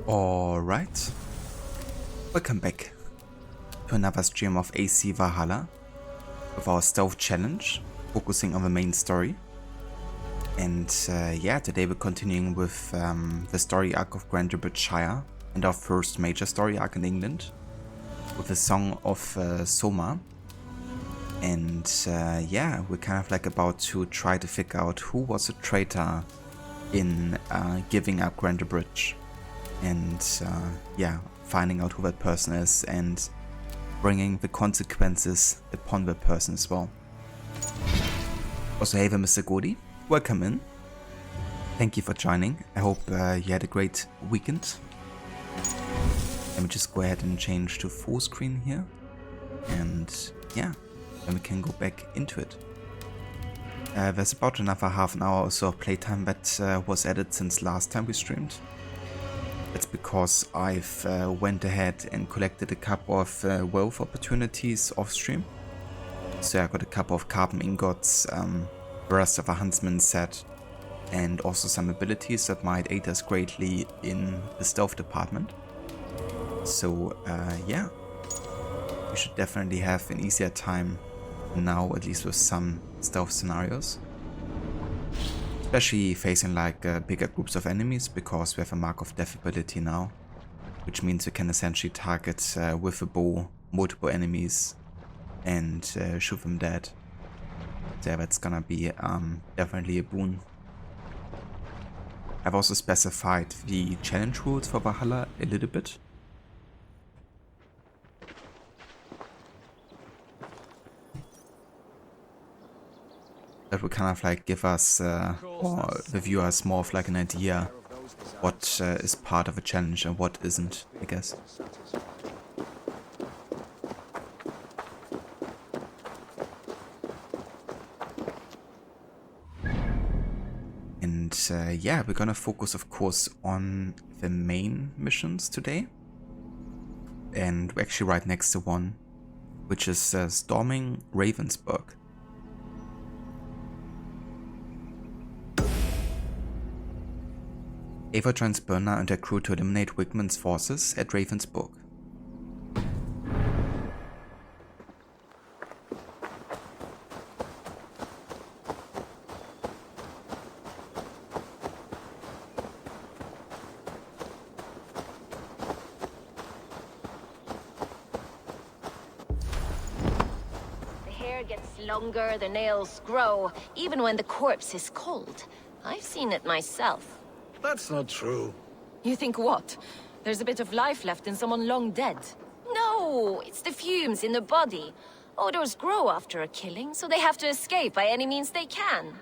Alright, welcome back to another stream of AC Valhalla with our stealth challenge, focusing on the main story. And yeah, today we're continuing with the story arc of GRANTEBRIDGESCIRE and our first major story arc in England with the Song of Soma. And yeah, we're kind of like about to try to figure out who was a traitor in giving up GRANTEBRIDGE. And yeah, finding out who that person is and bringing the consequences upon that person as well. Also, hey there, Mr. Godi, welcome in. Thank you for joining. I hope you had a great weekend. Let me just go ahead and change to full screen here. And yeah, then we can go back into it. There's about another half an hour or so of playtime that was added since last time we streamed. That's because I've went ahead and collected a couple of wealth opportunities off stream. So I got a couple of carbon ingots, the rest of a huntsman set, and also some abilities that might aid us greatly in the stealth department. So yeah, we should definitely have an easier time now, at least with some stealth scenarios. Especially facing like bigger groups of enemies, because we have a mark of death ability now, which means we can essentially target with a bow multiple enemies and shoot them dead. So yeah, that's gonna be definitely a boon. I've also specified the challenge rules for Valhalla a little bit. That will kind of like give us, or the viewers, more of like an idea what is part of a challenge and what isn't, I guess. And yeah, we're gonna focus, of course, on the main missions today. And we're actually right next to one, which is storming Ravensburg. Ava joins Burner and her crew to eliminate Wigman's forces at Ravensburg. The hair gets longer, the nails grow, even when the corpse is cold. I've seen it myself. That's not true. You think what? There's a bit of life left in someone long dead? No, it's the fumes in the body. Odors grow after a killing, so they have to escape by any means they can.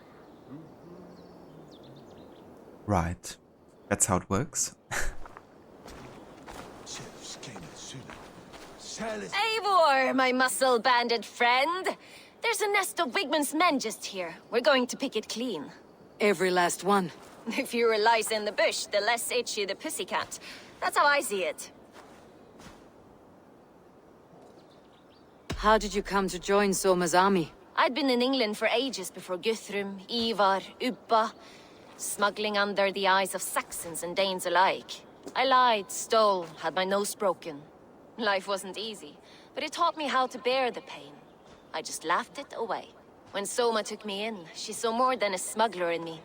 Right. That's how it works. Eivor, my muscle-banded friend! There's a nest of Wigman's men just here. We're going to pick it clean. Every last one. The fewer lies in the bush, the less itchy the pussycat. That's how I see it. How did you come to join Soma's army? I'd been in England for ages before Guthrum, Ivar, Ubba, smuggling under the eyes of Saxons and Danes alike. I lied, stole, had my nose broken. Life wasn't easy, but it taught me how to bear the pain. I just laughed it away. When Soma took me in, she saw more than a smuggler in me.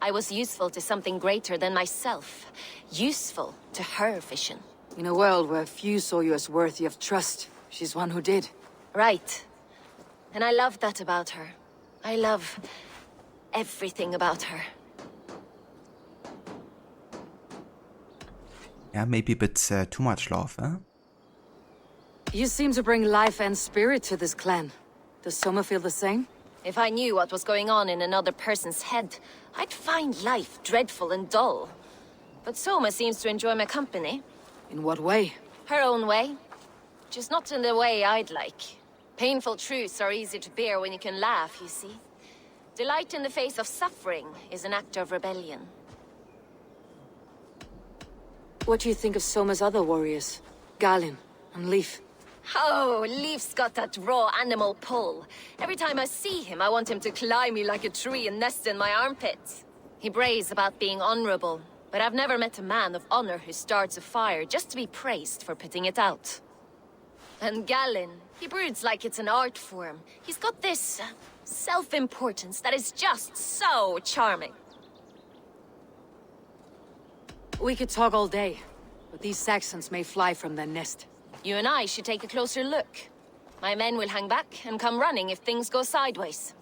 I was useful to something greater than myself. Useful to her vision. In a world where few saw you as worthy of trust, she's one who did. Right. And I love that about her. I love everything about her. Yeah, maybe a bit too much love, huh? You seem to bring life and spirit to this clan. Does Soma feel the same? If I knew what was going on in another person's head, I'd find life dreadful and dull. But Soma seems to enjoy my company. In what way? Her own way. Just not in the way I'd like. Painful truths are easy to bear when you can laugh, you see. Delight in the face of suffering is an act of rebellion. What do you think of Soma's other warriors? Galin and Leaf? Oh, Leaf's got that raw animal pull. Every time I see him, I want him to climb me like a tree and nest in my armpits. He brays about being honorable, but I've never met a man of honor who starts a fire just to be praised for putting it out. And Galin, he broods like it's an art form. He's got this self-importance that is just so charming. We could talk all day, but these Saxons may fly from their nest. You and I should take a closer look. My men will hang back and come running if things go sideways.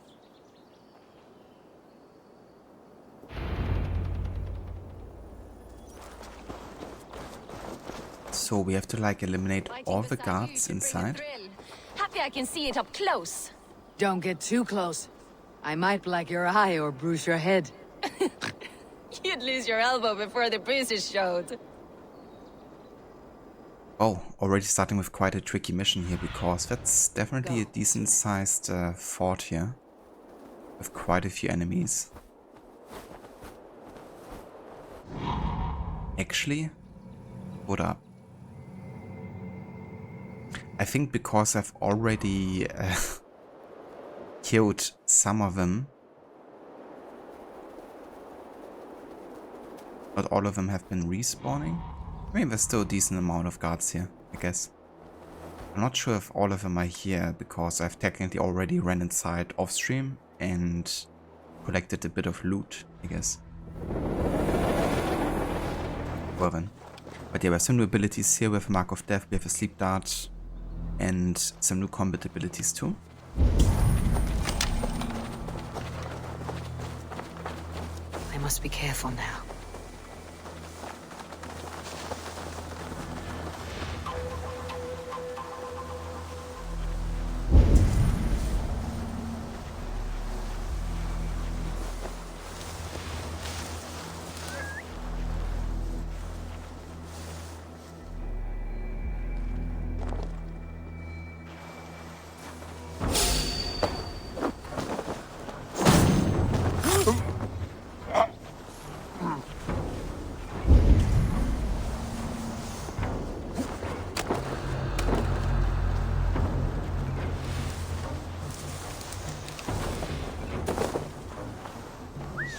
So we have to like eliminate Fighting all the beside you guards should bring a inside. thrill. Happy I can see it up close. Don't get too close. I might black your eye or bruise your head. You'd lose your elbow before the bruises showed. Oh, already starting with quite a tricky mission here, because that's definitely a decent sized fort here. With quite a few enemies. Actually, hold up. I think because I've already killed some of them, not all of them have been respawning. I mean, there's still a decent amount of guards here, I guess. I'm not sure if all of them are here, because I've technically already ran inside off stream and collected a bit of loot, I guess. Well then. But yeah, we have some new abilities here. We have a Mark of Death, we have a Sleep Dart, and some new combat abilities too. I must be careful now.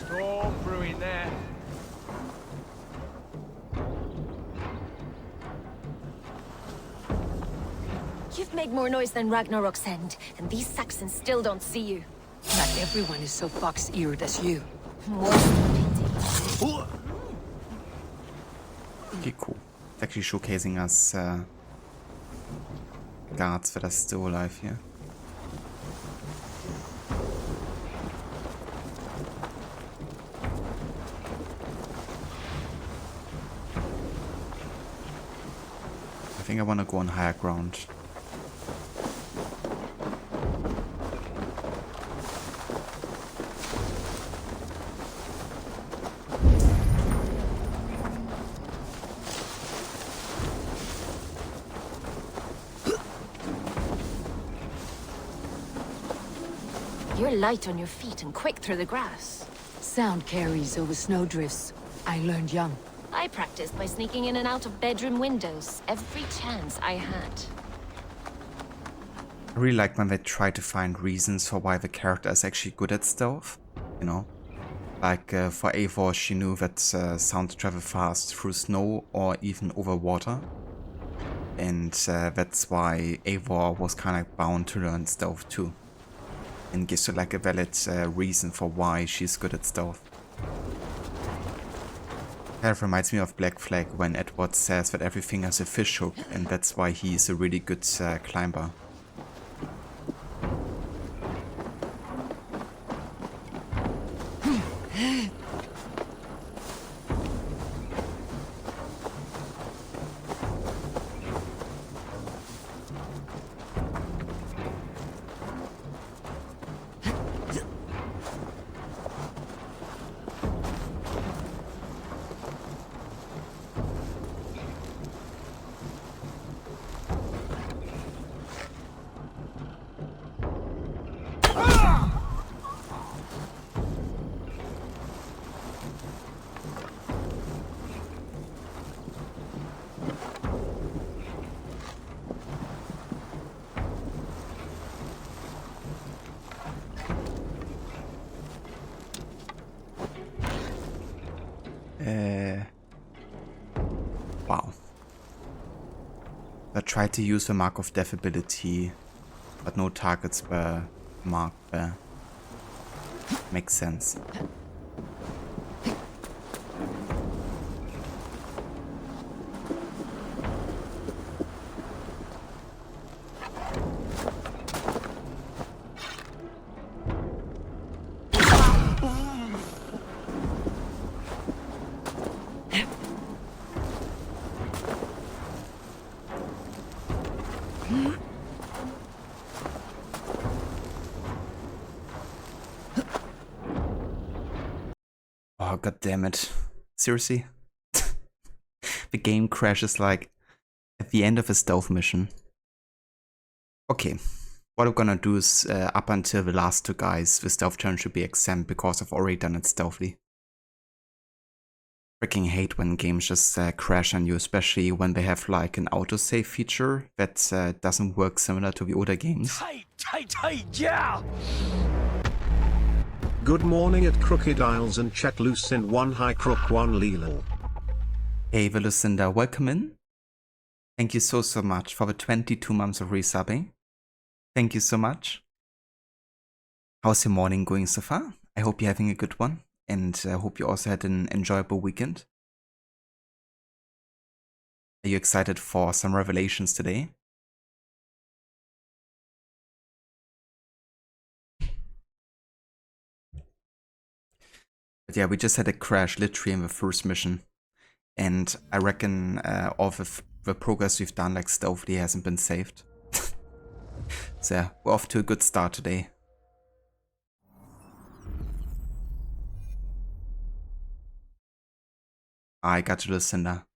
Storm brewing there. You've made more noise than Ragnarok's end, and these Saxons still don't see you. Not everyone is so fox-eared as you. More pity. Okay, cool. It's actually showcasing us guards that are still alive here. I think I want to go on higher ground. You're light on your feet and quick through the grass. Sound carries over snowdrifts. I learned young. I practiced by sneaking in and out of bedroom windows every chance I had. I really like when they try to find reasons for why the character is actually good at stealth, you know. Like for Eivor, she knew that sounds travel fast through snow or even over water. And that's why Eivor was kind of bound to learn stealth too. And gives her like a valid reason for why she's good at stealth. Kind of reminds me of Black Flag when Edward says that everything has a fishhook and that's why he's a really good climber. tried to use the Mark of Death ability, but no targets were marked there. Makes sense. Oh, god damn it. Seriously? The game crashes like at the end of a stealth mission. Okay, what I'm gonna do is up until the last two guys, the stealth turn should be exempt because I've already done it stealthily. Freaking hate when games just crash on you, especially when they have like an autosave feature that doesn't work similar to the older games. Yeah! Good morning at Crocodiles and chat loose in one high crook one Lilo. Hey Lucinda, welcome in. Thank you so much for the 22 months of resubbing. Thank you so much. How's your morning going so far? I hope you're having a good one, and I hope you also had an enjoyable weekend. Are you excited for some revelations today? But yeah, we just had a crash literally in the first mission. And I reckon all of the progress we've done like stealthily hasn't been saved. So yeah, we're off to a good start today. I got you, Lucinda.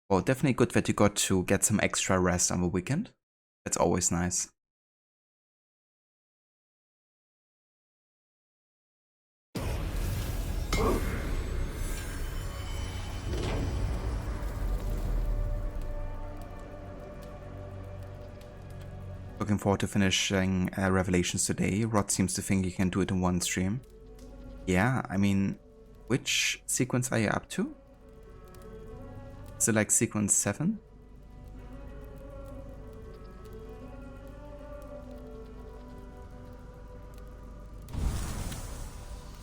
Well, definitely good that you got to get some extra rest on the weekend. That's always nice. Looking forward to finishing Revelations today. Rod seems to think you can do it in one stream. Yeah, I mean, which sequence are you up to? Is it like sequence 7?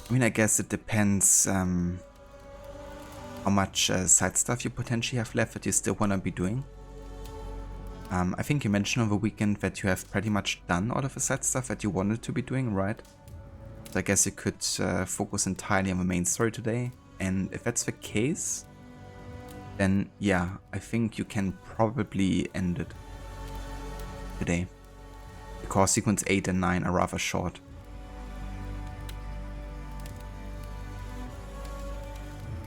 I mean, I guess it depends how much side stuff you potentially have left that you still want to be doing. I think you mentioned over the weekend that you have pretty much done all of the side stuff that you wanted to be doing, right? So I guess you could focus entirely on the main story today. And if that's the case, then yeah, I think you can probably end it today. Because sequence 8 and 9 are rather short.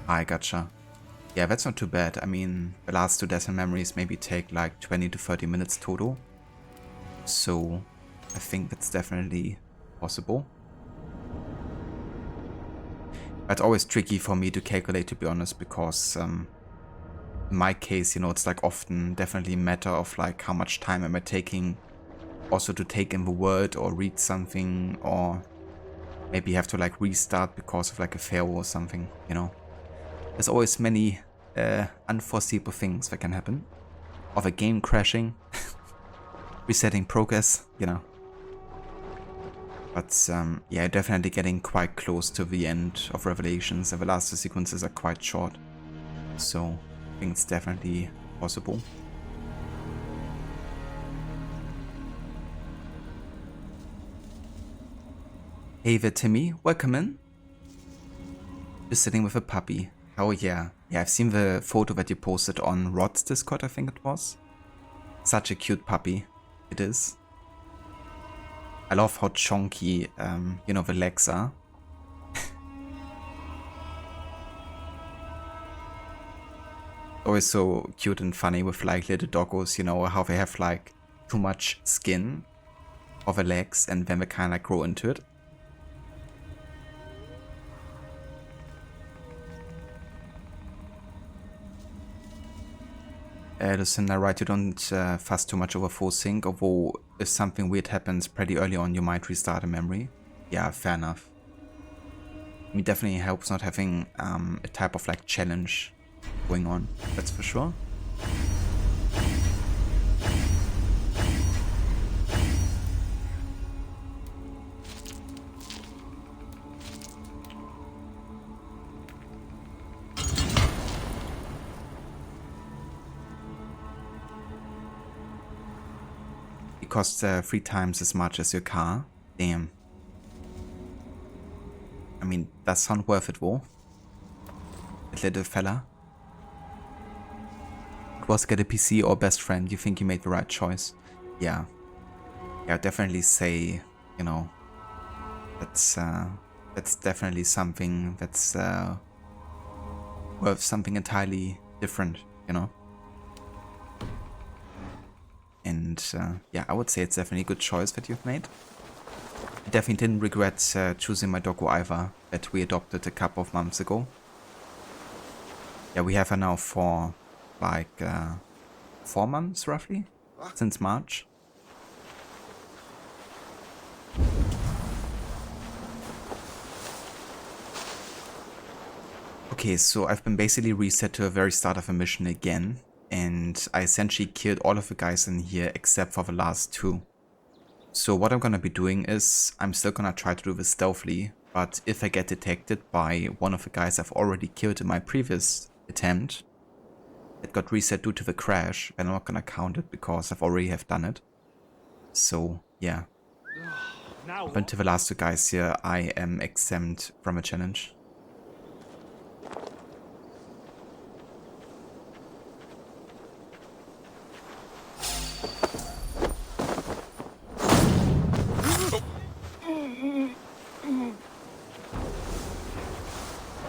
I gotcha. Yeah, that's not too bad. I mean, the last two Deaths and Memories maybe take like 20 to 30 minutes total. So I think that's definitely possible. But it's always tricky for me to calculate, to be honest, because in my case, you know, it's like often definitely a matter of like how much time am I taking also to take in the word or read something, or maybe you have to like restart because of like a fail or something, you know. There's always many unforeseeable things that can happen. Of a game crashing, resetting progress, you know. But yeah, definitely getting quite close to the end of Revelations, and the last two sequences are quite short. So I think it's definitely possible. Hey there, Timmy, welcome in. Just sitting with a puppy. Oh yeah. Yeah, I've seen the photo that you posted on Rod's Discord, I think it was. Such a cute puppy. It is. I love how chonky, you know, the legs are. Always so cute and funny with like little doggos, you know, how they have like too much skin of the legs and then they kind of like grow into it. Lucinda, right, you don't fuss too much over full sync, although if something weird happens pretty early on, you might restart a memory. Yeah, fair enough. I mean, definitely helps not having a type of like challenge going on, that's for sure. It costs 3 times as much as your car. Damn. I mean, that sound worth it, though. That little fella. It was get a PC or best friend. You think you made the right choice? Yeah. Yeah, I'd definitely say, you know, that's definitely something that's worth something entirely different, you know. And yeah, I would say it's definitely a good choice that you've made. I definitely didn't regret choosing my doggo either, that we adopted a couple of months ago. Yeah, we have her now for like 4 months roughly, since March. Okay, so I've been basically reset to the very start of a mission again, and I essentially killed all of the guys in here except for the last 2. So what I'm gonna be doing is, I'm still gonna try to do this stealthily, but if I get detected by one of the guys I've already killed in my previous attempt, that got reset due to the crash, then I'm not gonna count it because I've already have done it. So yeah, up until the last 2 guys here, I am exempt from a challenge.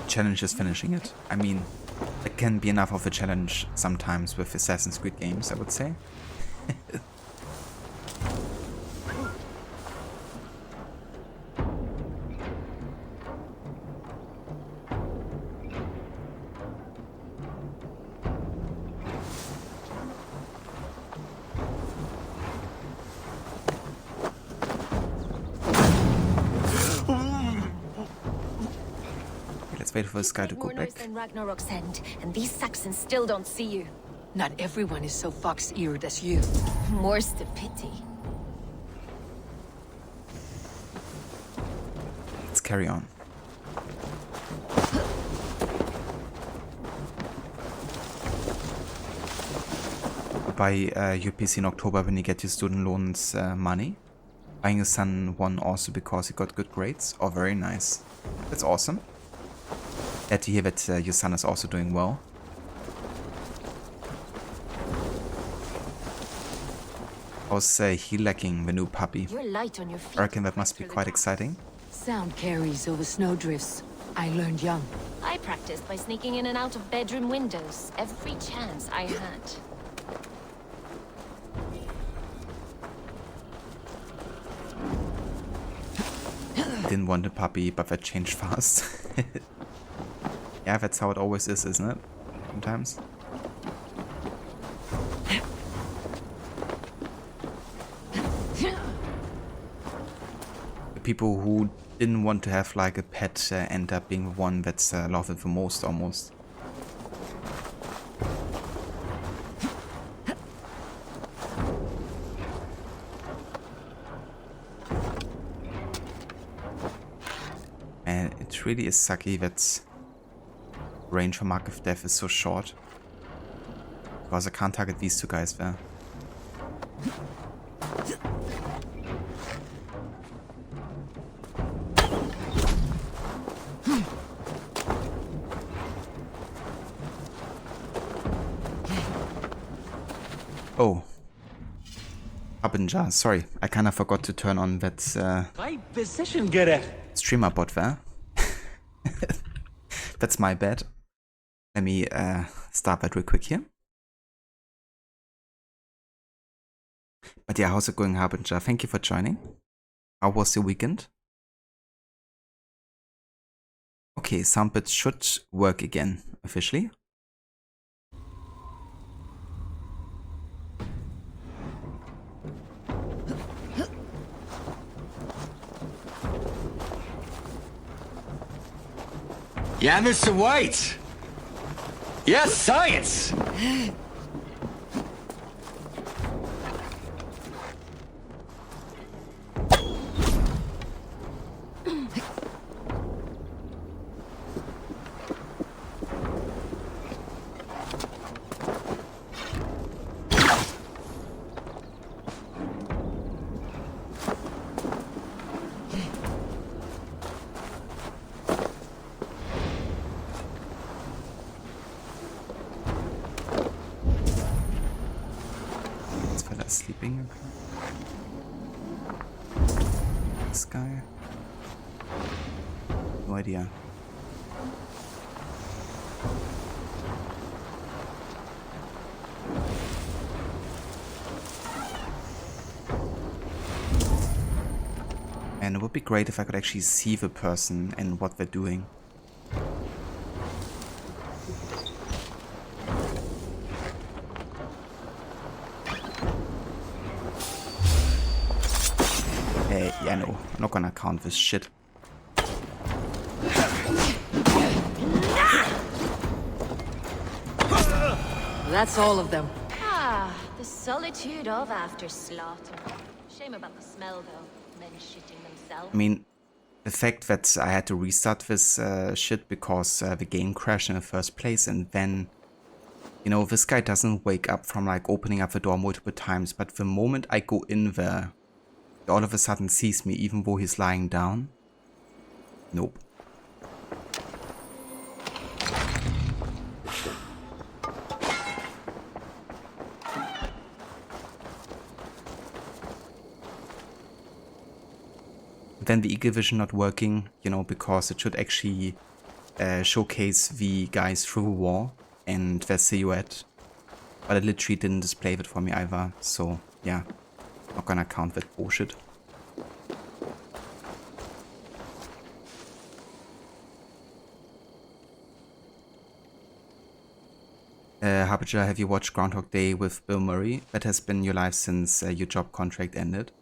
Challenge is finishing it. I mean, it can be enough of a challenge sometimes with Assassin's Creed games, I would say. Let's wait for this guy to go back. Than Ragnarok's end, and these Saxons still don't see you. Not everyone is so fox-eared as you. More's the pity. Let's carry on. Buy your PC in October when you get your student loans money. Buying a son one also because he got good grades. Oh, very nice. That's awesome. Glad to hear that your son is also doing well. How's he lacking, the new puppy? You're light on your feet. I reckon that must be quite exciting. Sound carries over snowdrifts. I learned young. I practiced by sneaking in and out of bedroom windows every chance I had. Didn't want a puppy, but that changed fast. Yeah, that's how it always is, isn't it? Sometimes. The people who didn't want to have like a pet end up being the one that's loved it the most, almost. And it really is sucky that range for Mark of Death is so short. Because I can't target these 2 guys there. Oh. Harbinger, sorry. I kinda forgot to turn on that streamer bot there. That's my bad. Let me start that real quick here. But yeah, how's it going, Harbinger? Thank you for joining. How was your weekend? Okay, soundbit should work again, officially. Yeah, Mr. White! Yes, science! sleeping. This guy. No idea. And it would be great if I could actually see the person and what they're doing. Yeah, no, I'm not gonna count this shit. That's all of them. Ah, the solitude of after slaughter. Shame about the smell, though. Men shitting themselves. I mean, the fact that I had to restart this shit because the game crashed in the first place, and then, you know, this guy doesn't wake up from like opening up the door multiple times, but the moment I go in there, he all of a sudden sees me even though he's lying down. Nope. Then the eagle vision not working, you know, because it should actually showcase the guys through the wall and their silhouette. But it literally didn't display it for me either, so yeah, not gonna count that bullshit. Harbinger, have you watched Groundhog Day with Bill Murray? That has been your life since your job contract ended.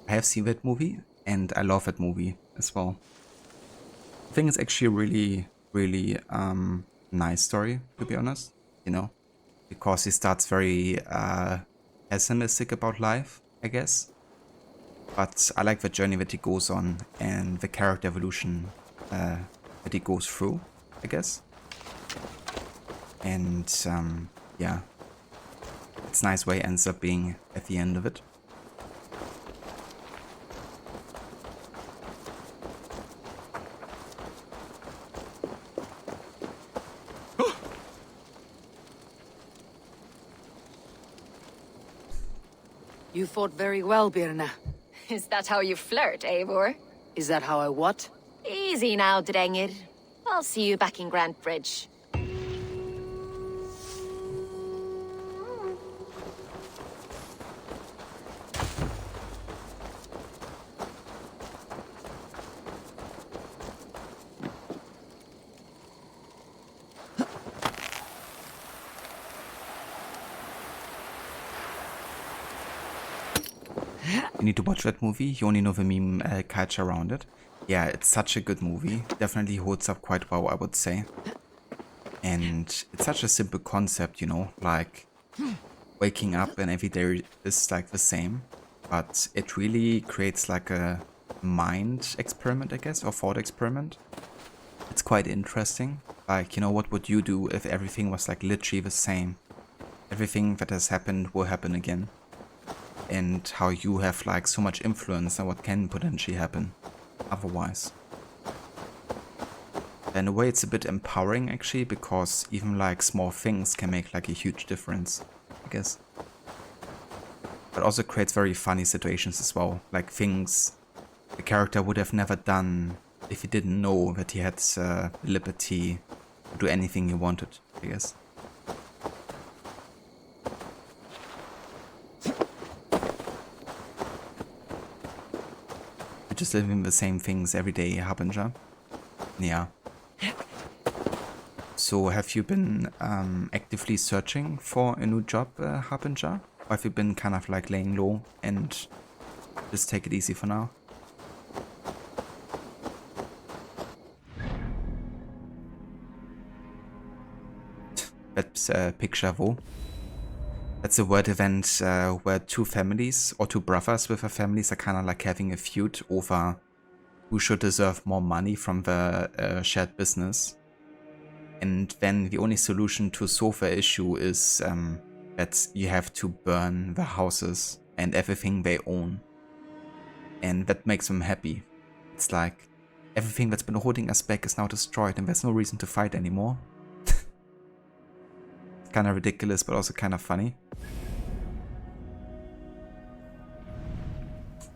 I have seen that movie, and I love that movie as well. I think it's actually a really, really nice story, to be honest, you know, because he starts very pessimistic about life, I guess. But I like the journey that he goes on and the character evolution that he goes through, I guess. And yeah, it's nice where he ends up being at the end of it. You fought very well, Birna. Is that how you flirt, Eivor? Is that how I what? Easy now, Drengir. I'll see you back in Grantebridge. You need to watch that movie. You only know the meme culture around it. Yeah, it's such a good movie. Definitely holds up quite well, I would say. And it's such a simple concept, you know, like waking up and every day is like the same. But it really creates like a mind experiment, I guess, or thought experiment. It's quite interesting. Like, you know, what would you do if everything was like literally the same? Everything that has happened will happen again. And how you have like so much influence on what can potentially happen otherwise. In a way it's a bit empowering actually, because even like small things can make like a huge difference, I guess. But also creates very funny situations as well, like things the character would have never done if he didn't know that he had liberty to do anything he wanted, I guess. Just living the same things every day, Harbinger. Yeah. So have you been actively searching for a new job, Harbinger? Or have you been kind of like laying low and just take it easy for now? That's a picture, wo? That's a word event where two families, or two brothers with their families, are kind of like having a feud over who should deserve more money from the shared business. And then the only solution to solve the issue is that you have to burn the houses and everything they own. And that makes them happy. It's like, everything that's been holding us back is now destroyed and there's no reason to fight anymore. Kind of ridiculous, but also kind of funny.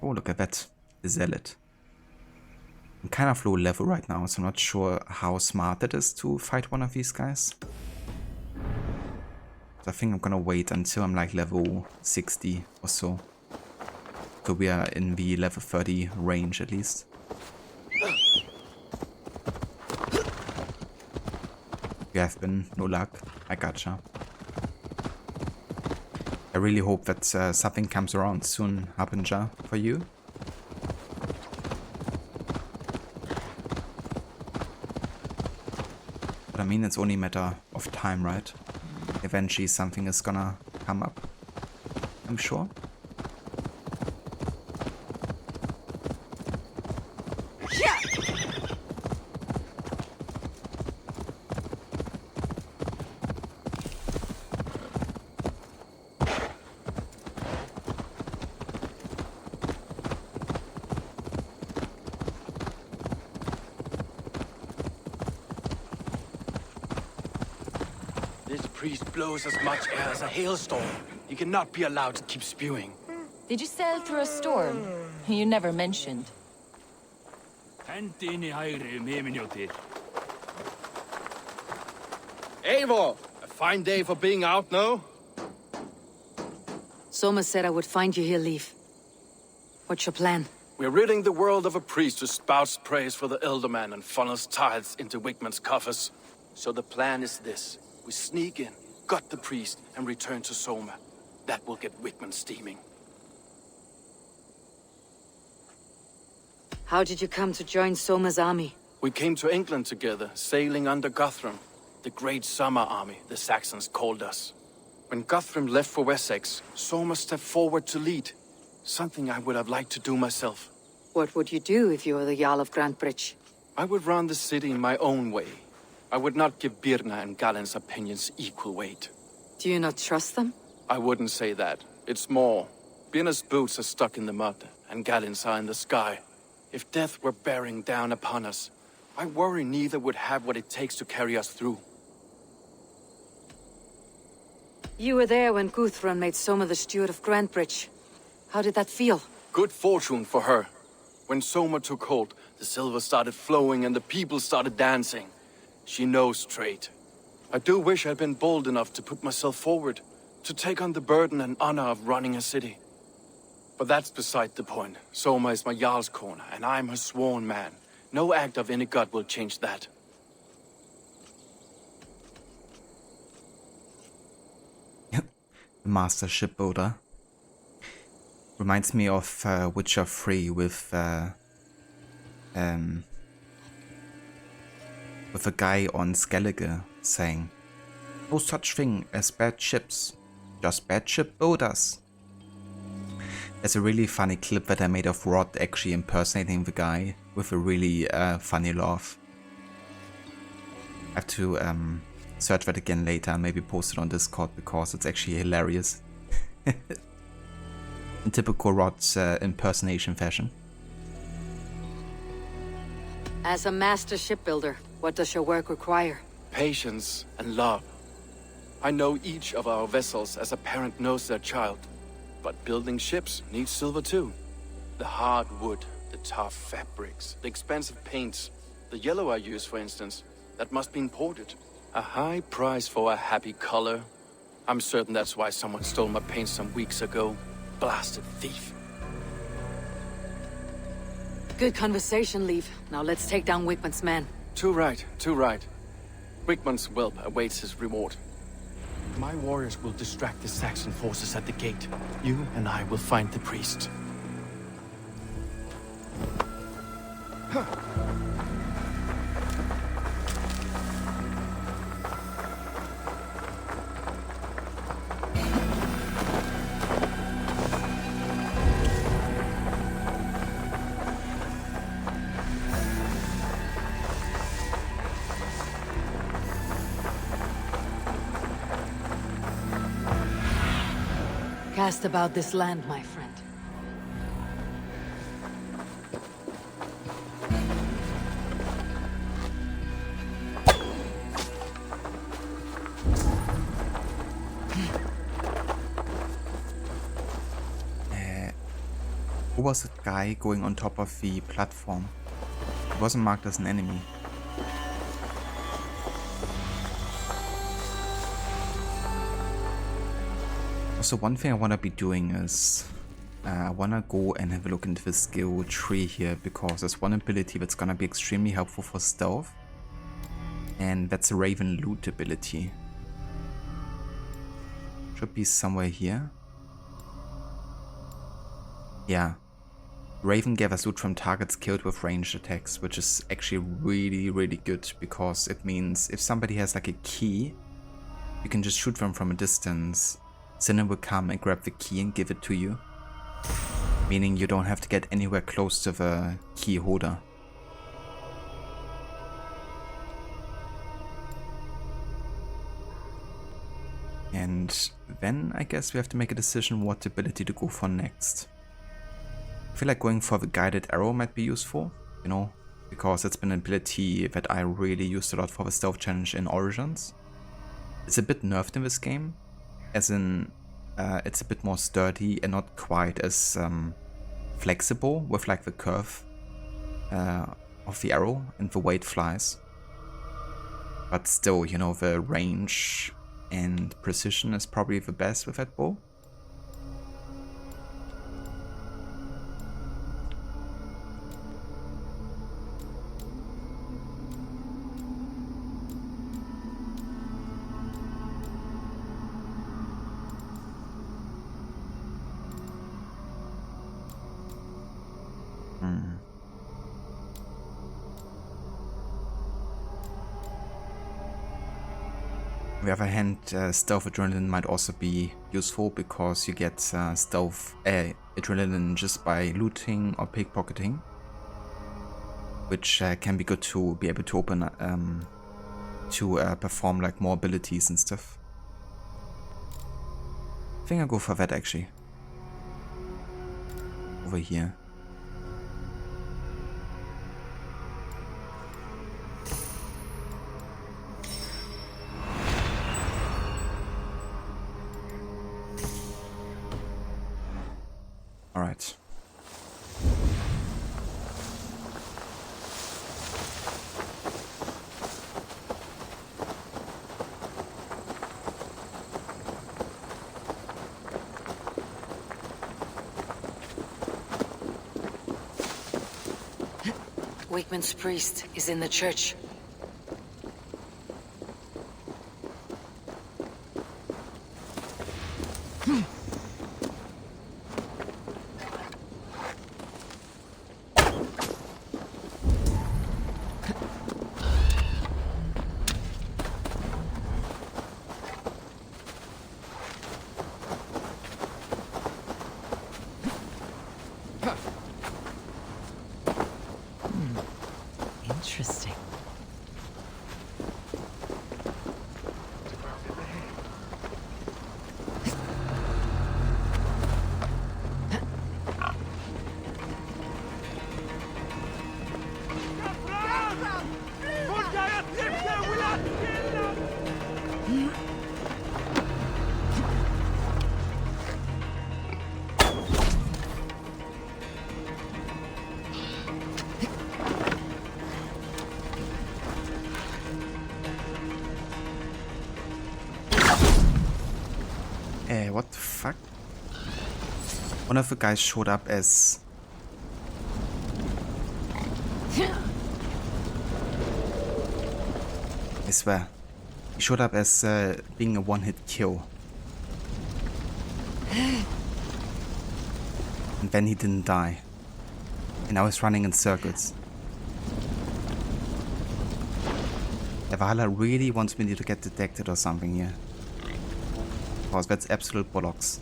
Oh, look at that. The Zealot. I'm kind of low level right now, so I'm not sure how smart it is to fight one of these guys. I think I'm gonna wait until I'm like level 60 or so. So we are in the level 30 range at least. You have been, no luck. I gotcha. I really hope that something comes around soon, Harbinger, for you. But I mean, it's only a matter of time, right? Eventually something is gonna come up, I'm sure. This priest blows as much air as a hailstorm. He cannot be allowed to keep spewing. Did you sail through a storm? You never mentioned. Eivor! A fine day for being out, no? Soma said I would find you here, Leaf. What's your plan? We're ridding the world of a priest who spouts praise for the Elderman and funnels tithes into Wigman's coffers. So the plan is this. We sneak in, gut the priest, and return to Soma. That will get Wigman steaming. How did you come to join Soma's army? We came to England together, sailing under Guthrum. The Great Summer Army, the Saxons called us. When Guthrum left for Wessex, Soma stepped forward to lead. Something I would have liked to do myself. What would you do if you were the Jarl of Grantebridge? I would run the city in my own way. I would not give Birna and Galen's opinions equal weight. Do you not trust them? I wouldn't say that. It's more. Birna's boots are stuck in the mud, and Galen's are in the sky. If death were bearing down upon us, I worry neither would have what it takes to carry us through. You were there when Guthrum made Soma the steward of Grantebridge. How did that feel? Good fortune for her. When Soma took hold, the silver started flowing and the people started dancing. She knows trade. I do wish I'd been bold enough to put myself forward, to take on the burden and honor of running a city. But that's beside the point. Soma is my Jarl's corner, and I'm her sworn man. No act of any god will change that. Master shipbuilder. Reminds me of Witcher 3 with a guy on Skellige saying, "No such thing as bad ships, just bad shipbuilders." There's a really funny clip that I made of Rod actually impersonating the guy with a really funny laugh. I have to search that again later and maybe post it on Discord because it's actually hilarious. In typical Rod's impersonation fashion. As a master shipbuilder, what does your work require? Patience and love. I know each of our vessels as a parent knows their child. But building ships needs silver too. The hard wood, the tough fabrics, the expensive paints. The yellow I use, for instance, that must be imported. A high price for a happy color. I'm certain that's why someone stole my paint some weeks ago. Blasted thief. Good conversation, Leaf. Now let's take down Wigman's men. Too right, too right. Wigman's whelp awaits his reward. My warriors will distract the Saxon forces at the gate. You and I will find the priest. Cast about this land, my friend. Who was that guy going on top of the platform? It wasn't marked as an enemy. Also, one thing I want to be doing is I want to go and have a look into the skill tree here, because there's one ability that's going to be extremely helpful for stealth, and that's a Raven loot ability. Should be somewhere here. Yeah. Raven gave us loot from targets killed with ranged attacks, which is actually really good, because it means if somebody has like a key, you can just shoot them from a distance. Sinner will come and grab the key and give it to you, meaning you don't have to get anywhere close to the key holder. And then I guess we have to make a decision what ability to go for next. I feel like going for the guided arrow might be useful, you know, because it's been an ability that I really used a lot for the stealth challenge in Origins. It's a bit nerfed in this game, as in it's a bit more sturdy and not quite as flexible with like the curve of the arrow and the way it flies. But still, you know, the range and precision is probably the best with that bow. On the other hand, stealth adrenaline might also be useful, because you get stealth adrenaline just by looting or pickpocketing, which can be good to be able to open perform like more abilities and stuff. I think I'll go for that actually. Over here. Alright. Wakeman's priest is in the church. Interesting. What the fuck? One of the guys showed up as... I swear. He showed up as being a one-hit kill. And then he didn't die. And now he's running in circles. Valhalla really wants me to get detected or something here. Because that's absolute bollocks.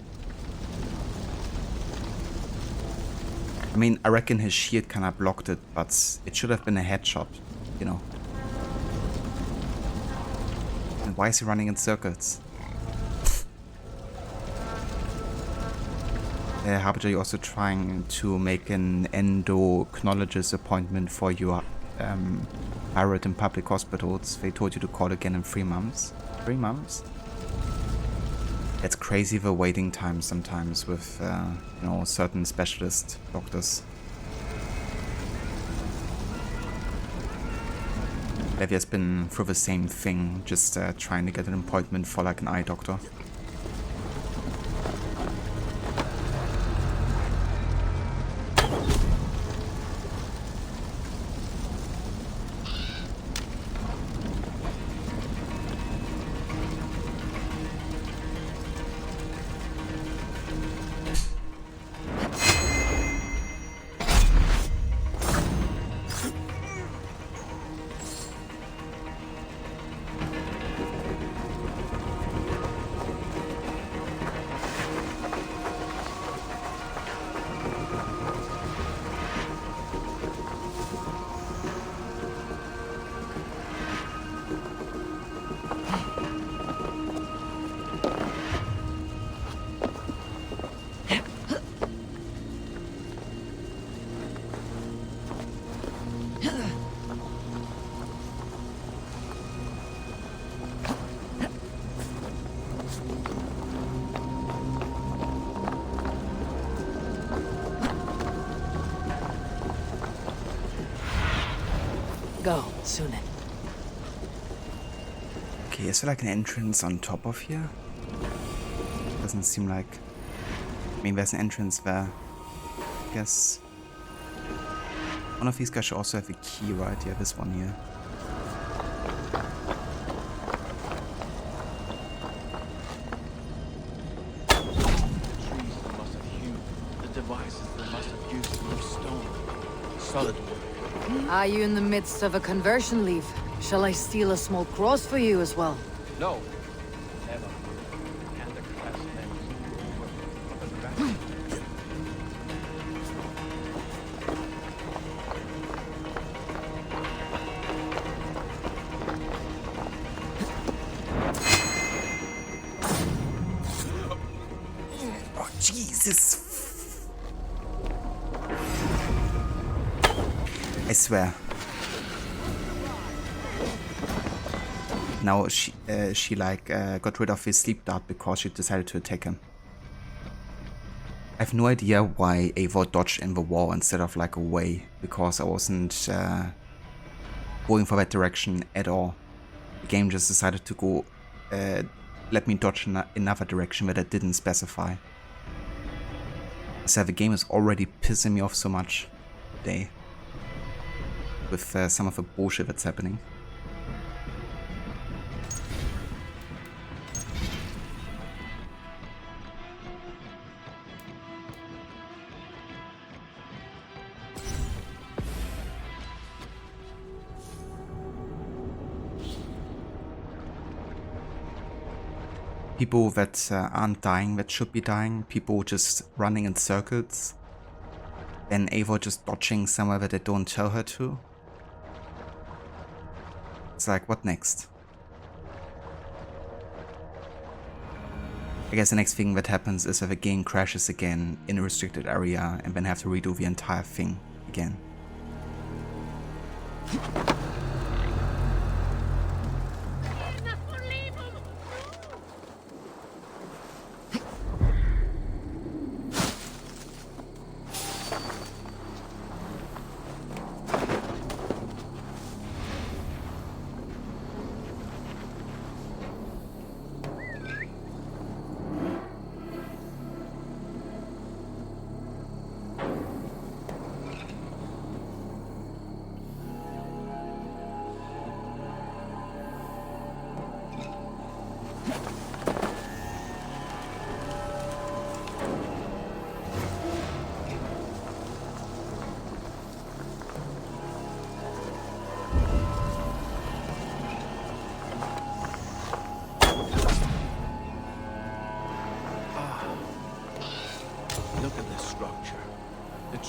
I mean, I reckon his shield kinda blocked it, but it should have been a headshot, you know. And why is he running in circles? Harbinger, you're also trying to make an endocrinologist appointment for your pirate in public hospitals. They told you to call again in 3 months. 3 months? It's crazy the waiting time sometimes with, you know, certain specialist doctors. Levi has been through the same thing, just trying to get an appointment for like an eye doctor. Go, Sune. Okay, is there like an entrance on top of here? Doesn't seem like... I mean, there's an entrance there. I guess... One of these guys should also have a key, right? Yeah, this one here. Trees they must have hewn, the devices they must have used to move stone. Solid work. Are you in the midst of a conversion leave? Shall I steal a small cross for you as well? No, never. And the craftsmen over of the craftsmen. Oh, Jesus! I swear. Now she got rid of his sleep dart because she decided to attack him. I have no idea why Eivor dodged in the wall instead of like away, because I wasn't going for that direction at all. The game just decided to go let me dodge in another direction that I didn't specify. So the game is already pissing me off so much today with some of the bullshit that's happening. People that aren't dying, that should be dying, people just running in circles, then Eivor just dodging somewhere that they don't tell her to. It's like, what next? I guess the next thing that happens is that the game crashes again in a restricted area and then have to redo the entire thing again.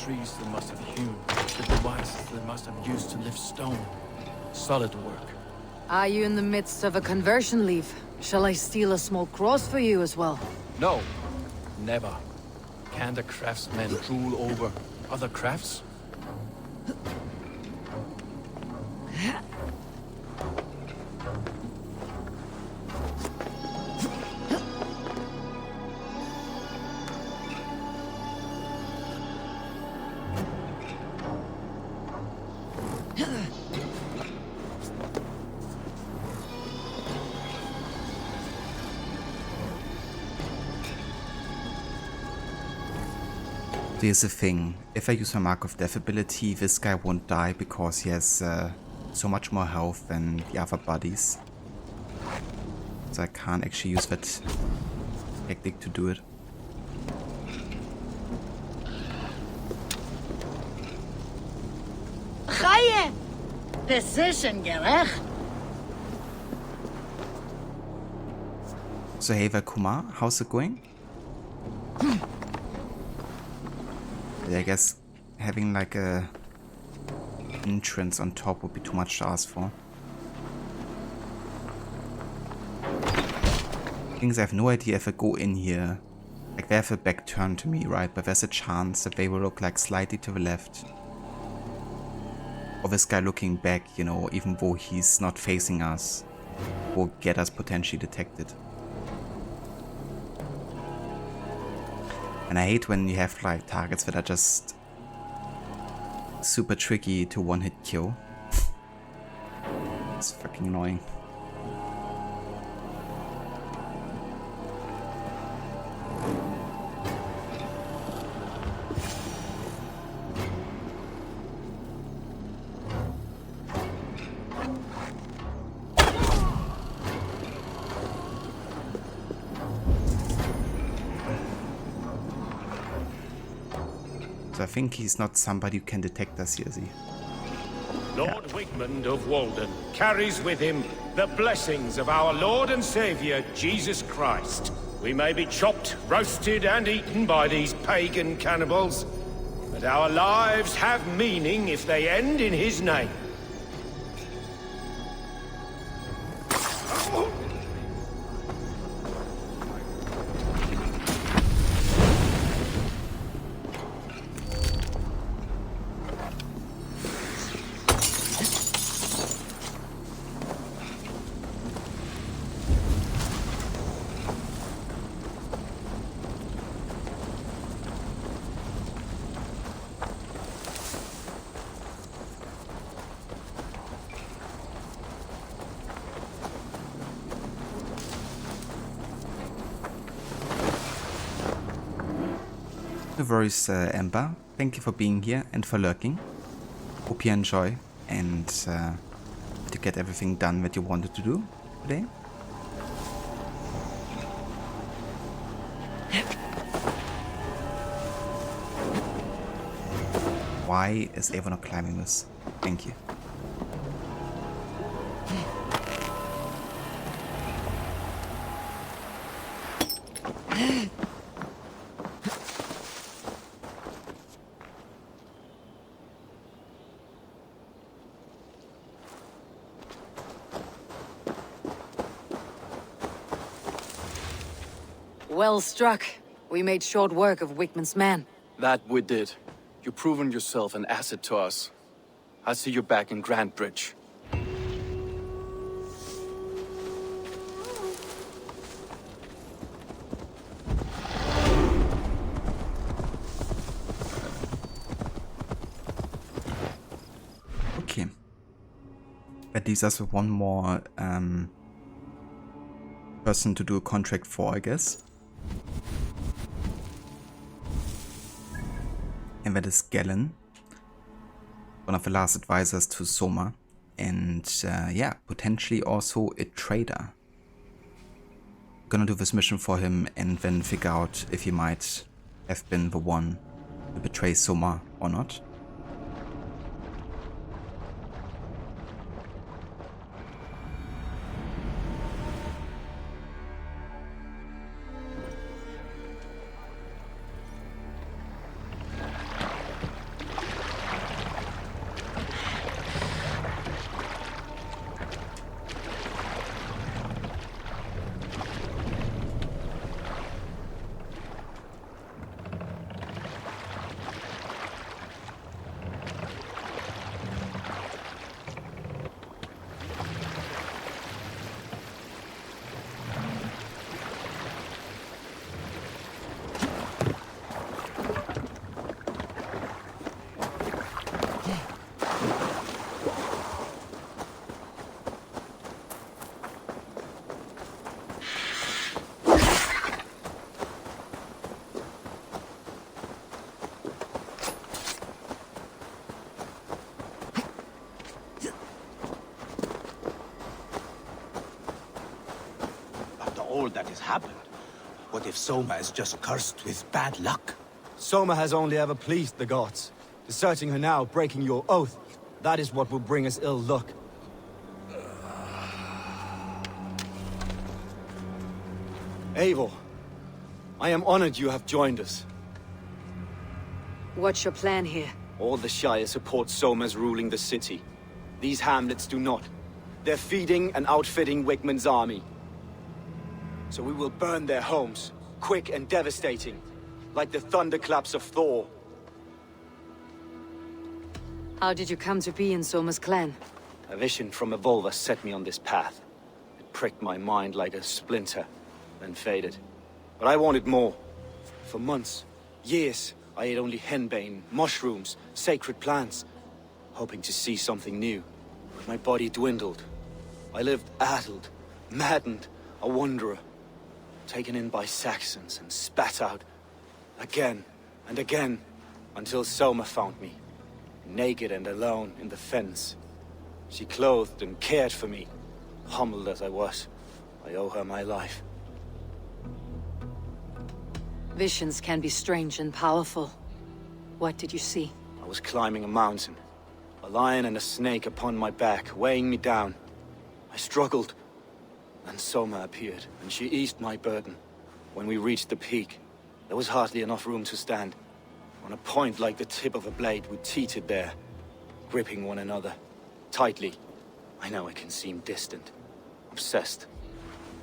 Trees they must have hewn, the devices they must have used to lift stone. Solid work. Are you in the midst of a conversion leave? Shall I steal a small cross for you as well? No, never. Can the craftsmen drool over other crafts? Here's the thing, if I use my Mark of Death ability, this guy won't die because he has so much more health than the other buddies. So I can't actually use that tactic to do it. Gaie! Decision gerecht. So hey there, Kumar, how's it going? I guess having like a entrance on top would be too much to ask for. Things I have no idea if I go in here. Like they have a back turn to me, right? But there's a chance that they will look like slightly to the left. Or this guy looking back, you know, even though he's not facing us, will get us potentially detected. And I hate when you have like targets that are just super tricky to one-hit kill. It's fucking annoying. I think he's not somebody who can detect us here, is he? Lord Wigmund of Walden carries with him the blessings of our Lord and Saviour, Jesus Christ. We may be chopped, roasted, and eaten by these pagan cannibals, but our lives have meaning if they end in his name. No worries, Amber. Thank you for being here and for lurking. Hope you enjoy and to get everything done that you wanted to do today. Why is Ava not climbing this? Thank you. Well struck. We made short work of Wickman's man. That we did. You've proven yourself an asset to us. I'll see you back in Grantebridge. Okay. That leaves us with one more person to do a contract for, I guess. And that is Galen, one of the last advisors to Soma, and yeah, potentially also a trader. Gonna do this mission for him and then figure out if he might have been the one to betray Soma or not. sure that has happened. What if Soma is just cursed with bad luck? Soma has only ever pleased the gods. Deserting her now, breaking your oath, that is what will bring us ill luck. Eivor, I am honored you have joined us. What's your plan here? All the Shire support Soma's ruling the city. These hamlets do not. They're feeding and outfitting Wigmund's army. So we will burn their homes, quick and devastating, like the thunderclaps of Thor. How did you come to be in Soma's clan? A vision from Evolva set me on this path. It pricked my mind like a splinter, then faded. But I wanted more. For months, years, I ate only henbane, mushrooms, sacred plants, hoping to see something new. But my body dwindled. I lived addled, maddened, a wanderer, taken in by Saxons and spat out again and again, until Soma found me, naked and alone in the fens. She clothed and cared for me. Humbled as I was, I owe her my life. Visions can be strange and powerful. What did you see? I was climbing a mountain. A lion and a snake upon my back, weighing me down. I struggled. Then Soma appeared, and she eased my burden. When we reached the peak, there was hardly enough room to stand. On a point like the tip of a blade, we teetered there, gripping one another, tightly. I know it can seem distant, obsessed,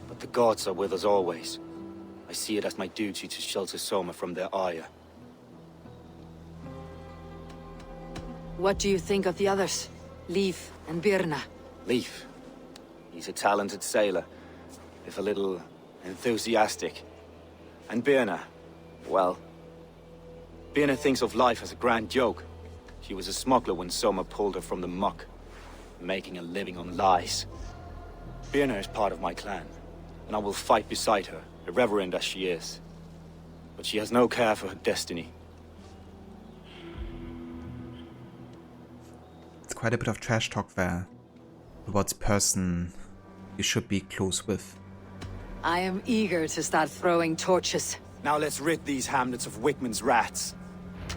but the gods are with us always. I see it as my duty to shelter Soma from their ire. What do you think of the others? Leif and Birna? Leif. He's a talented sailor, if a little enthusiastic. And Birna, well, Birna thinks of life as a grand joke. She was a smuggler when Soma pulled her from the muck, making a living on lies. Birna is part of my clan, and I will fight beside her, irreverent as she is. But she has no care for her destiny. It's quite a bit of trash talk there about the person you should be close with. I am eager to start throwing torches. Now let's rid these hamlets of Wigmund's rats.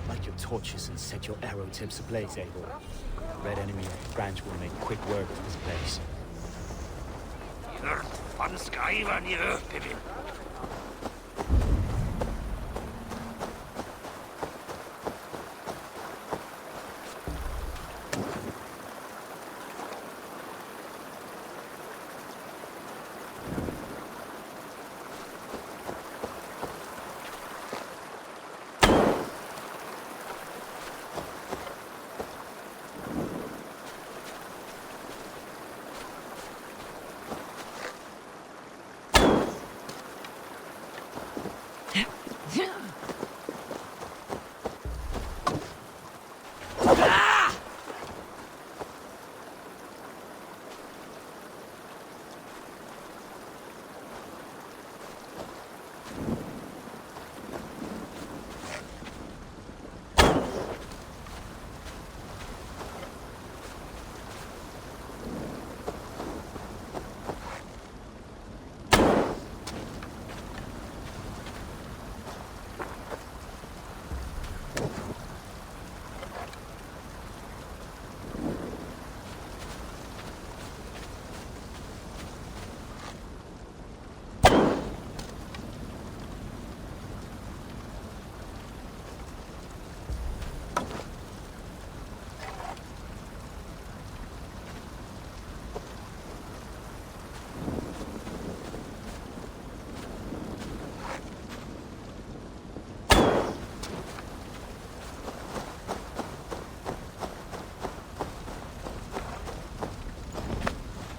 Light your torches and set your arrow tips ablaze, Eivor. The red enemy of the branch will make quick work of this place.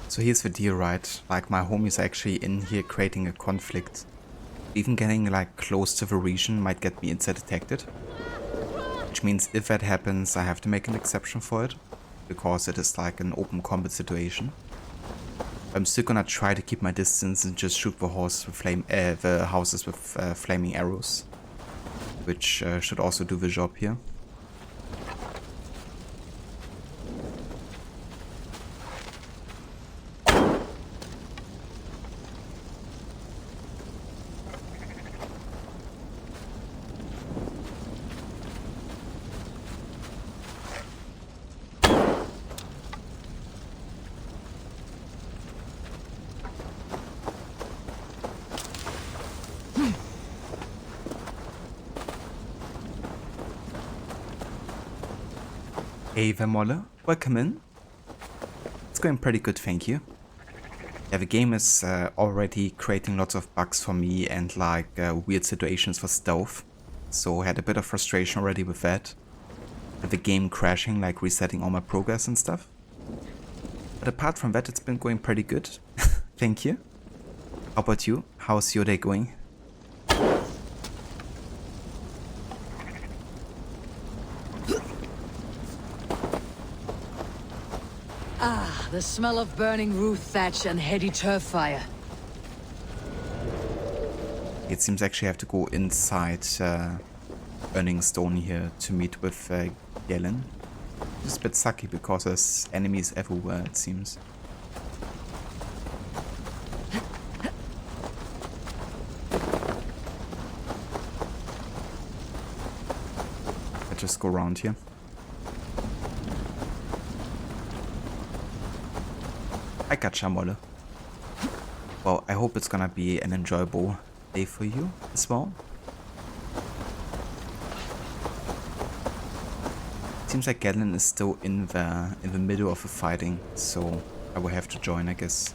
So here's the deal, right? Like, my homie's actually in here creating a conflict. Even getting like close to the region might get me inside detected. Which means if that happens, I have to make an exception for it, because it is like an open combat situation. I'm still gonna try to keep my distance and just shoot the houses with flaming arrows, which should also do the job here. Hey Vermolle, welcome in. It's going pretty good, thank you. Yeah, the game is already creating lots of bugs for me and like weird situations for stealth. So I had a bit of frustration already with that. With the game crashing, like resetting all my progress and stuff. But apart from that, it's been going pretty good. Thank you. How about you? How's your day going? Ah, the smell of burning roof thatch and heady turf fire. It seems actually I have to go inside EARNNINGSTONE here to meet with Galen. It's a bit sucky because there's enemies everywhere, it seems. Let's just go around here. I got Molle. Well, I hope it's gonna be an enjoyable day for you as well. Seems like Galen is still in the middle of the fighting, so I will have to join, I guess.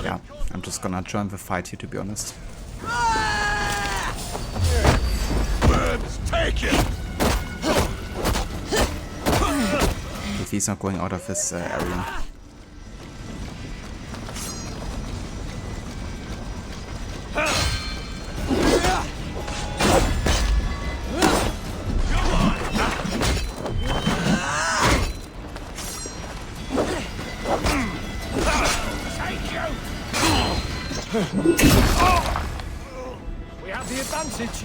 Yeah, I'm just gonna join the fight here, to be honest. Take it! If he's not going out of this area. We have the advantage.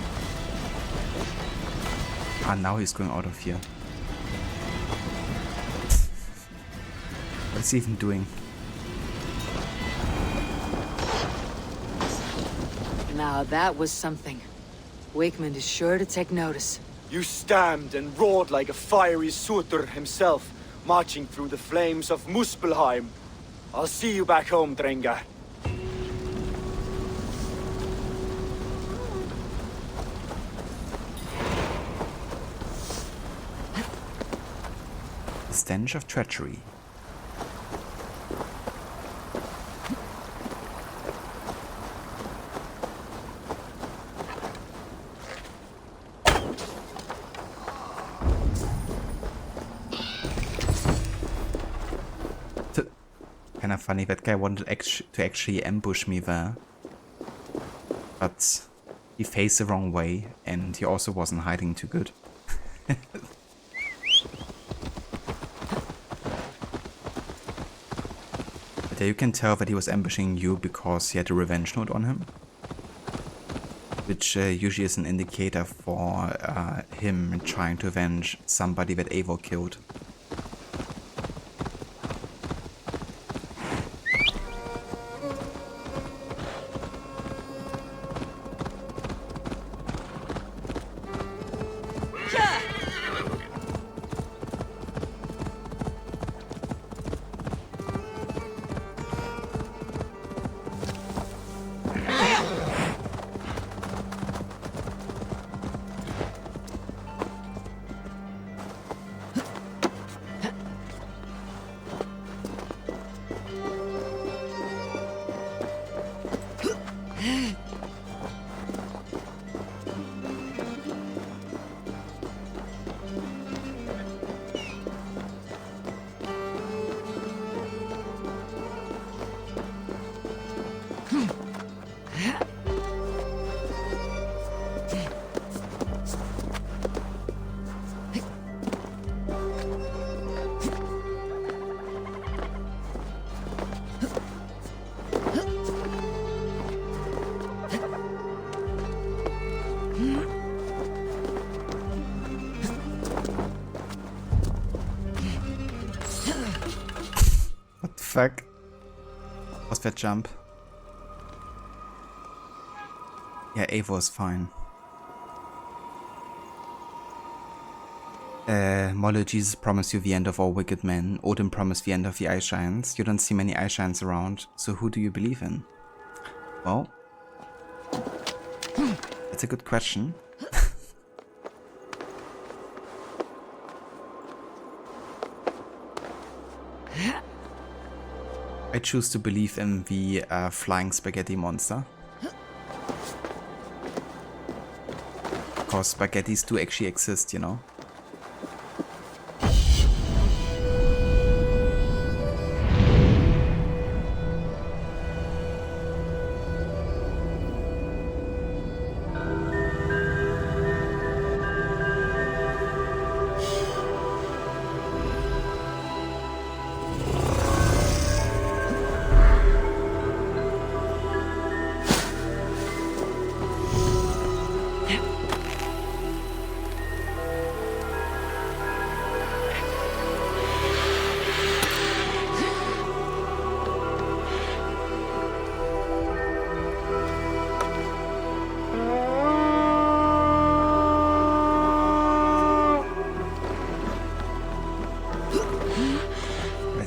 Ah, now he's going out of here. What's he even doing? Now that was something. Wakeman is sure to take notice. You stamped and roared like a fiery Surtur himself, marching through the flames of Muspelheim. I'll see you back home, Drengar. The stench of treachery. Kind of funny, that guy wanted to actually ambush me there. But he faced the wrong way and he also wasn't hiding too good. But you can tell that he was ambushing you because he had a revenge note on him. Which usually is an indicator for him trying to avenge somebody that Eivor killed. Fuck. Was that jump? Yeah, Eivor is fine. Molly, Jesus promised you the end of all wicked men. Odin promised the end of the Ice Giants. You don't see many Ice Giants around, so who do you believe in? Well, that's a good question. I choose to believe in the flying spaghetti monster. Because spaghettis do actually exist, you know.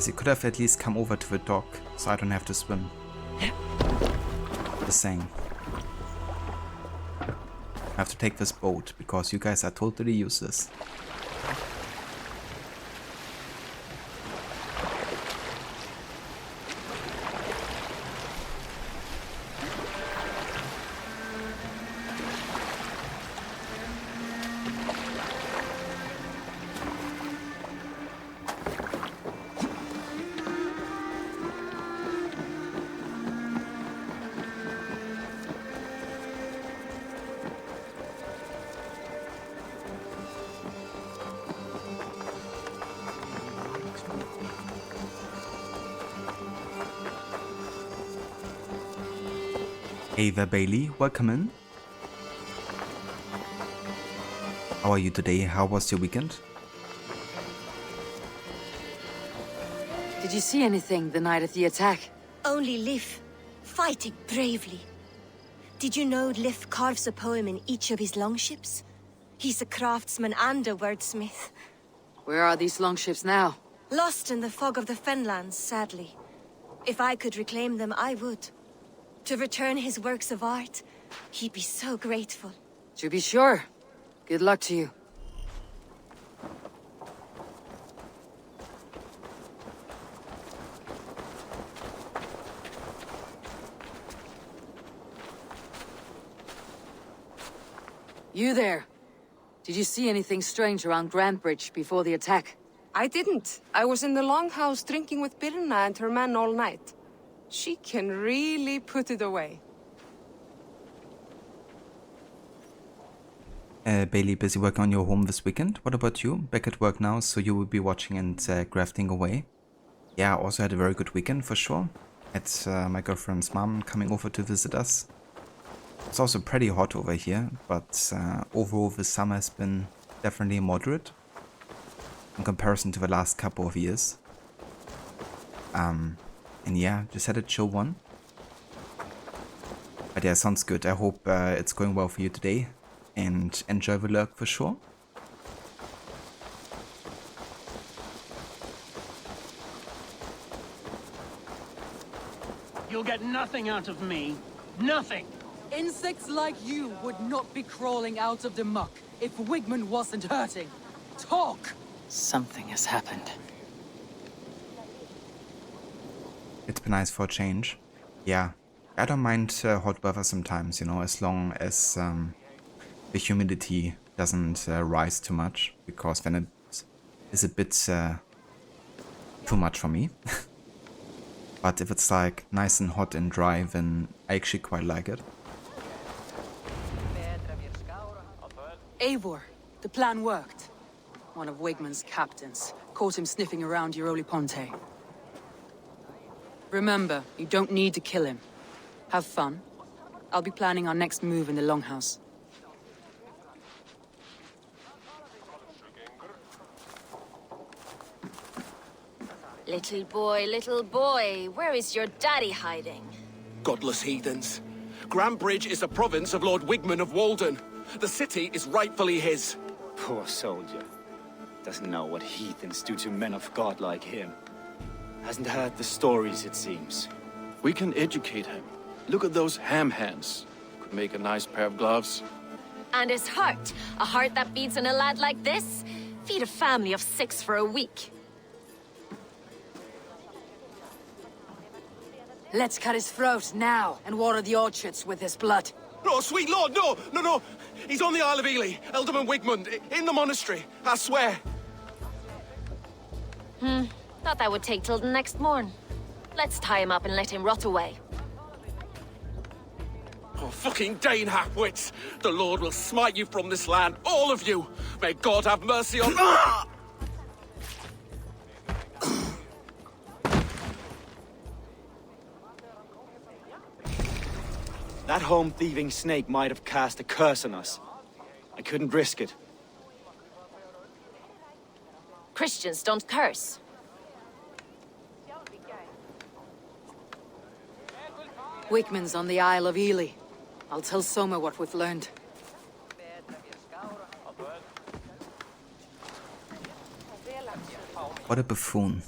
You could have at least come over to the dock, so I don't have to swim. Just saying. I have to take this boat, because you guys are totally useless. Hey there, Bailey, welcome in. How are you today? How was your weekend? Did you see anything the night of the attack? Only Lif, fighting bravely. Did you know Lif carves a poem in each of his longships? He's a craftsman and a wordsmith. Where are these longships now? Lost in the fog of the Fenlands, sadly. If I could reclaim them, I would. To return his works of art, he'd be so grateful. To be sure. Good luck to you. You there. Did you see anything strange around Grantebridge before the attack? I didn't. I was in the longhouse drinking with Birna and her men all night. She can really put it away. Bailey, busy working on your home this weekend. What about you? Back at work now, so you will be watching and grafting away. Yeah, also had a very good weekend for sure. Had my girlfriend's mom coming over to visit us. It's also pretty hot over here, but overall this summer has been definitely moderate in comparison to the last couple of years. And yeah, just had a chill one. But yeah, sounds good. I hope it's going well for you today. And enjoy the lurk for sure. You'll get nothing out of me. Nothing! Insects like you would not be crawling out of the muck if Wigmund wasn't hurting. Talk! Something has happened. It's been nice for a change. Yeah, I don't mind hot weather sometimes, you know, as long as the humidity doesn't rise too much, because then it is a bit too much for me. But if it's like nice and hot and dry, then I actually quite like it. Eivor, the plan worked. One of Wigmund's captains caught him sniffing around Euroli Ponte. Remember, you don't need to kill him. Have fun. I'll be planning our next move in the Longhouse. Little boy, where is your daddy hiding? Godless heathens. Grantebridge is a province of Lord Wigmund of Walden. The city is rightfully his. Poor soldier. Doesn't know what heathens do to men of God like him. Hasn't heard the stories, it seems. We can educate him. Look at those ham hands. Could make a nice pair of gloves. And his heart. A heart that beats in a lad like this. Feed a family of 6 for a week. Let's cut his throat now and water the orchards with his blood. No, sweet lord, no, no, no. He's on the Isle of Ely, Ealdorman Wigmund, in the monastery, I swear. Thought that would take till the next morn. Let's tie him up and let him rot away. Oh, fucking Dane half-wits. The Lord will smite you from this land, all of you. May God have mercy on... That home-thieving snake might have cast a curse on us. I couldn't risk it. Christians don't curse. Wigman's on the Isle of Ely. I'll tell Soma what we've learned. What a buffoon.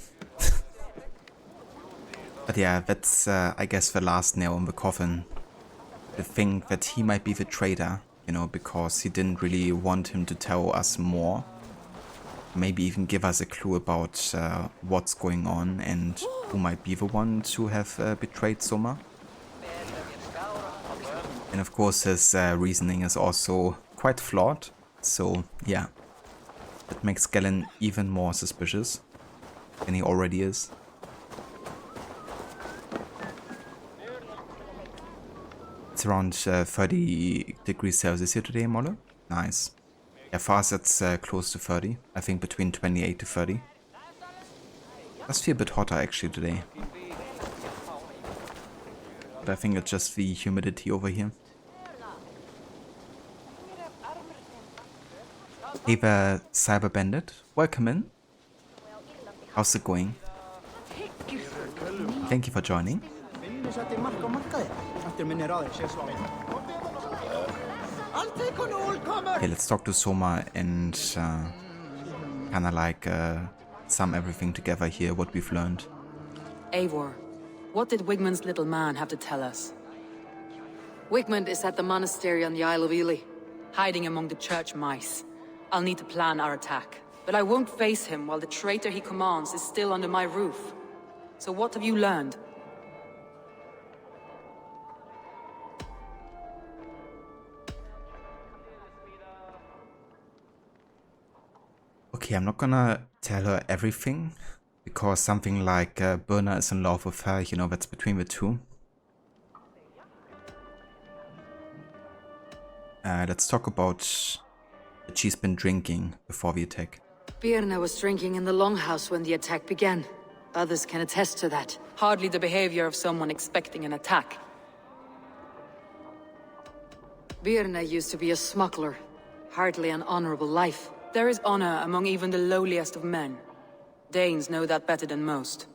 But yeah, that's, I guess, the last nail in the coffin. To think that he might be the traitor, you know, because he didn't really want him to tell us more. Maybe even give us a clue about what's going on and who might be the one to have betrayed Soma. And of course his reasoning is also quite flawed, so yeah, that makes Galen even more suspicious than he already is. It's around 30 degrees Celsius here today, Molle. Nice. Yeah, for us it's close to 30. I think between 28 to 30. Does feel a bit hotter actually today. But I think it's just the humidity over here. Hey there, Cyber Bandit. Welcome in. How's it going? Thank you for joining. Okay, let's talk to Soma and kinda like sum everything together here, what we've learned. Eivor, what did Wigmund's little man have to tell us? Wigmund is at the monastery on the Isle of Ely, hiding among the church mice. I'll need to plan our attack, but I won't face him while the traitor he commands is still under my roof. So what have you learned? Okay, I'm not gonna tell her everything, because something like Birna is in love with her, you know, that's between the two. Let's talk about that she's been drinking before the attack. Birna was drinking in the longhouse when the attack began. Others can attest to that. Hardly the behavior of someone expecting an attack. Birna used to be a smuggler. Hardly an honorable life. There is honor among even the lowliest of men. Danes know that better than most.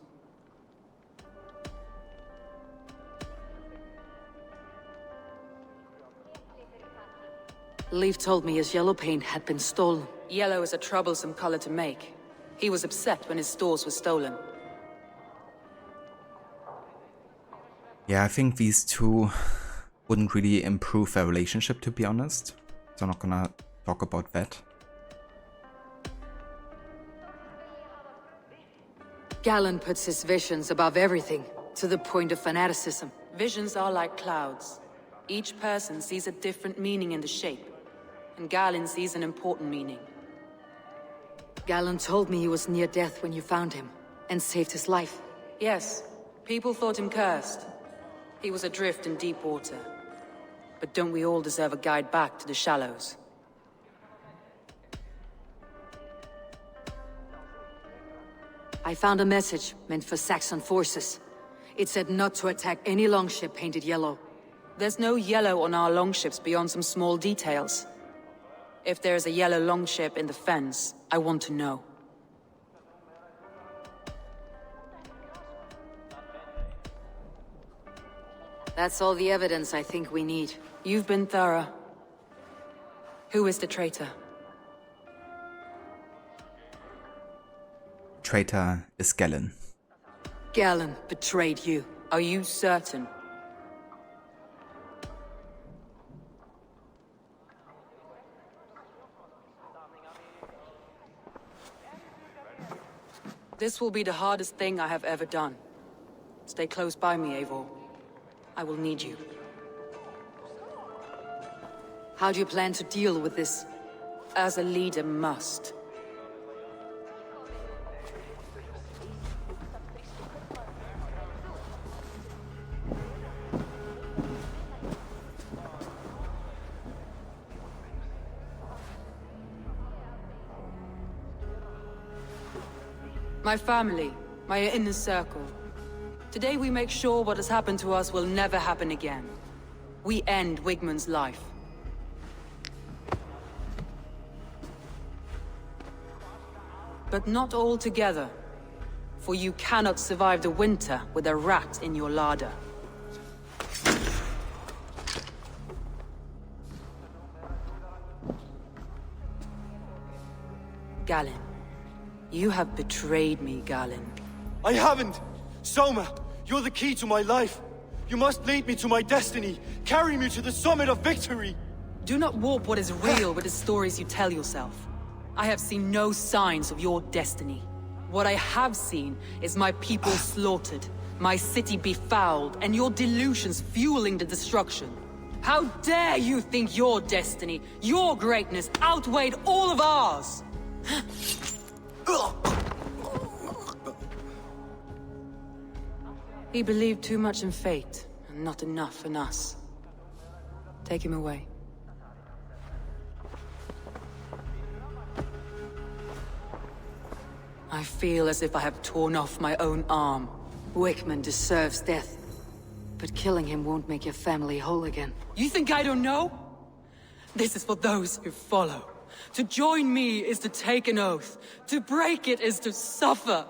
Leif told me his yellow paint had been stolen. Yellow is a troublesome color to make. He was upset when his stores were stolen. Yeah, I think these two wouldn't really improve their relationship, to be honest. So I'm not gonna talk about that. Galen puts his visions above everything, to the point of fanaticism. Visions are like clouds. Each person sees a different meaning in the shape, and Galen sees an important meaning. Galen told me he was near death when you found him, and saved his life. Yes, people thought him cursed. He was adrift in deep water. But don't we all deserve a guide back to the shallows? I found a message meant for Saxon forces. It said not to attack any longship painted yellow. There's no yellow on our longships beyond some small details. If there's a yellow longship in the fens, I want to know. That's all the evidence I think we need. You've been thorough. Who is the traitor? traitor is Galen. Galen betrayed you. Are you certain? This will be the hardest thing I have ever done. Stay close by me, Eivor. I will need you. How do you plan to deal with this? As a leader must. My family, my inner circle. Today we make sure what has happened to us will never happen again. We end Wigmund's life. But not all together. For you cannot survive the winter with a rat in your larder. Galen. You have betrayed me, Galen. I haven't! Soma, you're the key to my life. You must lead me to my destiny. Carry me to the summit of victory. Do not warp what is real with the stories you tell yourself. I have seen no signs of your destiny. What I have seen is my people slaughtered, my city befouled, and your delusions fueling the destruction. How dare you think your destiny, your greatness, outweighed all of ours? He believed too much in fate, and not enough in us. Take him away. I feel as if I have torn off my own arm. Wigmund deserves death. But killing him won't make your family whole again. You think I don't know? This is for those who follow. To join me is to take an oath. To break it is to suffer.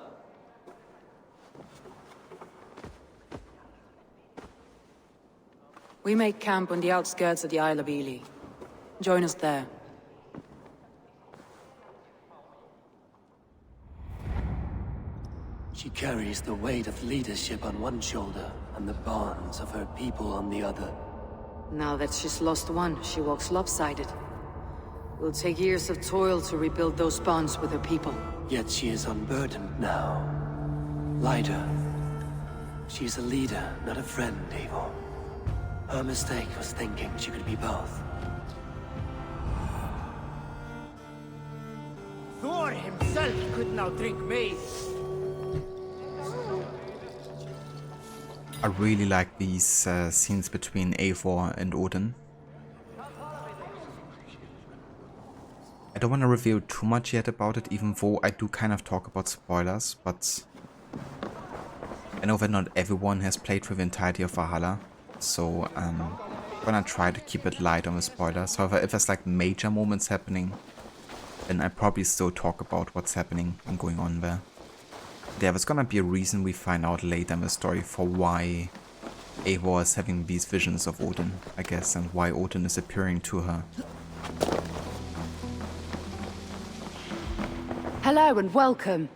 We make camp on the outskirts of the Isle of Ely. Join us there. She carries the weight of leadership on one shoulder and the bonds of her people on the other. Now that she's lost one, she walks lopsided. It will take years of toil to rebuild those bonds with her people. Yet she is unburdened now. Lighter. She's a leader, not a friend, Eivor. Her mistake was thinking she could be both. Thor himself could now drink maize. I really like these scenes between Eivor and Odin. I don't want to reveal too much yet about it, even though I do kind of talk about spoilers, but I know that not everyone has played through the entirety of Valhalla, so I'm gonna try to keep it light on the spoilers. However, if there's like major moments happening, then I probably still talk about what's happening and going on there. There's gonna be a reason we find out later in the story for why Eivor is having these visions of Odin, I guess, and why Odin is appearing to her. Hello and welcome.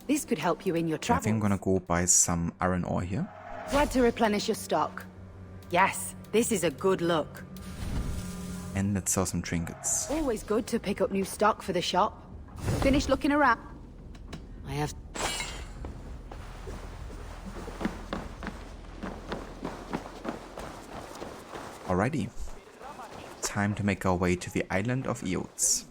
This could help you in your I travels. think I'm gonna go buy some iron ore here. Glad to replenish your stock. Yes, this is a good look. And let's sell some trinkets. Always good to pick up new stock for the shop. Finish looking around. I have... Alrighty. Time to make our way to the island of EELS.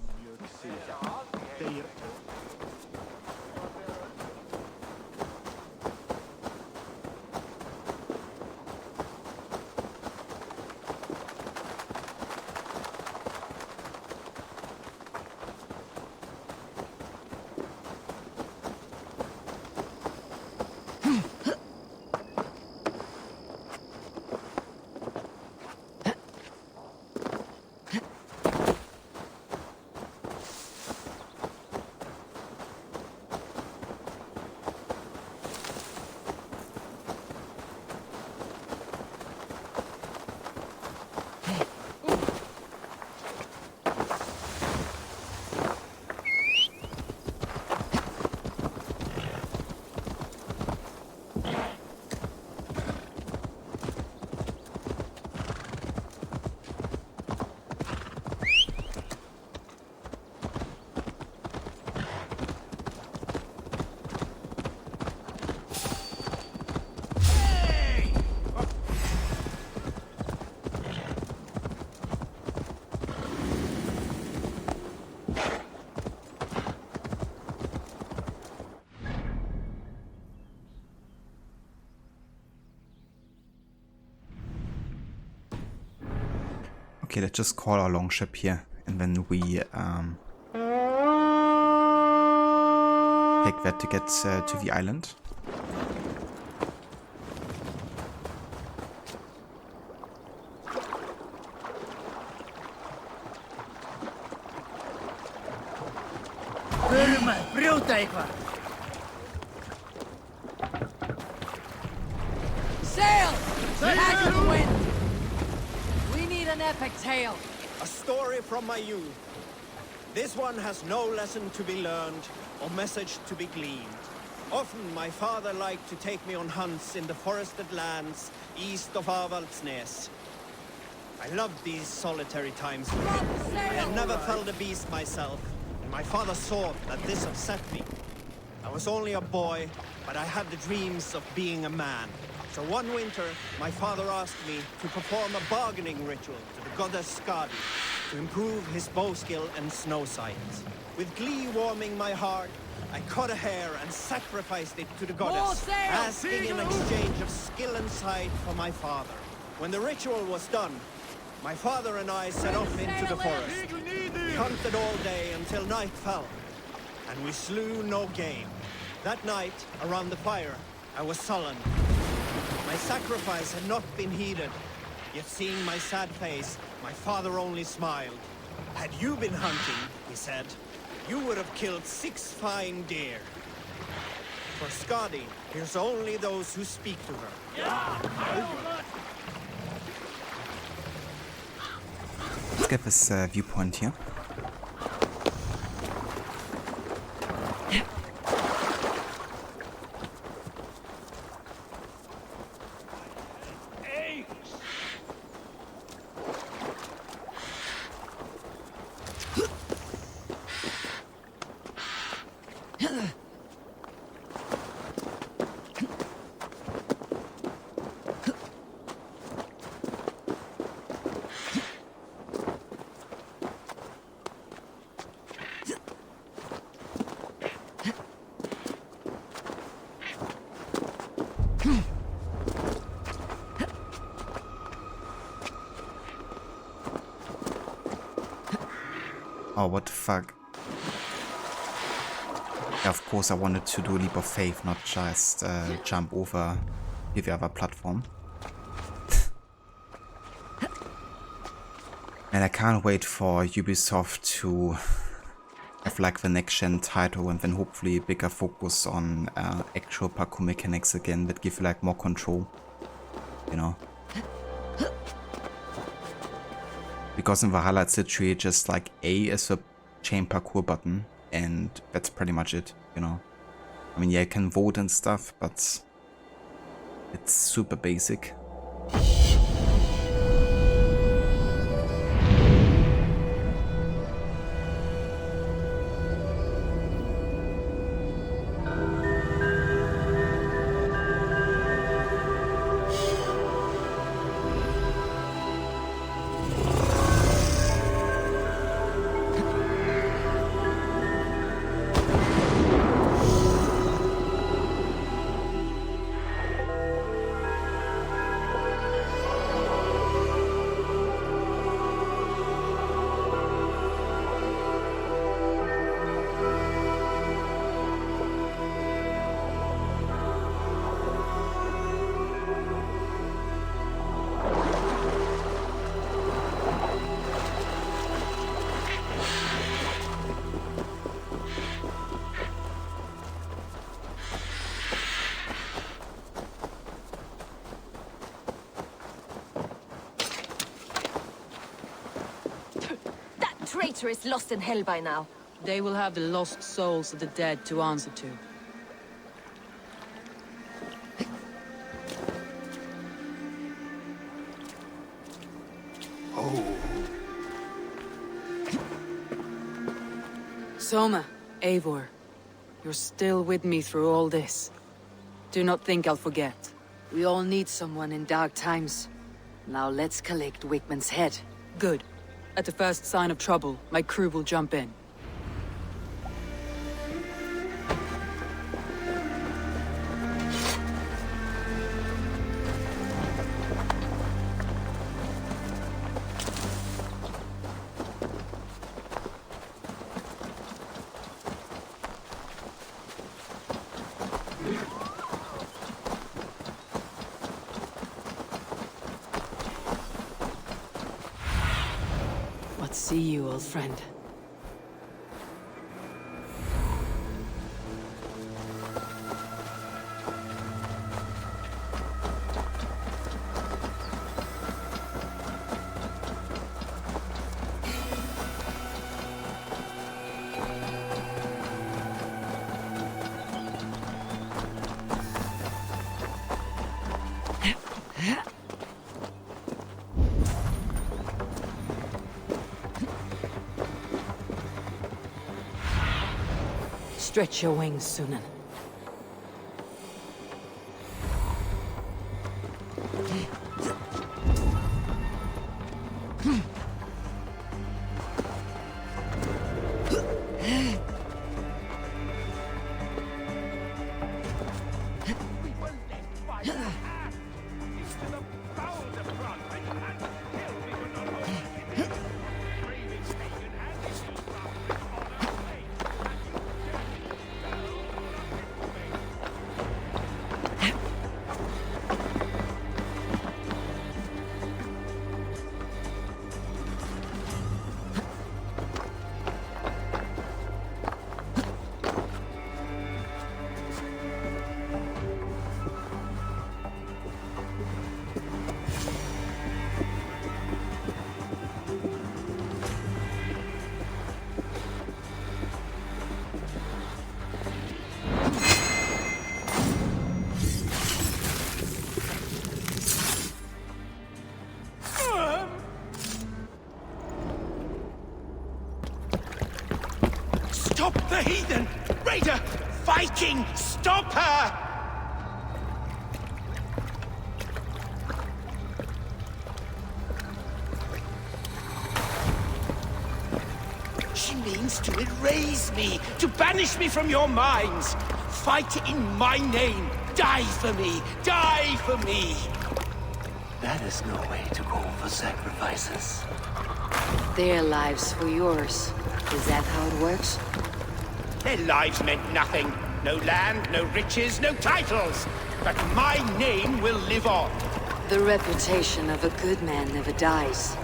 Okay, let's just call our longship here, and then we take that to get to the island. Sail! Back to the wind! We need an epic tale. A story from my youth. This one has no lesson to be learned or message to be gleaned. Often my father liked to take me on hunts in the forested lands east of Avaldsnes. I loved these solitary times. I had never felled a beast myself, and my father saw that this upset me. I was only a boy, but I had the dreams of being a man. So one winter, my father asked me to perform a bargaining ritual to the goddess Skadi to improve his bow skill and snow sight. With glee warming my heart, I cut a hare and sacrificed it to the goddess, asking in exchange of skill and sight for my father. When the ritual was done, my father and I set off into the forest. We hunted all day until night fell, and we slew no game. That night, around the fire, I was sullen. My sacrifice had not been heeded, yet seeing my sad face, my father only smiled. Had you been hunting, he said, you would have killed 6 fine deer. For Skadi hears only those who speak to her. Let's get this viewpoint here. Oh, what the fuck? Yeah, of course I wanted to do a leap of faith, not just jump over the other platform. And I can't wait for Ubisoft to have like the next gen title and then hopefully bigger focus on actual parkour mechanics again that give like more control, you know. Because in Valhalla it's literally just like A is a chain parkour button and that's pretty much it, you know. I mean, yeah, you can vote and stuff, but it's super basic. Traitor is lost in hell by now. They will have the lost souls of the dead to answer to. Oh. Soma, Eivor, you're still with me through all this. Do not think I'll forget. We all need someone in dark times. Now let's collect Wickman's head. Good. At the first sign of trouble, my crew will jump in. see you, old friend. Stretch your wings, Sunan. Stop the heathen! Raider! Viking! Stop her! She means to erase me, to banish me from your minds. Fight in my name. Die for me. Die for me. That is no way to call for sacrifices. Their lives for yours. Is that how it works? Their lives meant nothing. No land, no riches, no titles. But my name will live on. The reputation of a good man never dies.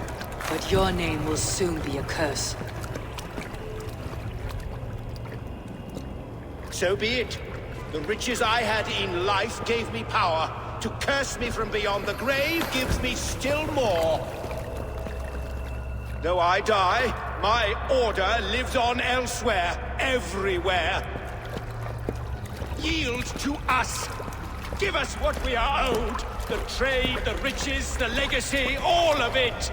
But your name will soon be a curse. So be it. The riches I had in life gave me power. To curse me from beyond the grave gives me still more. Though I die, my order lives on elsewhere, everywhere. Yield to us. Give us what we are owed. The trade, the riches, the legacy, all of it.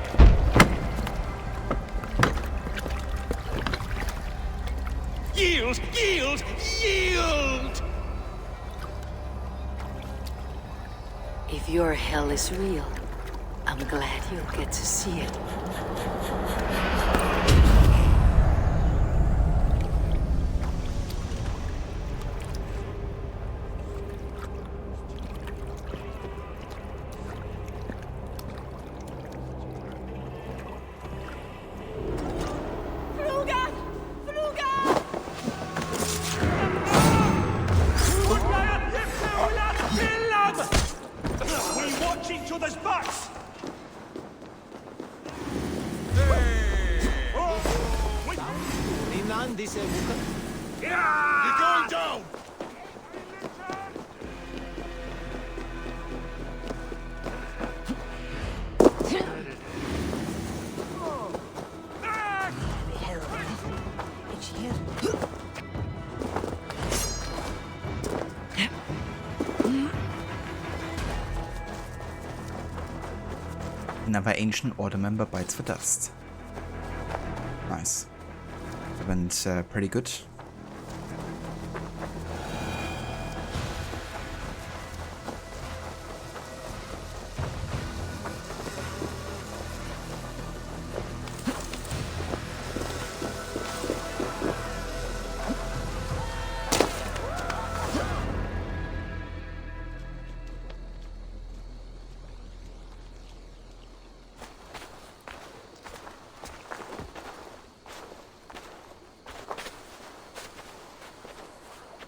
Yield, yield, yield! If your hell is real, I'm glad you'll get to see it. Another ancient order member bites for dust. Nice. That went pretty good.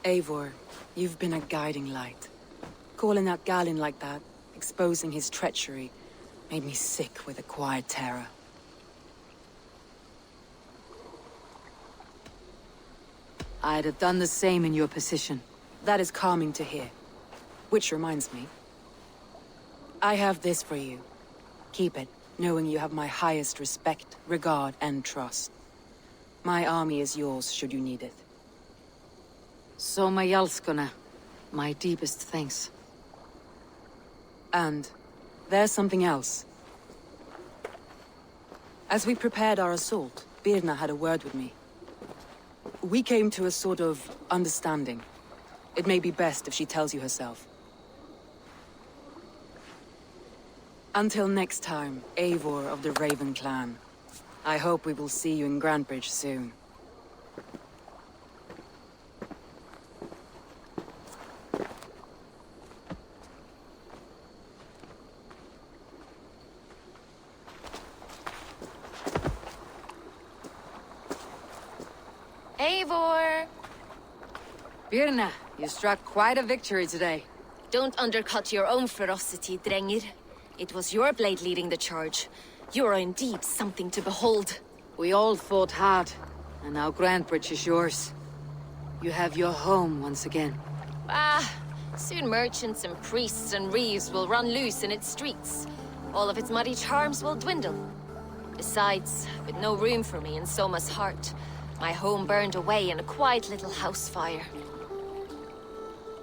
Eivor, you've been a guiding light. Calling out Galinn like that, exposing his treachery, made me sick with a quiet terror. I'd have done the same in your position. That is calming to hear. Which reminds me. I have this for you. Keep it, knowing you have my highest respect, regard, and trust. My army is yours, should you need it. Soma Jalskona. My deepest thanks. And there's something else. As we prepared our assault, Birna had a word with me. We came to a sort of understanding. It may be best if she tells you herself. Until next time, Eivor of the Raven clan. I hope we will see you in Grantebridge soon. Eivor! Birna, you struck quite a victory today. Don't undercut your own ferocity, Drengir. It was your blade leading the charge. You are indeed something to behold. We all fought hard, and now Grantebridge is yours. You have your home once again. Soon merchants and priests and reeves will run loose in its streets. All of its muddy charms will dwindle. Besides, with no room for me in Soma's heart, my home burned away in a quiet little house fire.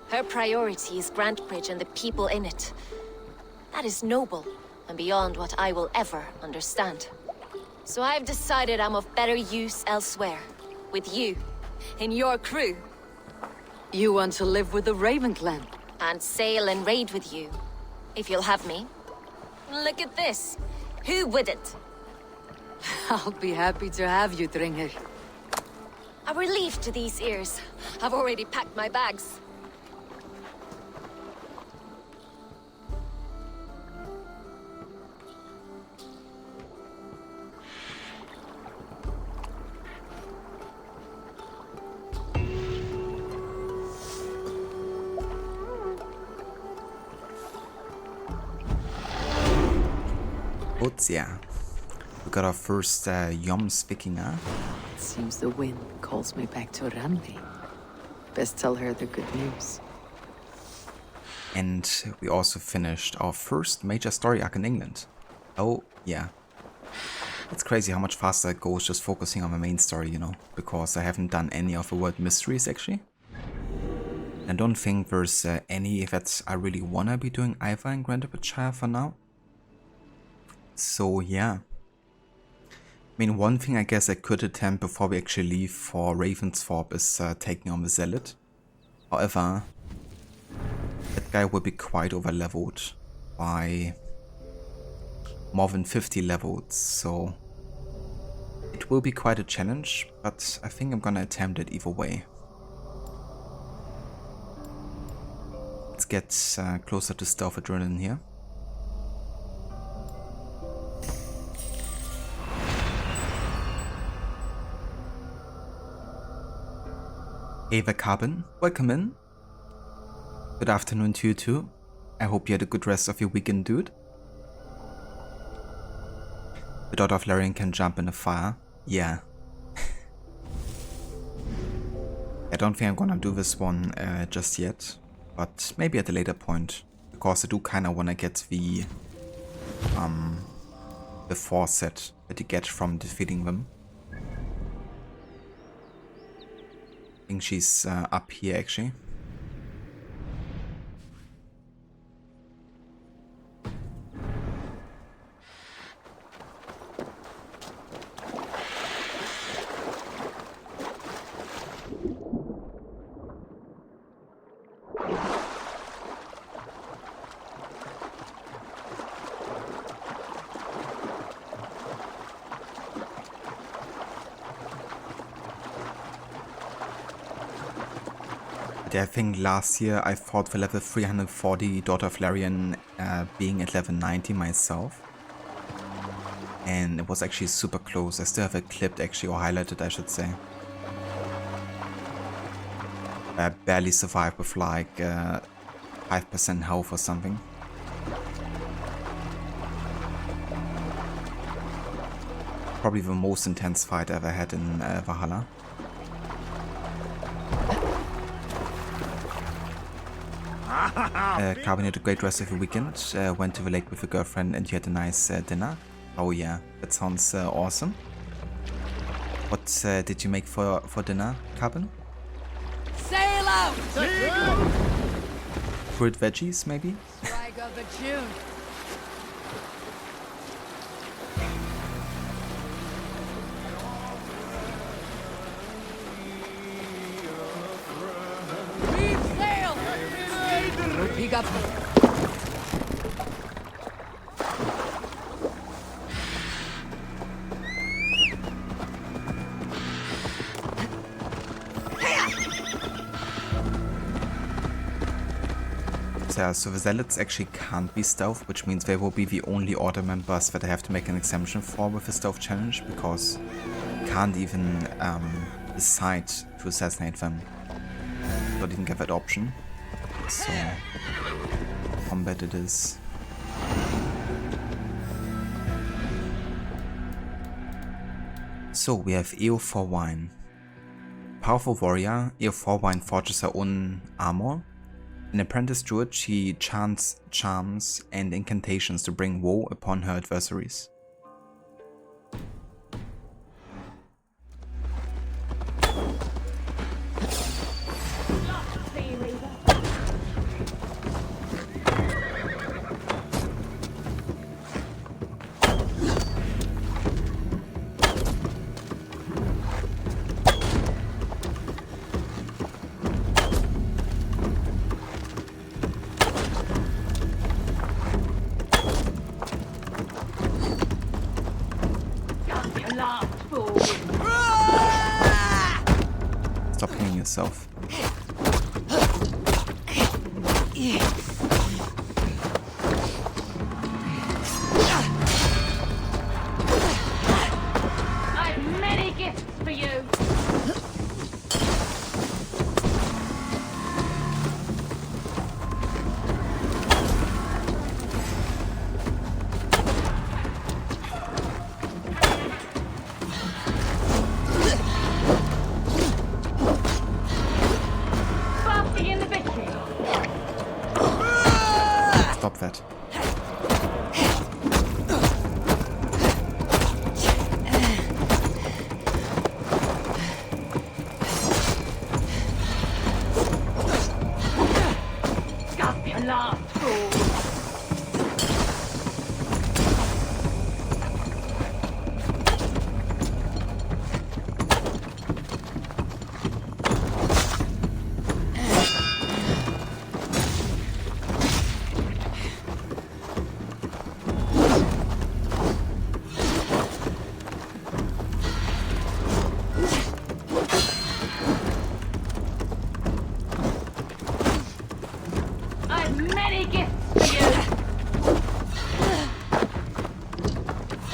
Her priority is Grantebridge and the people in it. That is noble, and beyond what I will ever understand. So I've decided I'm of better use elsewhere. With you, in your crew. You want to live with the Raven clan? And sail and raid with you, if you'll have me. Look at this. Who wouldn't? I'll be happy to have you, Drengir. A relief to these ears. I've already packed my bags. But yeah, we got our first Yoms Vikinger. It seems the wind calls me back to Randi. Best tell her the good news. And we also finished our first major story arc in England. Oh, yeah. It's crazy how much faster it goes just focusing on the main story, you know, because I haven't done any of the world mysteries actually. I don't think there's any that I really wanna be doing either in GRANTEBRIDGESCIRE for now. So yeah. I mean, one thing I guess I could attempt before we actually leave for Ravensthorpe is taking on the Zealot. However, that guy will be quite over-leveled by more than 50 levels, so it will be quite a challenge, but I think I'm gonna attempt it either way. Let's get closer to Stealth Adrenaline here. Ava Carbon, welcome in. Good afternoon to you too. I hope you had a good rest of your weekend, dude. The daughter of Larian can jump in the fire. Yeah. I don't think I'm gonna do this one just yet, but maybe at a later point, because I do kinda wanna get the force set that you get from defeating them. I think she's up here actually. I think last year I fought for level 340 Daughter of Larian being at level 90 myself. And it was actually super close. I still have it clipped actually, or highlighted I should say. I barely survived with like 5% health or something. Probably the most intense fight I ever had in Valhalla. Carbon had a great rest of the weekend. Went to the lake with a girlfriend and you had a nice dinner. Oh yeah, that sounds awesome. What did you make for dinner, Carbon? Sail out! Grilled veggies, maybe? Strike up a tune. Reef sail! Pick up. So the zealots actually can't be stealth, which means they will be the only order members that I have to make an exemption for with the stealth challenge, because I can't even decide to assassinate them. Don't even get that option. So combat it is. So we have EO4 wine. Powerful warrior, EO4 wine forges her own armor. An apprentice druid, she chants charms and incantations to bring woe upon her adversaries. Stop hitting yourself. I have many gifts for you. Stop that.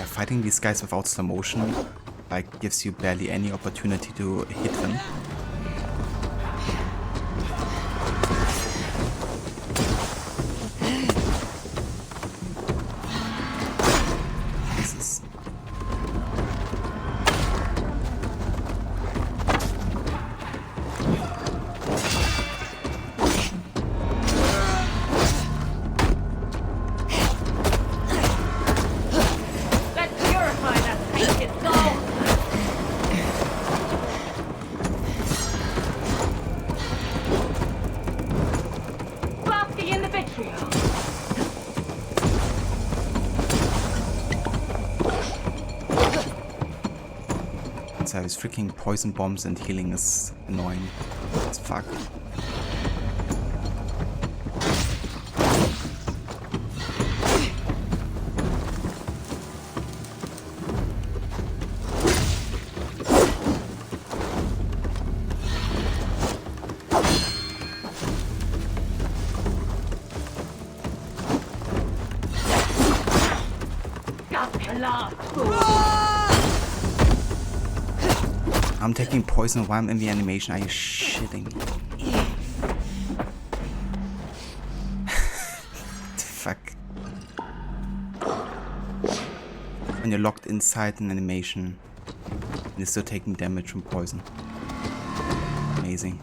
Fighting these guys without slow motion like gives you barely any opportunity to hit them. These freaking poison bombs and healing is annoying as fuck. I'm taking poison while I'm in the animation. Are you shitting me? The fuck? When you're locked inside an animation and you're still taking damage from poison. Amazing.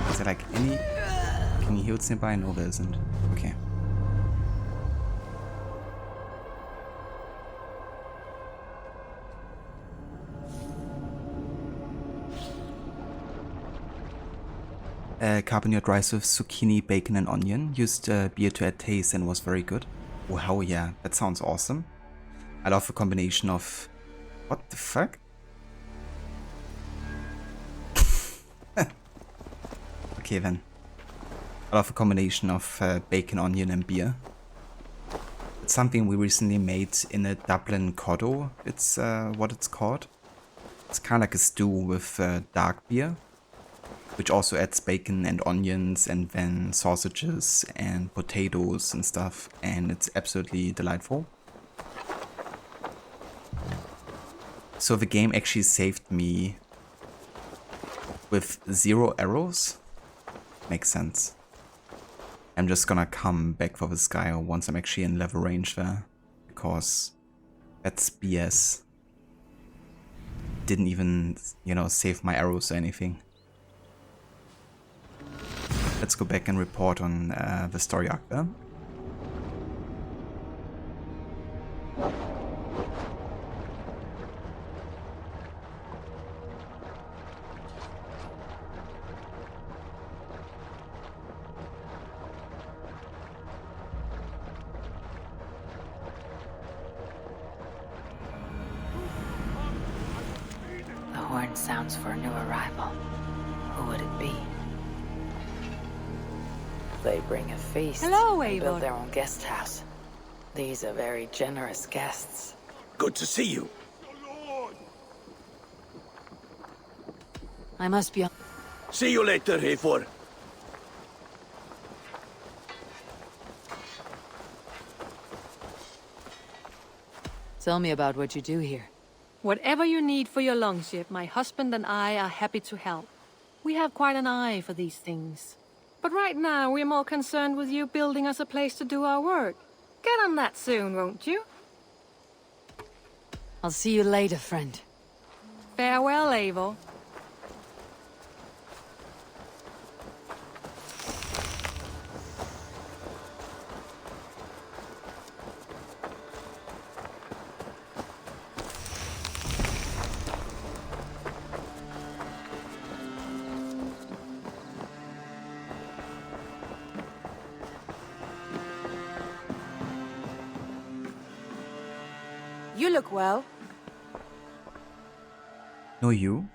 Is there like any any hills nearby? No, there isn't. Okay. Carbonate rice with zucchini, bacon and onion. Used beer to add taste and was very good. Oh hell yeah, that sounds awesome. I love a combination of... What the fuck? Okay then. I love a combination of bacon, onion and beer. It's something we recently made in a Dublin Coddo. It's what it's called. It's kind of like a stew with dark beer, which also adds bacon and onions and then sausages and potatoes and stuff, and it's absolutely delightful. So the game actually saved me with 0 arrows. Makes sense. I'm just gonna come back for this guy once I'm actually in level range there, because that's BS. Didn't even, you know, save my arrows or anything. Let's go back and report on the story arc there. The horn sounds for a new arrival. Who would it be? They bring a feast. Hello, and build Eivor. their own guest house. These are very generous guests. Good to see you. I must be on. See you later, Eivor. Tell me about what you do here. Whatever you need for your longship, my husband and I are happy to help. We have quite an eye for these things. But right now, we're more concerned with you building us a place to do our work. Get on that soon, won't you? I'll see you later, friend. Farewell, Eivor. You look well. No, you?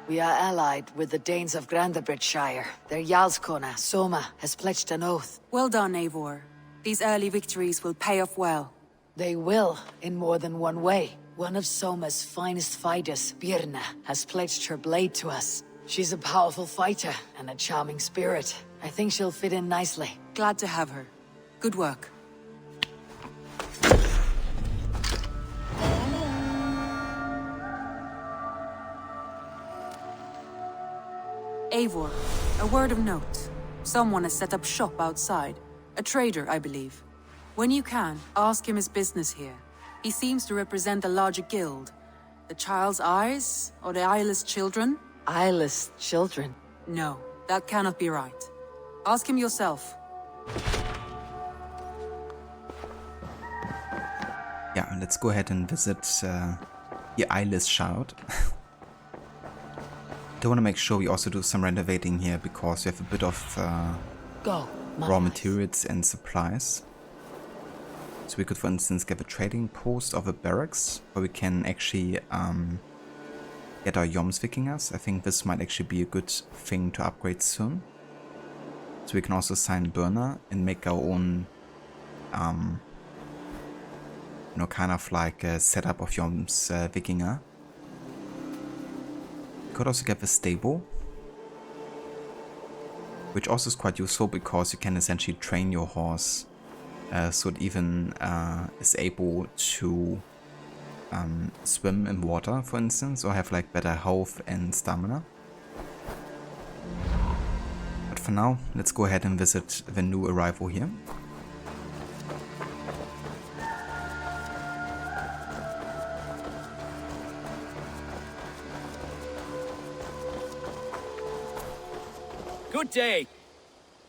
We are allied with the Danes of GRANTEBRIDGESCIRE. Their Jarlskona, Soma, has pledged an oath. Well done, Eivor. These early victories will pay off well. They will, in more than one way. One of Soma's finest fighters, Birna, has pledged her blade to us. She's a powerful fighter and a charming spirit. I think she'll fit in nicely. Glad to have her. Good work. Eivor, a word of note. Someone has set up shop outside. A trader, I believe. When you can, ask him his business here. He seems to represent a larger guild. The Child's Eyes, or the Eyeless Children? Eyeless children? No, that cannot be right. Ask him yourself. Yeah, let's go ahead and visit the eyeless child. I want to make sure we also do some renovating here, because we have a bit of raw materials and supplies. So we could, for instance, get a trading post of a barracks, where we can actually get our Jomsvikingers. I think this might actually be a good thing to upgrade soon. So we can also sign Burner and make our own, you know, kind of like a setup of Jomsvikinger. Could also get the stable, which also is quite useful because you can essentially train your horse so it even is able to swim in water, for instance, or have like better health and stamina. But for now, let's go ahead and visit the new arrival here. Good day.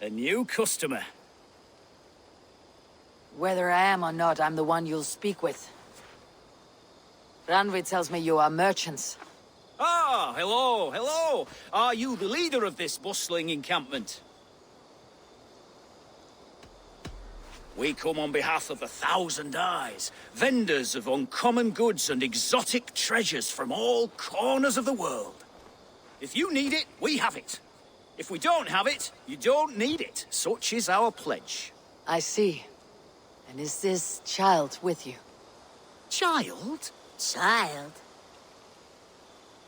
A new customer. Whether I am or not, I'm the one you'll speak with. Randvi tells me you are merchants. Ah, hello, hello. Are you the leader of this bustling encampment? We come on behalf of 1,000 Eyes, vendors of uncommon goods and exotic treasures from all corners of the world. If you need it, we have it. If we don't have it, you don't need it. Such is our pledge. I see. And is this child with you? Child? Child?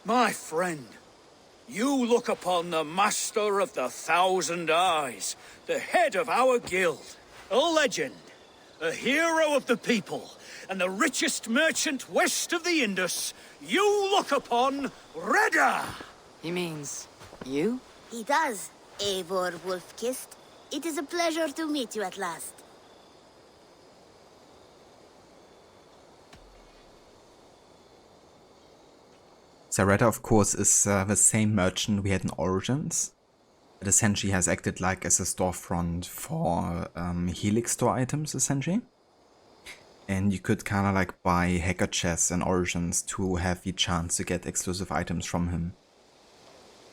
My friend, you look upon the master of the 1,000 Eyes, the head of our guild, a legend, a hero of the people, and the richest merchant west of the Indus. You look upon Reda! He means you? He does, Eivor Wolf-Kissed. It is a pleasure to meet you at last. Zaretta, of course, is the same merchant we had in Origins. It essentially has acted like as a storefront for Helix store items, essentially. And you could kind of like buy hacker chests and Origins to have the chance to get exclusive items from him.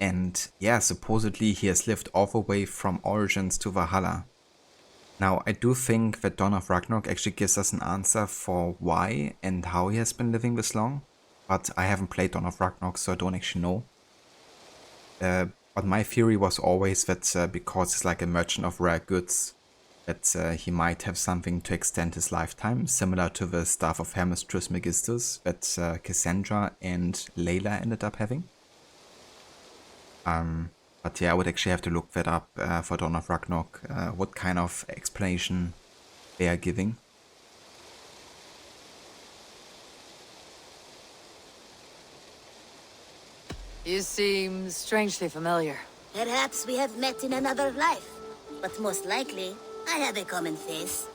And yeah, supposedly he has lived all the way from Origins to Valhalla. Now, I do think that Dawn of Ragnarok actually gives us an answer for why and how he has been living this long. But I haven't played Dawn of Ragnarok, so I don't actually know. But my theory was always that because he's like a merchant of rare goods, that he might have something to extend his lifetime, similar to the Staff of Hermes Trismegistus that Cassandra and Layla ended up having. But yeah, I would actually have to look that up for Dawn of Ragnarok, what kind of explanation they are giving. You seem strangely familiar. Perhaps we have met in another life, but most likely, I have a common face.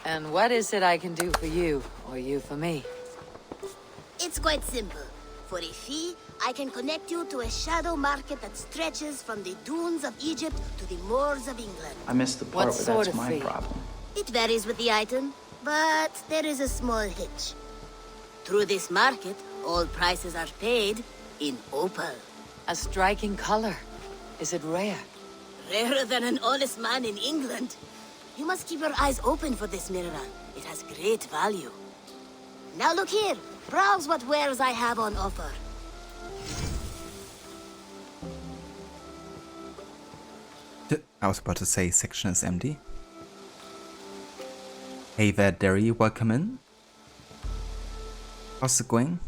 And what is it I can do for you, or you for me? It's quite simple. For a fee, I can connect you to a shadow market that stretches from the dunes of Egypt to the moors of England. I missed the part where that's my problem. It varies with the item, but there is a small hitch. Through this market, all prices are paid in opal. A striking color. Is it rare? Rarer than an honest man in England. You must keep your eyes open for this mineral. It has great value. Now look here. Browse what wares I have on offer. I was about to say section is empty. Hey there, Derry, welcome in. How's it going?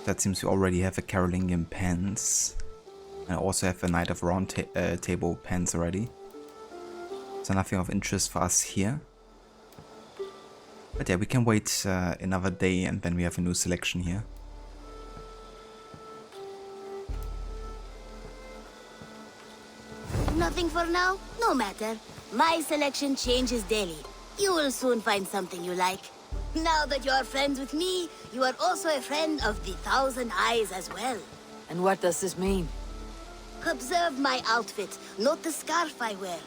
That seems we already have a Carolingian pens. And I also have a Knight of Round Table pens already. So nothing of interest for us here. But yeah, we can wait another day and then we have a new selection here. Nothing for now? No matter. My selection changes daily. You will soon find something you like. Now that you are friends with me, you are also a friend of the 1,000 Eyes as well. And what does this mean? Observe my outfit, note the scarf I wear.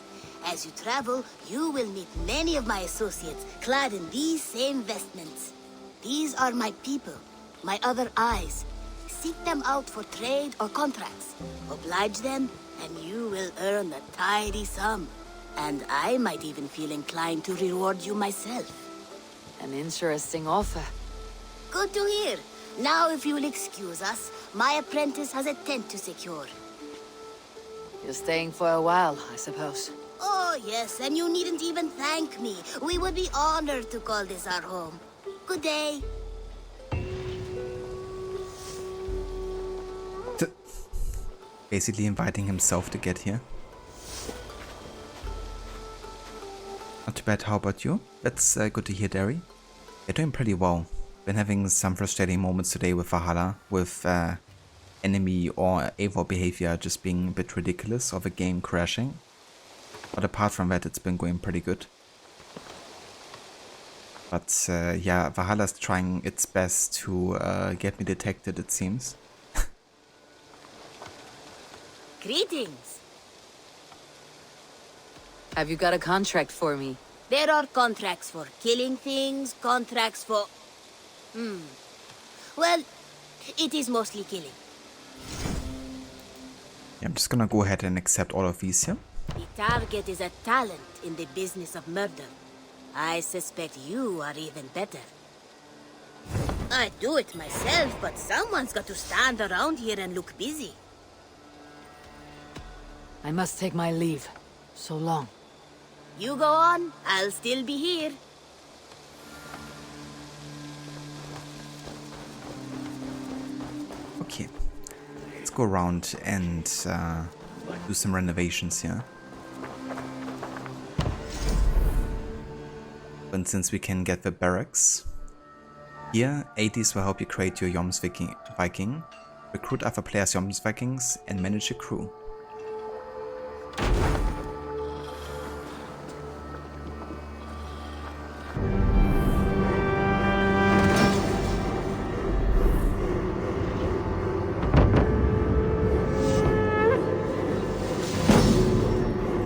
As you travel, you will meet many of my associates clad in these same vestments. These are my people, my other eyes. Seek them out for trade or contracts. Oblige them, and you will earn a tidy sum. And I might even feel inclined to reward you myself. An interesting offer. Good to hear. Now, if you will excuse us, my apprentice has a tent to secure. You're staying for a while, I suppose. Oh, yes, and you needn't even thank me. We would be honored to call this our home. Good day. Basically inviting himself to get here. Not too bad, how about you? That's good to hear, Derry. You're doing pretty well. Been having some frustrating moments today with Valhalla, with enemy or Eivor behavior just being a bit ridiculous, or the game crashing. But apart from that, it's been going pretty good. But yeah, Valhalla's trying its best to get me detected, it seems. Greetings. Have you got a contract for me? There are contracts for killing things, contracts for... Well, it is mostly killing. Yeah, I'm just gonna go ahead and accept all of these here. The target is a talent in the business of murder. I suspect you are even better. I'd do it myself, but someone's got to stand around here and look busy. I must take my leave. So long. You go on, I'll still be here. Okay, let's go around and do some renovations here. And since we can get the barracks, here 80s will help you create your Joms Viking, recruit other players Joms Vikings, and manage your crew.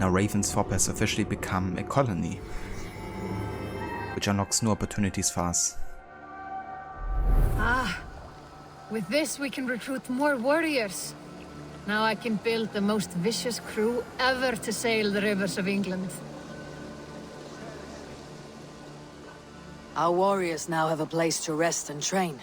Now Ravensthorpe has officially become a colony, which unlocks new opportunities for us. Ah, with this we can recruit more warriors. Now I can build the most vicious crew ever to sail the rivers of England. Our warriors now have a place to rest and train.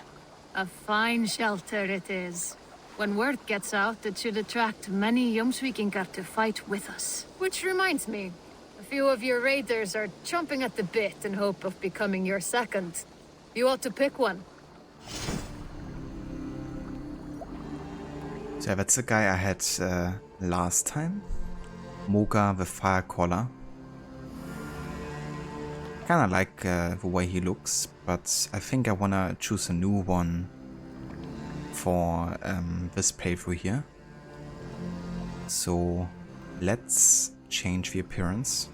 A fine shelter it is. When word gets out, it should attract many Jomsvikingar to fight with us. Which reminds me, a few of your raiders are chomping at the bit in hope of becoming your second. You ought to pick one. So that's the guy I had last time. Moga the Firecaller. Kinda like the way he looks, but I think I wanna choose a new one for this playthrough here. So let's change the appearance.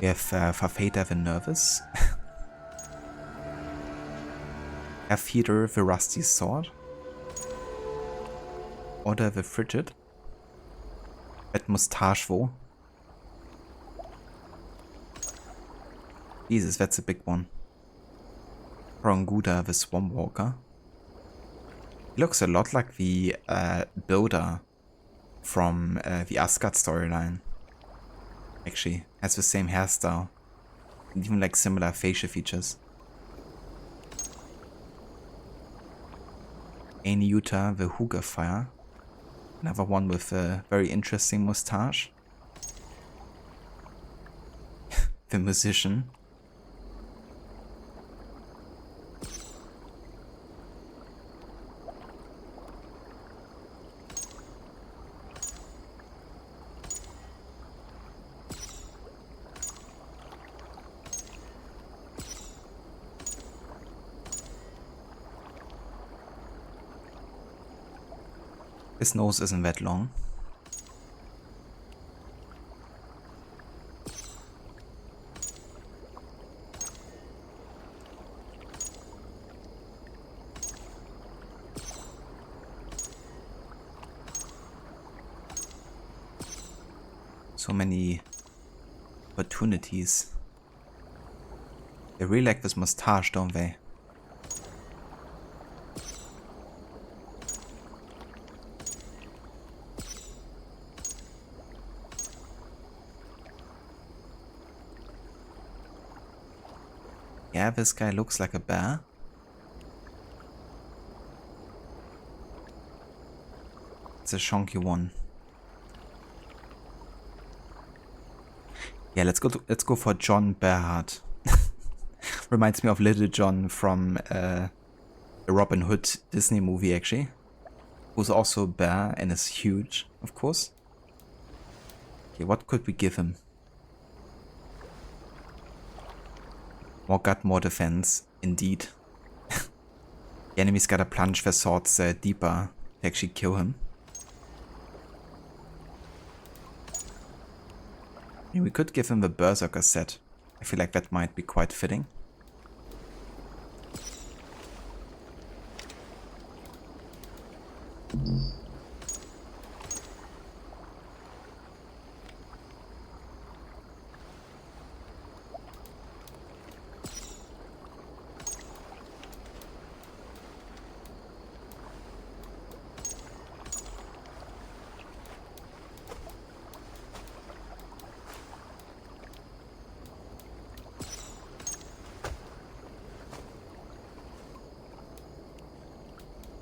We have Farfeta the Nervous. Have Heater the Rusty Sword. Order the Frigid. That Mustache though. Jesus, that's a big one. Ronguda the Swampwalker. He looks a lot like the builder from the Asgard storyline. Actually, has the same hairstyle. And even like similar facial features. Aniuta the Hooger Fire. Another one with a very interesting mustache. The Musician. His nose isn't that long. So many opportunities. They really like this mustache, don't they? Yeah, this guy looks like a bear. It's a chonky one. Yeah, let's go for John Bearheart. Reminds me of Little John from the Robin Hood Disney movie, actually. Who's also a bear and is huge, of course. Okay, what could we give him? More gut, more defense, indeed. The enemy's gotta plunge their swords deeper to actually kill him. I mean, we could give him the Berserker set. I feel like that might be quite fitting.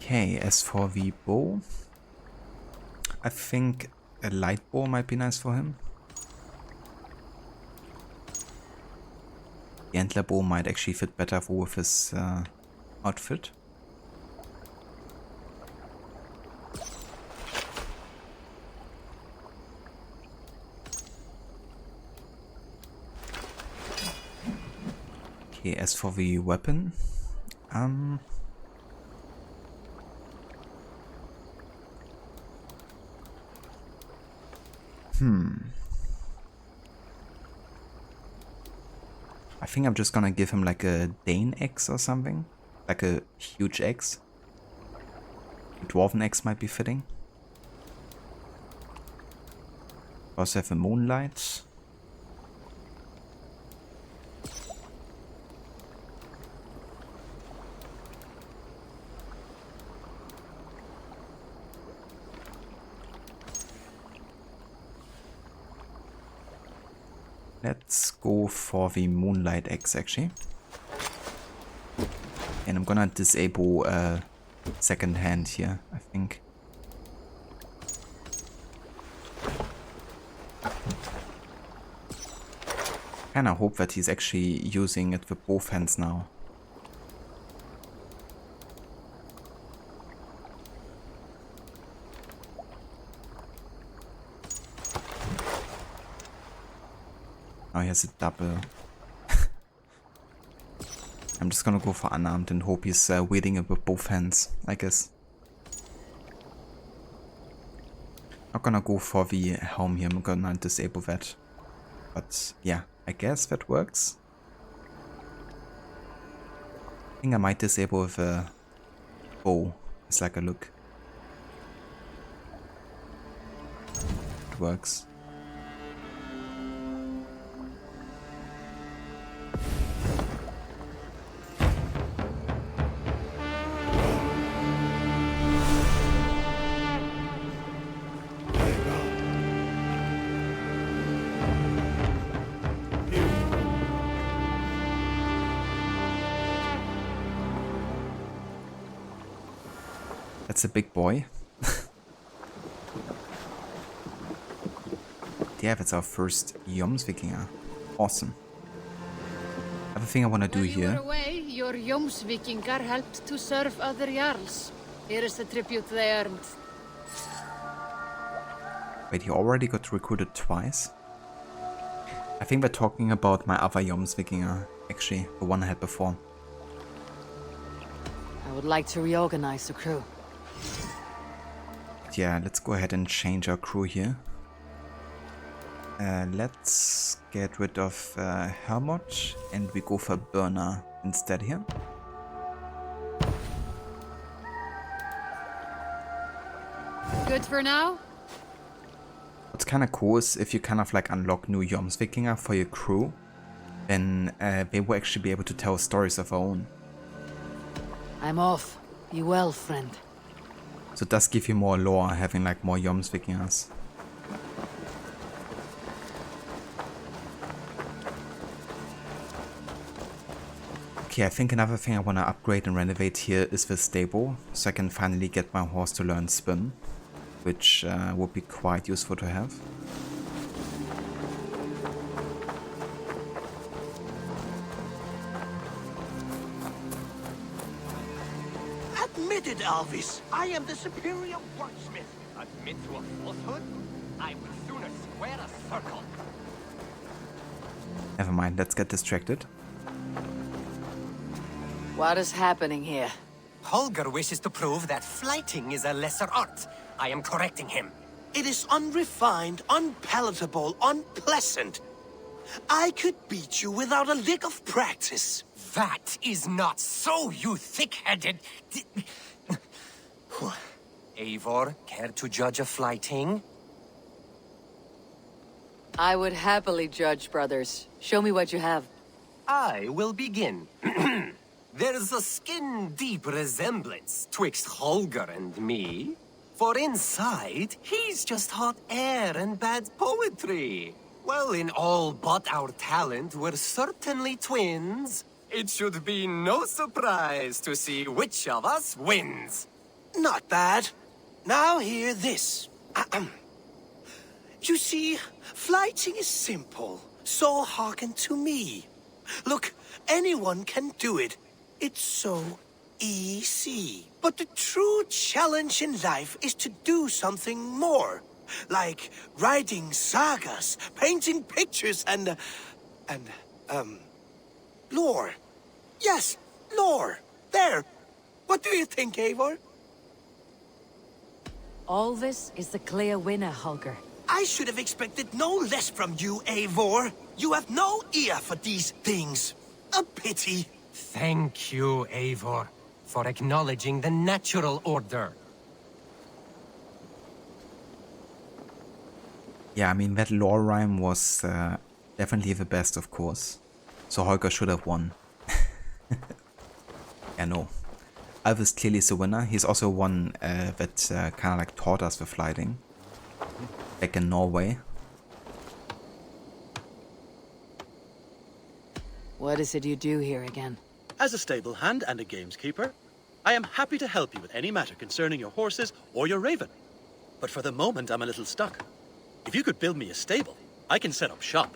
Okay, as for the bow, I think a light bow might be nice for him. The antler bow might actually fit better with his outfit. Okay, as for the weapon, I think I'm just gonna give him like a Dane axe or something. Like a huge axe. A dwarven axe might be fitting. Also have a moonlight. Let's go for the moonlight axe actually. And I'm gonna disable second hand here, I think. Kinda hope that he's actually using it with both hands now. Now he has a double. I'm just gonna go for unarmed and hope he's wielding it with both hands, I guess. Not gonna go for the helm here, I'm gonna disable that. But yeah, I guess that works. I think I might disable with a bow. It's like a look. It works. That's a big boy. Yeah, that's our first Jomsvikinger. Awesome. Other thing I want to do here. While you were away, your Jomsvikingar helped to serve other Jarls. Here is the tribute they earned. Wait, he already got recruited twice? I think we're talking about my other Jomsvikinger, actually, the one I had before. I would like to reorganize the crew. Yeah, let's go ahead and change our crew here. Let's get rid of Hermod and we go for Burner instead here. Good for now? What's kind of cool is if you kind of like unlock new Jomsvikinger for your crew, then they will actually be able to tell stories of their own. I'm off. Be well, friend. So it does give you more lore having like more Jomsvikingers. Okay, I think another thing I want to upgrade and renovate here is the stable, so I can finally get my horse to learn swim, which would be quite useful to have. Admitted, Alvis. I am the superior wordsmith. Admit to a falsehood? I will sooner square a circle. Never mind, let's get distracted. What is happening here? Holger wishes to prove that flighting is a lesser art. I am correcting him. It is unrefined, unpalatable, unpleasant. I could beat you without a lick of practice. That is not so, you thick-headed... Eivor, care to judge a flighting? I would happily judge, brothers. Show me what you have. I will begin. There's a skin-deep resemblance twixt Holger and me. For inside, he's just hot air and bad poetry. Well, in all but our talent, we're certainly twins. It should be no surprise to see which of us wins. Not bad. Now hear this. You see, flighting is simple, so hearken to me. Look, anyone can do it. It's so easy. But the true challenge in life is to do something more. Like writing sagas, painting pictures, and lore. Yes, lore. There. What do you think, Eivor? All this is the clear winner, Holger. I should have expected no less from you, Eivor. You have no ear for these things. A pity. Thank you, Eivor, for acknowledging the natural order. Yeah, I mean, that lore rhyme was definitely the best, of course. So Holger should have won. Yeah, no. Alvis clearly is the winner. He's also one that kind of like taught us the flighting. Back in Norway. What is it you do here again? As a stable hand and a gameskeeper, I am happy to help you with any matter concerning your horses or your raven. But for the moment, I'm a little stuck. If you could build me a stable, I can set up shop.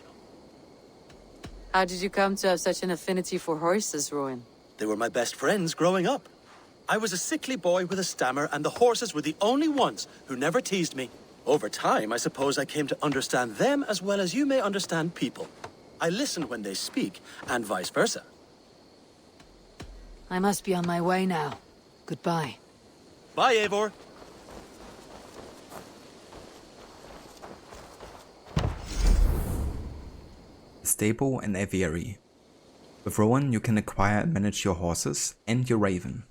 How did you come to have such an affinity for horses, Rowan? They were my best friends growing up. I was a sickly boy with a stammer, and the horses were the only ones who never teased me. Over time, I suppose I came to understand them as well as you may understand people. I listen when they speak, and vice versa. I must be on my way now. Goodbye. Bye, Eivor. Stable and aviary. With Rowan, you can acquire and manage your horses and your raven.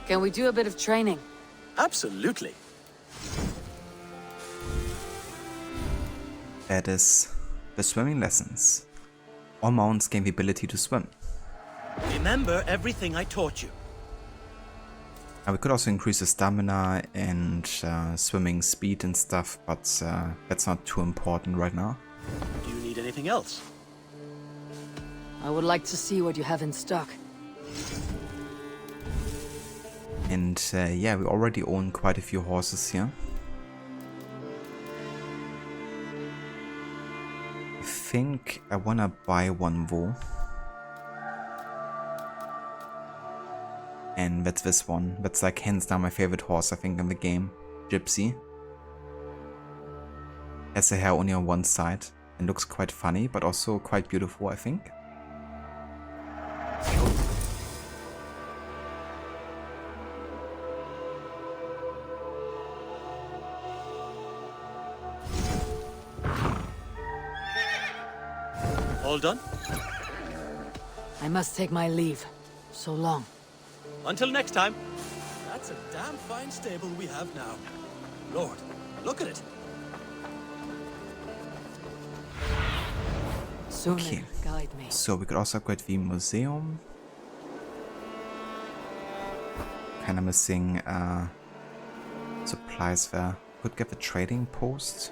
Can we do a bit of training? Absolutely. That is the swimming lessons. All mounts gain the ability to swim. Remember everything I taught you. We could also increase the stamina and swimming speed and stuff, but that's not too important right now. Do you need anything else? I would like to see what you have in stock. And yeah, we already own quite a few horses here. I think I wanna buy one though. And that's this one. That's like hands down my favorite horse I think in the game. Gypsy. Has the hair only on one side and looks quite funny, but also quite beautiful I think. All done? I must take my leave. So long. Until next time. That's a damn fine stable we have now. Lord, look at it. Okay, so we could also upgrade the museum. Kinda missing supplies there. Could get the trading post.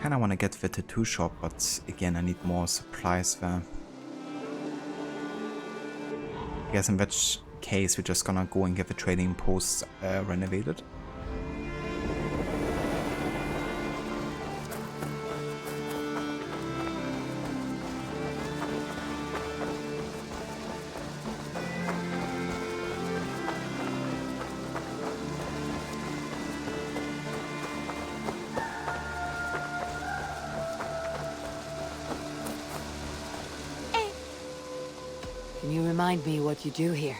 Kinda wanna get the tattoo shop, but again I need more supplies there. I guess in which case we're just gonna go and get the trading post renovated. Can you remind me what you do here?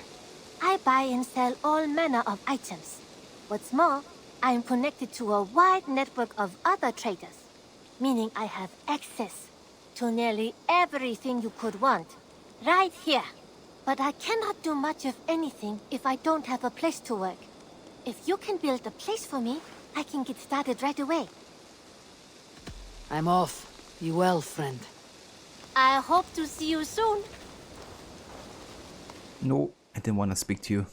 I buy and sell all manner of items. What's more, I am connected to a wide network of other traders, meaning I have access to nearly everything you could want, right here. But I cannot do much of anything if I don't have a place to work. If you can build a place for me, I can get started right away. I'm off. Be well, friend. I hope to see you soon. No, I didn't want to speak to you.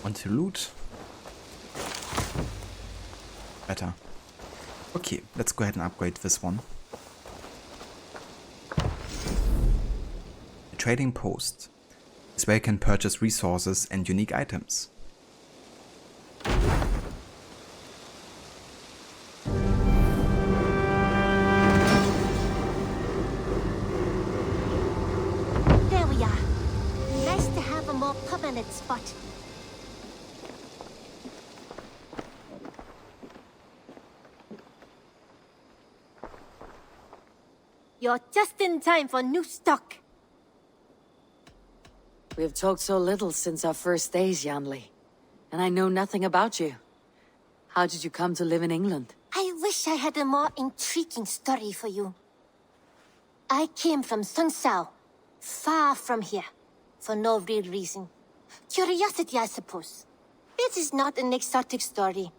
Want to loot? Better. Okay, let's go ahead and upgrade this one. The trading post is where you can purchase resources and unique items. There we are. Nice to have a more permanent spot. You're just in time for new stock. We have talked so little since our first days, Yanli. And I know nothing about you. How did you come to live in England? I wish I had a more intriguing story for you. I came from Sunsao, far from here, for no real reason. Curiosity, I suppose. It is not an exotic story.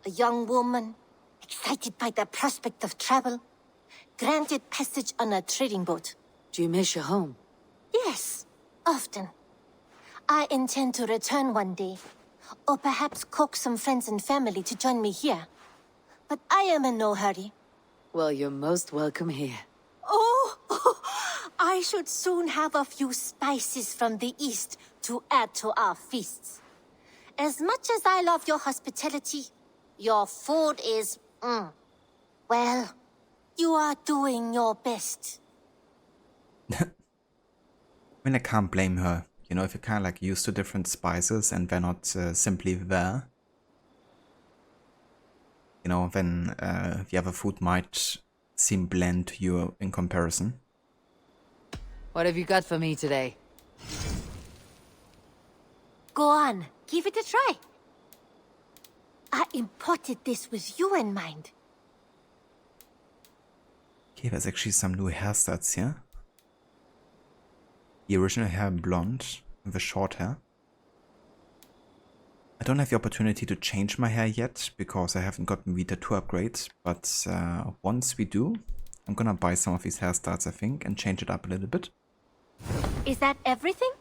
A young woman, excited by the prospect of travel, granted passage on a trading boat. Do you miss your home? Yes, often. I intend to return one day, or perhaps coax some friends and family to join me here. But I am in no hurry. Well, you're most welcome here. Oh, I should soon have a few spices from the east to add to our feasts. As much as I love your hospitality, your food is, well, you are doing your best. I mean, I can't blame her. You know, if you're kind of like used to different spices and they're not simply there, you know, then the other food might seem bland to you in comparison. What have you got for me today? Go on, give it a try. I imported this with you in mind. Okay, there's actually some new hairstyles here. The original hair blonde, and the short hair. I don't have the opportunity to change my hair yet, because I haven't gotten Vita to upgrade, but once we do, I'm gonna buy some of these hairstyles, I think, and change it up a little bit. Is that everything?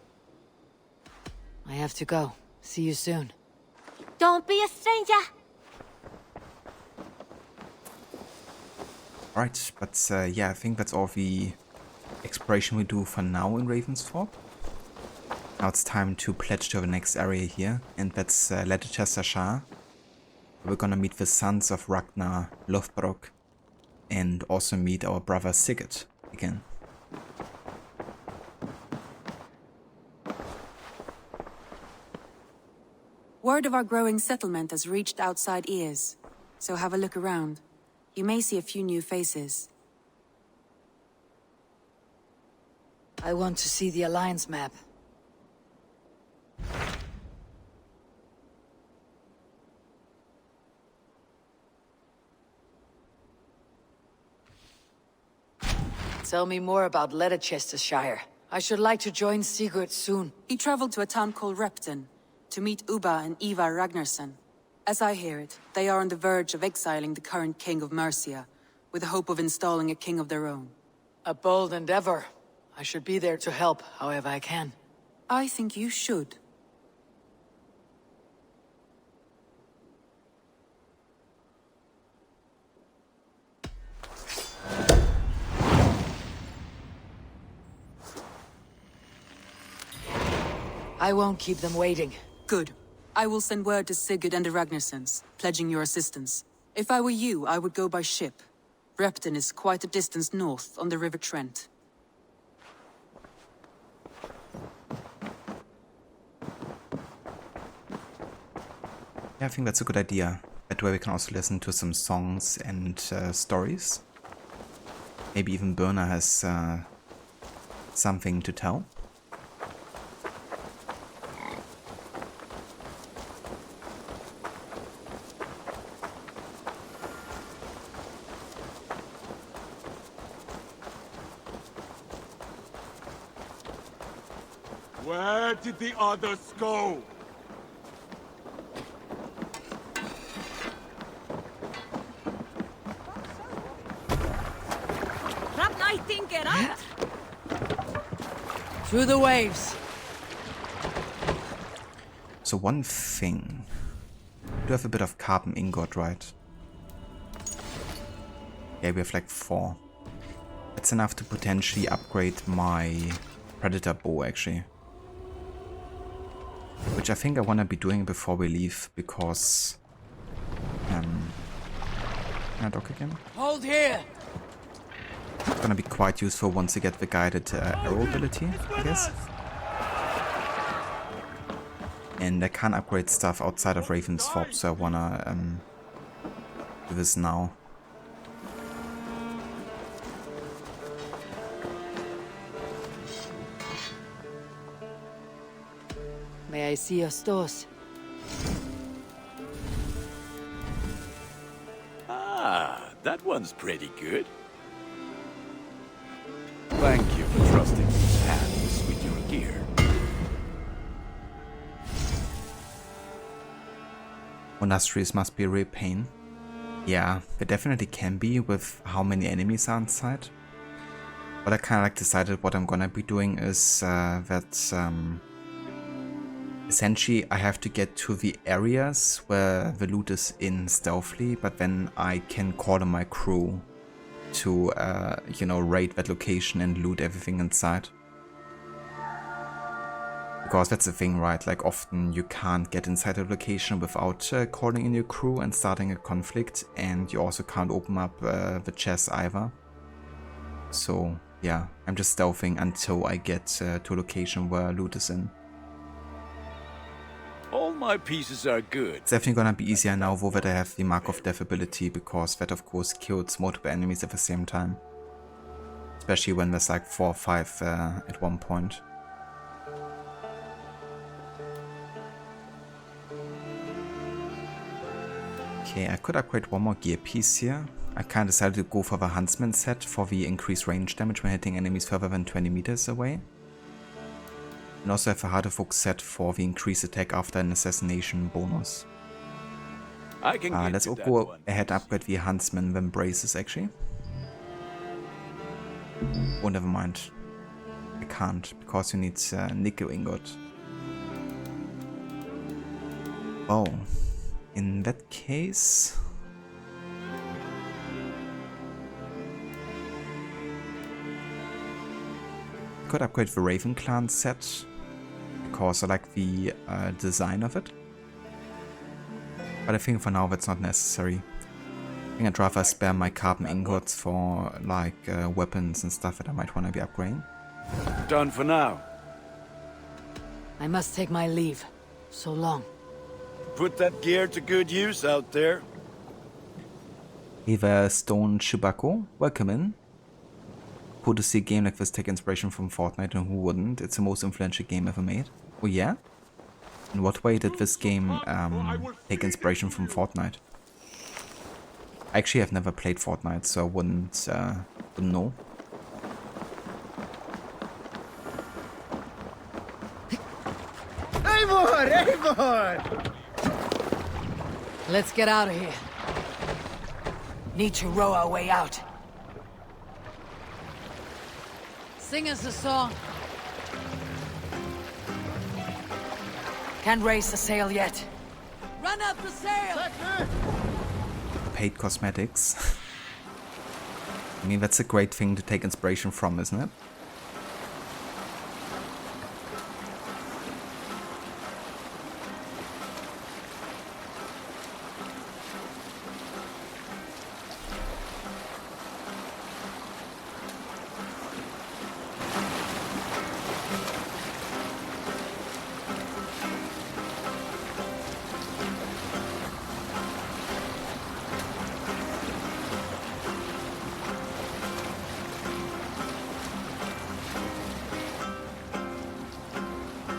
I have to go. See you soon. Don't be a stranger. Alright, but yeah, I think that's all the exploration we do for now in Ravensthorpe. Now it's time to pledge to the next area here, and that's LEDECESTRE. We're gonna meet the sons of RAGNAR, Lothbrok, and also meet our brother Sigurd again. Word of our growing settlement has reached outside ears, so have a look around. You may see a few new faces. I want to see the Alliance map. Tell me more about LEDECESTRESCIRE. I should like to join Sigurd soon. He traveled to a town called Repton to meet Ubba and Ivar Ragnarsson. As I hear it, they are on the verge of exiling the current king of Mercia, with the hope of installing a king of their own. A bold endeavor. I should be there to help however I can. I think you should. I won't keep them waiting. Good. I will send word to Sigurd and the Ragnarssons, pledging your assistance. If I were you, I would go by ship. Repton is quite a distance north, on the River Trent. Yeah, I think that's a good idea. That way we can also listen to some songs and stories. Maybe even Berna has something to tell. Where did the others go? fighting get out! Through the waves. So one thing. We do have a bit of carbon ingot, right? Yeah, we have like 4. That's enough to potentially upgrade my predator bow, actually. Which I think I want to be doing before we leave, because... Can I dock again? Hold here! It's gonna be quite useful once you get the guided arrow ability, I guess. And I can't upgrade stuff outside of Ravensthorpe, so I wanna do this now. May I see your stores? Ah, that one's pretty good. Thank you for trusting these hands with your gear. Monasteries must be a real pain. Yeah, they definitely can be with how many enemies are inside. But I kind of like decided what I'm gonna be doing is that essentially I have to get to the areas where the loot is in stealthily, but then I can call on my crew to, you know, raid that location and loot everything inside. Because that's the thing, right? Like, often you can't get inside a location without calling in your crew and starting a conflict, and you also can't open up the chest either. So, yeah, I'm just stealthing until I get to a location where loot is in. All my pieces are good. It's definitely gonna be easier now though that I have the Mark of Death ability, because that of course kills multiple enemies at the same time. Especially when there's like 4 or 5 at one point. Okay, I could upgrade one more gear piece here. I kinda decided to go for the Huntsman set for the increased range damage when hitting enemies further than 20 meters away. And also have a Hardefolk set for the increased attack after an assassination bonus. I can Let's all go ahead and upgrade the Huntsman then braces actually. Oh, never mind. I can't, because you need nickel ingot. Oh, in that case... I could upgrade the Raven Clan set, because I like the design of it. But I think for now that's not necessary. I think I'd rather spare my carbon ingots for like weapons and stuff that I might want to be upgrading. Done for now. I must take my leave. So long. Put that gear to good use out there. Hey there, Stone Chewbacca. Welcome in. Cool to see a game like this take inspiration from Fortnite, and who wouldn't? It's the most influential game ever made. Oh yeah? In what way did this game take inspiration from Fortnite? I actually have never played Fortnite, so I wouldn't know. Eivor! Eivor! Let's get out of here. Need to row our way out. Sing us a song. Can't raise the sail yet. Run up the sail! Paid cosmetics. I mean, that's a great thing to take inspiration from, isn't it?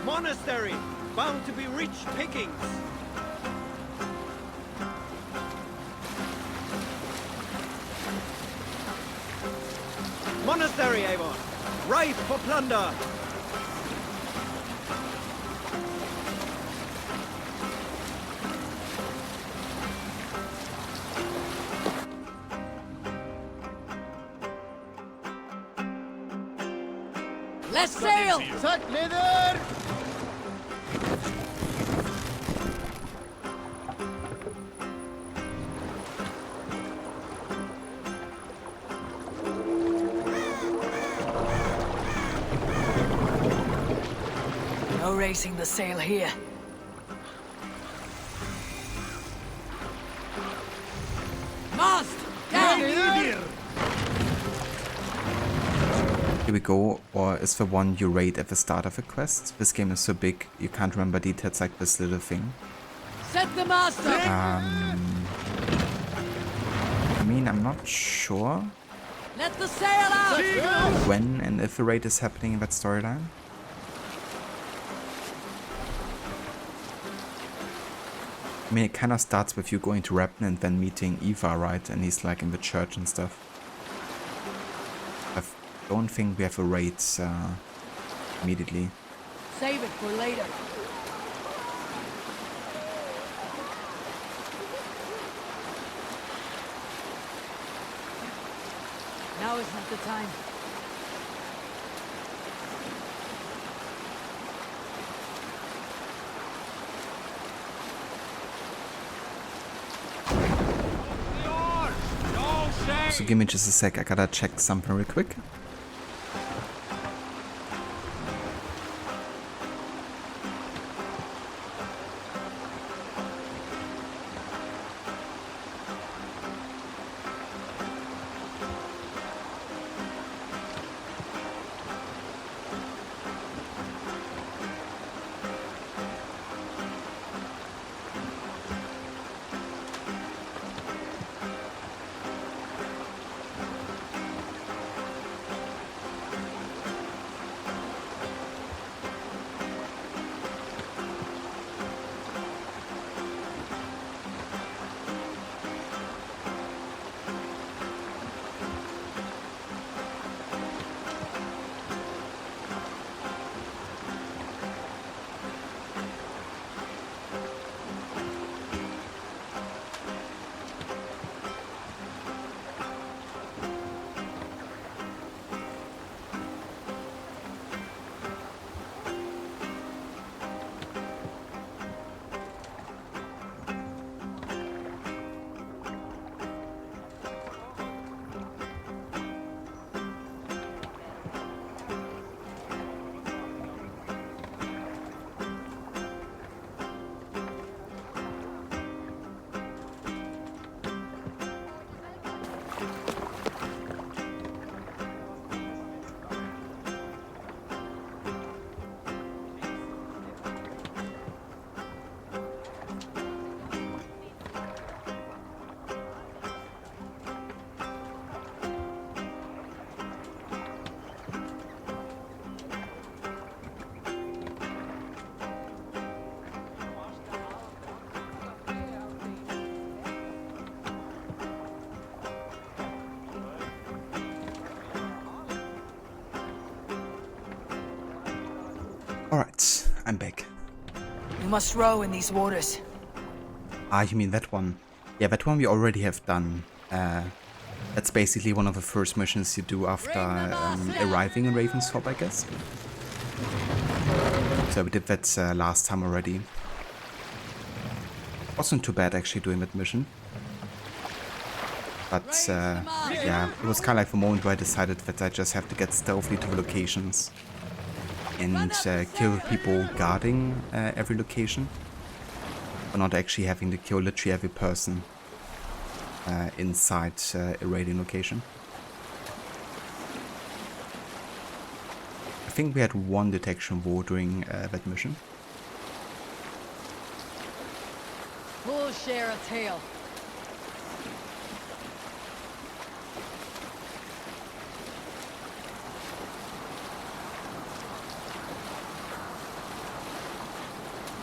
Monastery, bound to be rich pickings. Monastery, Eivor, ripe for plunder. Let's sail! Set leather! No raising the sail here. Mast! Down! Here! Here we go, or is the one you raid at the start of a quest? This game is so big, you can't remember details like this little thing. Set the master! I mean, I'm not sure Let the sail out! when and if the raid is happening in that storyline. I mean, it kind of starts with you going to Rapna and then meeting Eva, right? And he's like in the church and stuff. I don't think we have a raid immediately. Save it for later. Now is not the time. So give me just a sec, I gotta check something real quick. Alright, I'm back. We must row in these waters. Ah, you mean that one? Yeah, that one we already have done. That's basically one of the first missions you do after arriving in Ravensthorpe, I guess. So we did that last time already. Wasn't too bad actually doing that mission. But yeah, it was kind of like the moment where I decided that I just have to get stealthily to the locations and kill people guarding every location, but not actually having to kill literally every person inside a raiding location. I think we had one detection war during that mission. Full share a tail.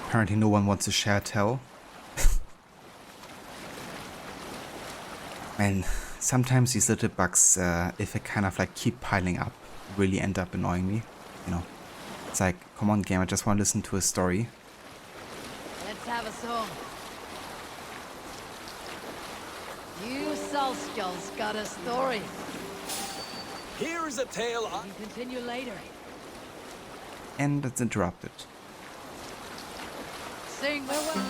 Apparently no one wants to share tell. And sometimes these little bugs, if they kind of like keep piling up, really end up annoying me. You know, it's like, come on game, I just want to listen to a story. Let's have a song. You Salskulls got a story. Here's a tale We continue later. And it's interrupted. Sing well.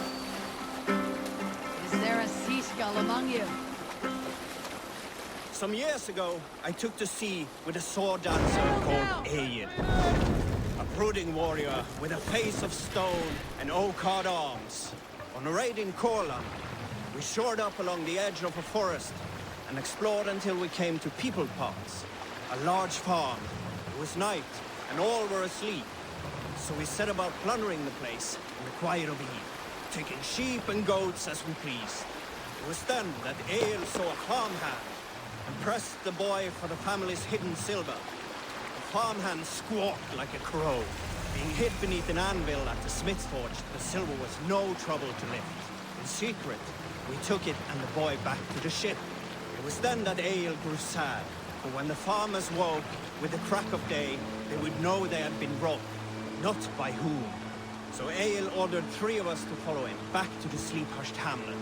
Is there a sea skull among you? Some years ago, I took to sea with a sword dancer called Egil. A brooding warrior with a face of stone and oak-hard arms. On a raid in Courland, we shored up along the edge of a forest and explored until we came to People Parts, a large farm. It was night, and all were asleep. So we set about plundering the place in the quiet of eve, taking sheep and goats as we pleased. It was then that Egil saw a farmhand and pressed the boy for the family's hidden silver. The farmhand squawked like a crow. Being hid beneath an anvil at the smith's forge, the silver was no trouble to lift. In secret, we took it and the boy back to the ship. It was then that Egil grew sad, for when the farmers woke with the crack of day, they would know they had been robbed, not by whom. So Egil ordered 3 of us to follow him back to the sleep-hushed hamlet.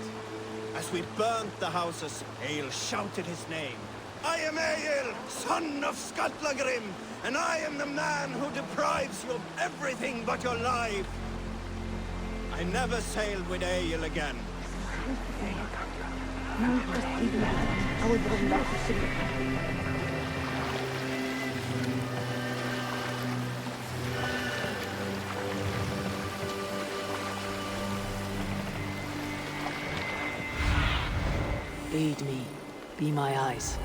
As we burnt the houses, Egil shouted his name. I am Egil, son of Skatlagrim, and I am the man who deprives you of everything but your life. I never sailed with Egil again. Lead me. Be my eyes.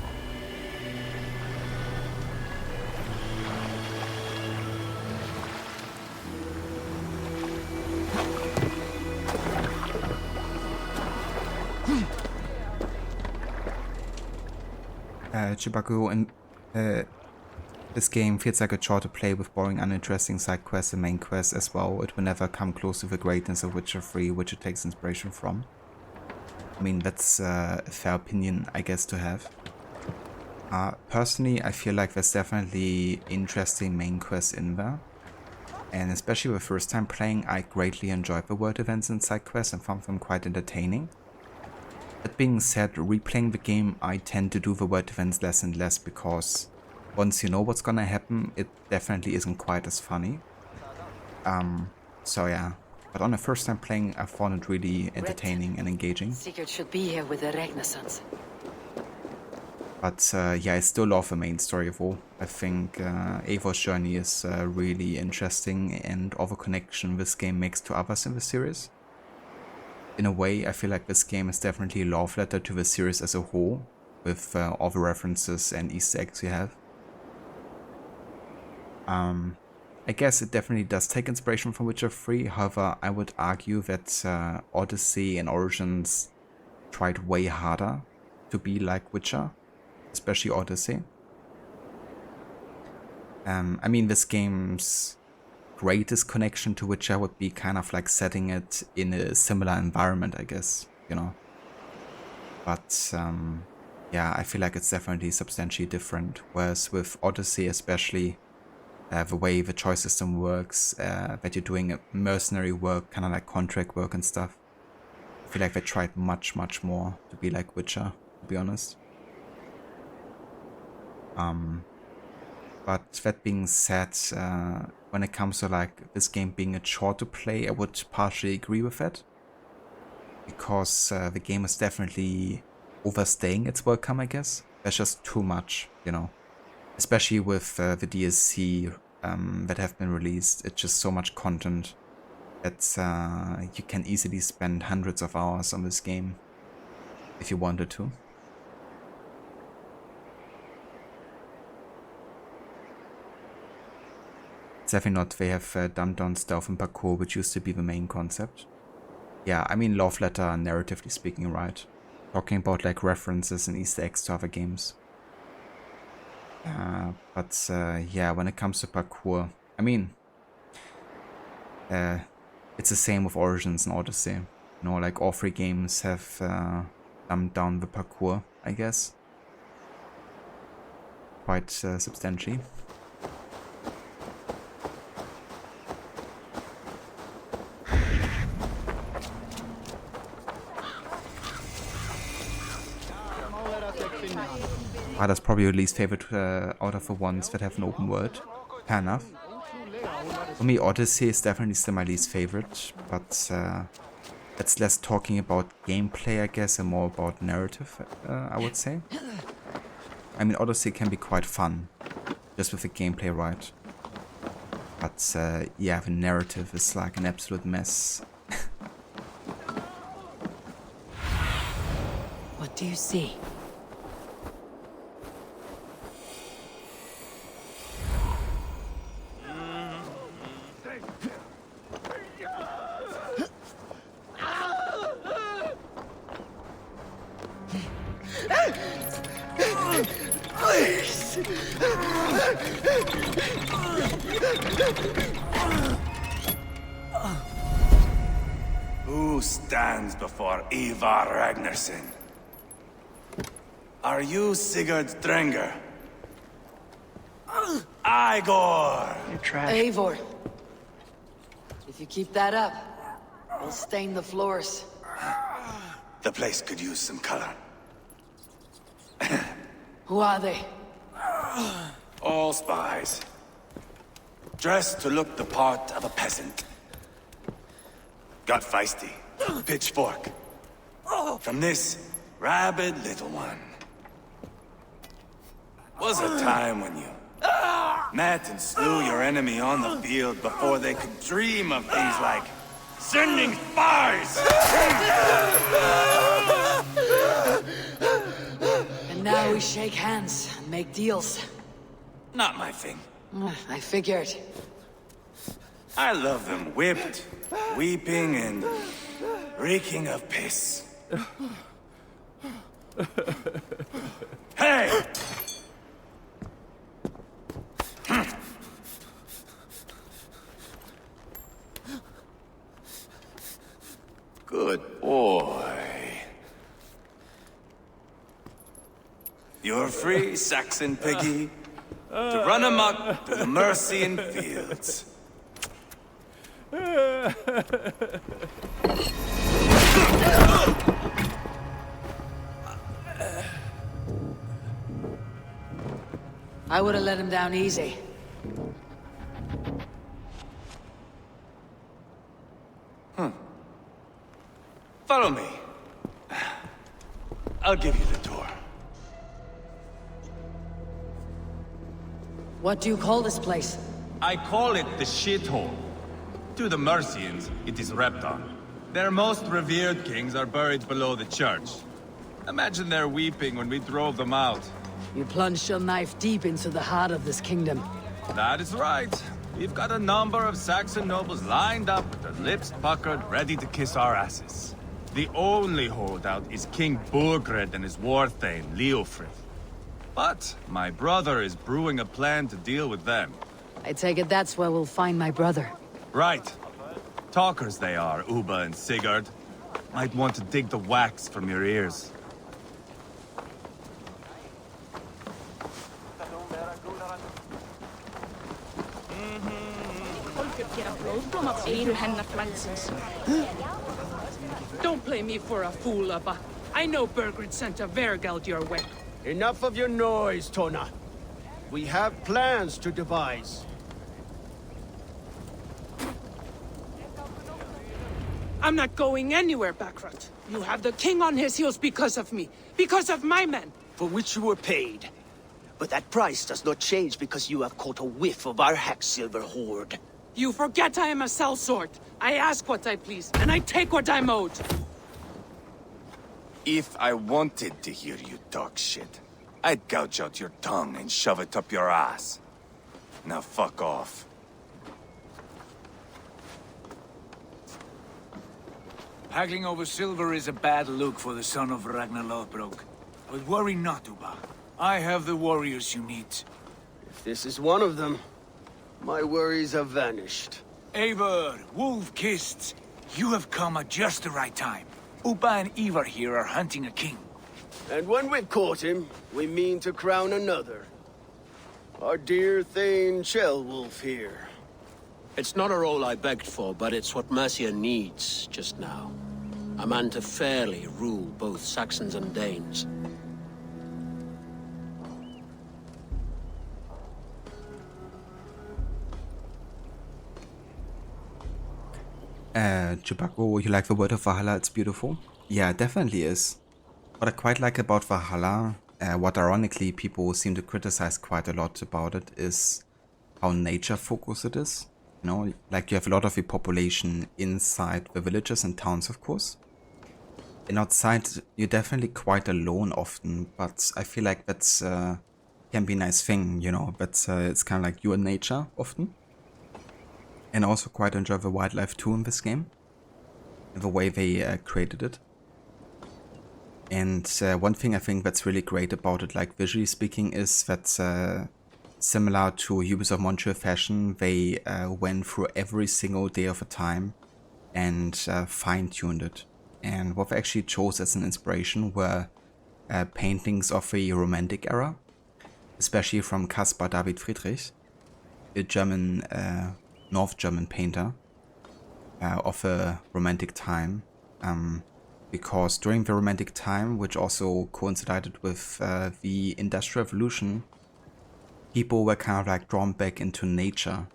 Chibaku, in this game feels like a chore to play with boring, uninteresting side quests and main quests as well. It will never come close to the greatness of Witcher 3, which it takes inspiration from. I mean, that's a fair opinion, I guess, to have. Personally, I feel like there's definitely interesting main quests in there. And especially the first time playing, I greatly enjoyed the world events and side quests and found them quite entertaining. That being said, replaying the game, I tend to do the world events less and less because once you know what's gonna happen, it definitely isn't quite as funny. So yeah. But on the first time playing, I found it really entertaining and engaging. Sigurd should be here with the Renaissance. But yeah, I still love the main story of all. I think Eivor's journey is really interesting, and all the connection this game makes to others in the series. In a way, I feel like this game is definitely a love letter to the series as a whole, with all the references and Easter eggs you have. I guess it definitely does take inspiration from Witcher 3, however, I would argue that Odyssey and Origins tried way harder to be like Witcher, especially Odyssey. I mean, this game's greatest connection to Witcher would be kind of like setting it in a similar environment, I guess, you know. But yeah, I feel like it's definitely substantially different, whereas with Odyssey especially, the way the choice system works, that you're doing mercenary work, kind of like contract work and stuff. I feel like they tried much more to be like Witcher, to be honest. But that being said, when it comes to like this game being a chore to play, I would partially agree with that. Because the game is definitely overstaying its welcome, I guess. There's just too much, you know. Especially with the DLC that have been released. It's just so much content that you can easily spend hundreds of hours on this game if you wanted to. Definitely not. They have dumbed down stealth and parkour, which used to be the main concept. Yeah, I mean, love letter, narratively speaking, right? Talking about like references and Easter eggs to other games. But yeah, when it comes to parkour, I mean, it's the same with Origins and Odyssey. You know, like all 3 games have dumbed down the parkour, I guess, quite substantially. That's probably your least favorite out of the ones that have an open world. Fair enough. For me, Odyssey is definitely still my least favorite, but that's less talking about gameplay, I guess, and more about narrative, I would say. I mean, Odyssey can be quite fun, just with the gameplay right. But yeah, the narrative is like an absolute mess. What do you see? Who stands before Ivar Ragnarsson? Are you Sigurd Drenger? Igor! You're trash. Eivor. If you keep that up, we'll stain the floors. The place could use some color. Who are they? All spies. Dressed to look the part of a peasant. Got feisty. Pitchfork. From this rabid little one. Was a time when you met and slew your enemy on the field before they could dream of things like sending spies! And now we shake hands and make deals. Not my thing. I figured. I love them whipped, weeping, and reeking of piss. Hey! Good boy. You're free, Saxon piggy, to run amok through the Mercian fields. I would have let him down easy. Follow me. I'll give you the tour. What do you call this place? I call it the shithole. To the Mercians, it is Repton. Their most revered kings are buried below the church. Imagine their weeping when we drove them out. You plunged your knife deep into the heart of this kingdom. That is right. We've got a number of Saxon nobles lined up with their lips puckered, ready to kiss our asses. The only holdout is King Burgred and his war thane, Leofrith. But my brother is brewing a plan to deal with them. I take it that's where we'll find my brother. Right. Talkers they are, Uba and Sigurd. Might want to dig the wax from your ears. Don't play me for a fool, Abba. I know Burgred sent a Vergeld your way. Enough of your noise, Tona. We have plans to devise. I'm not going anywhere, Backrot. You have the king on his heels because of me. Because of my men. For which you were paid. But that price does not change because you have caught a whiff of our Hacksilver hoard. You forget I am a sellsword. I ask what I please, and I take what I'm owed. If I wanted to hear you talk shit, I'd gouge out your tongue and shove it up your ass. Now fuck off. Haggling over silver is a bad look for the son of Ragnar Lothbrok. But worry not, Uba. I have the warriors you need. If this is one of them, my worries have vanished. Eivor, Wolf-Kissed, you have come at just the right time. Uba and Ivar here are hunting a king. And when we've caught him, we mean to crown another. Our dear Thane Chelwolf here. It's not a role I begged for, but it's what Mercia needs just now. A man to fairly rule both Saxons and Danes. Chewbacca, you like the word of Valhalla? It's beautiful. Yeah, it definitely is. What I quite like about Valhalla, what ironically people seem to criticize quite a lot about it, is how nature focused it is. You know, like you have a lot of the population inside the villages and towns, of course. And outside, you're definitely quite alone often, but I feel like that's can be a nice thing, you know, but it's kind of like you and nature often. And I also quite enjoy the wildlife too in this game, the way they created it. And one thing I think that's really great about it, like visually speaking, is that similar to Ubisoft Montreal fashion, they went through every single day of a time and fine-tuned it. And what they actually chose as an inspiration were paintings of the Romantic era, especially from Caspar David Friedrich, a German, North German painter of a Romantic time. Because during the Romantic time, which also coincided with the Industrial Revolution, people were kind of like drawn back into nature.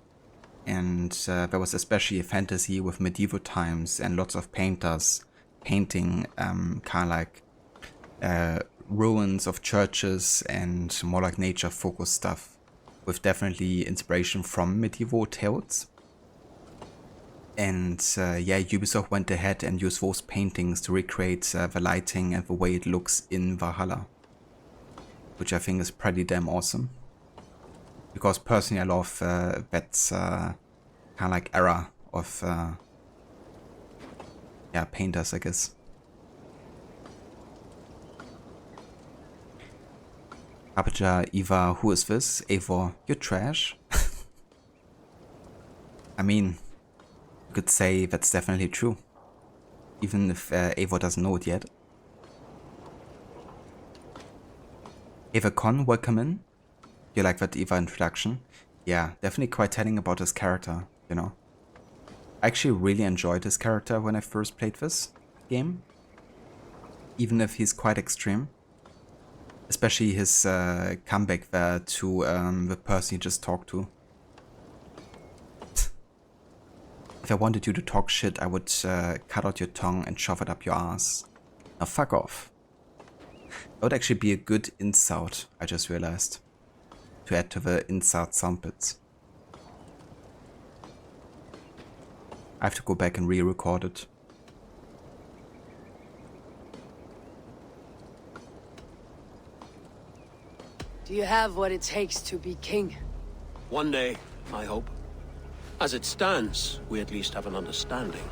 And there was especially a fantasy with medieval times and lots of painters painting kind of like ruins of churches and more like nature focused stuff, with definitely inspiration from medieval tales. And yeah, Ubisoft went ahead and used those paintings to recreate the lighting and the way it looks in Valhalla, which I think is pretty damn awesome. Because personally I love that kind of like era of yeah, painters, I guess. Aperture, Eva, who is this? Eivor, you're trash. I mean, you could say that's definitely true, even if Eivor doesn't know it yet. Eva Con, welcome in. You like that Eva introduction? Yeah, definitely quite telling about his character, you know. I actually really enjoyed his character when I first played this game, even if he's quite extreme. Especially his comeback there to the person you just talked to. If I wanted you to talk shit, I would cut out your tongue and shove it up your ass. Now fuck off. That would actually be a good insult, I just realized. To add to the insult soundbits. I have to go back and re-record it. Do you have what it takes to be king? One day, I hope. As it stands, we at least have an understanding.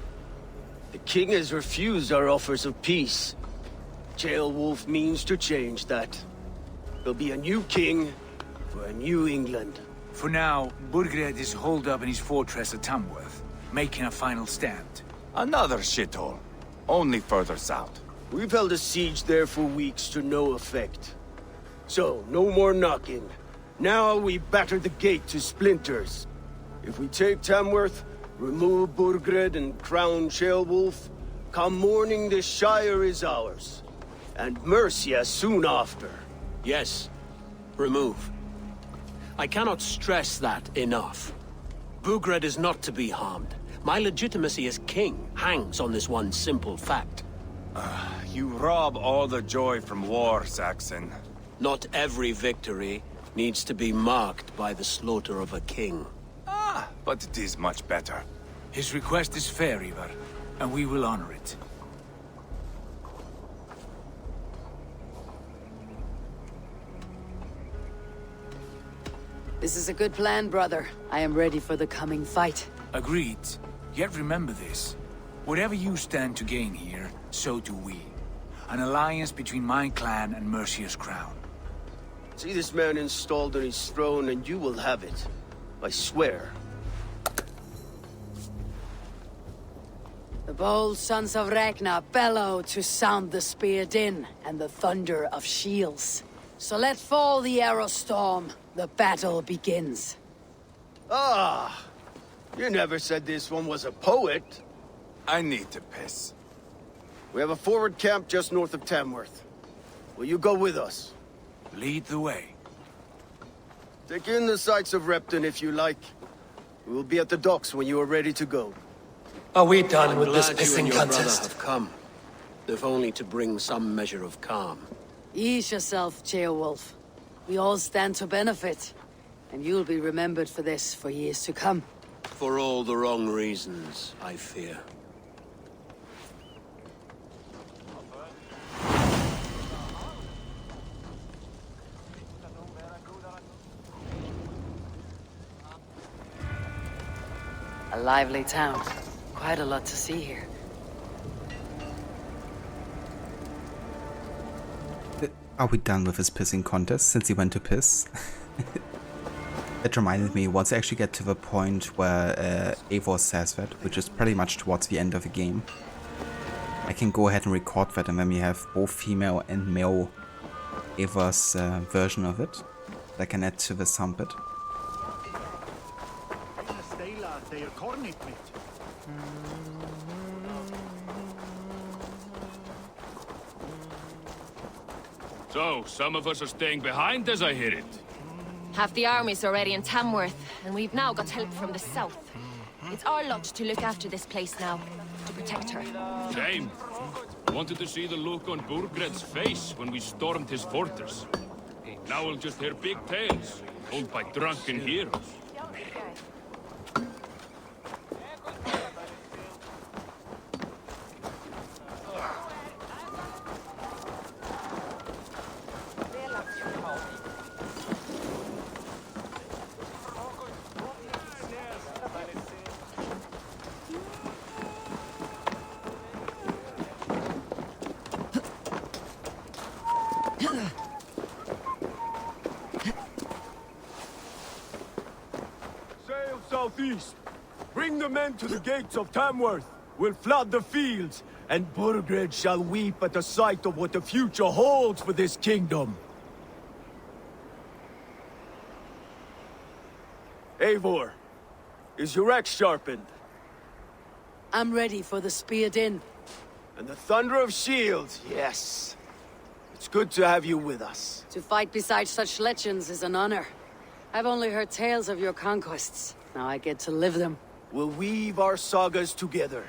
The king has refused our offers of peace. Jailwolf means to change that. There'll be a new king for a new England. For now, Burgred is holed up in his fortress at Tamworth, making a final stand. Another shithole. Only further south. We've held a siege there for weeks to no effect. So, no more knocking. Now we batter the gate to splinters. If we take Tamworth, remove Burgred and crown Jailwolf, come morning the Shire is ours. And Mercia soon after. Yes, remove. I cannot stress that enough. Burgred is not to be harmed. My legitimacy as king hangs on this one simple fact. You rob all the joy from war, Saxon. Not every victory needs to be marked by the slaughter of a king. But it is much better. His request is fair, Ivar, and we will honor it. This is a good plan, brother. I am ready for the coming fight. Agreed. Yet remember this. Whatever you stand to gain here, so do we. An alliance between my clan and Mercia's crown. See this man installed on his throne and you will have it. I swear. The bold sons of Ragnar bellow to sound the spear din and the thunder of shields. So let fall the arrow storm. The battle begins. Ah! You never said this one was a poet. I need to piss. We have a forward camp just north of Tamworth. Will you go with us? Lead the way. Take in the sights of Repton if you like. We will be at the docks when you are ready to go. Are we done with this Glad you pissing and your brother contest? have come, if only to bring some measure of calm. Ease yourself, Ceolwulf. We all stand to benefit. And you'll be remembered for this for years to come. For all the wrong reasons, I fear. A lively town. Quite a lot to see here. Are we done with this pissing contest since he went to piss? That reminded me, once I actually get to the point where Eivor says that, which is pretty much towards the end of the game, I can go ahead and record that, and then we have both female and male Eivor's version of it that I can add to the sound bit. So, some of us are staying behind as I hear it. Half the army's already in Tamworth, and we've now got help from the south. It's our lot to look after this place now, to protect her. Same. Wanted to see the look on Burgred's face when we stormed his fortress. Now we'll just hear big tales, told by drunken heroes. Sail southeast. Bring the men to the gates of Tamworth. We'll flood the fields, and Burgred shall weep at the sight of what the future holds for this kingdom. Eivor, is your axe sharpened? I'm ready for the spear din. And the thunder of shields, yes. It's good to have you with us. To fight beside such legends is an honor. I've only heard tales of your conquests. Now I get to live them. We'll weave our sagas together,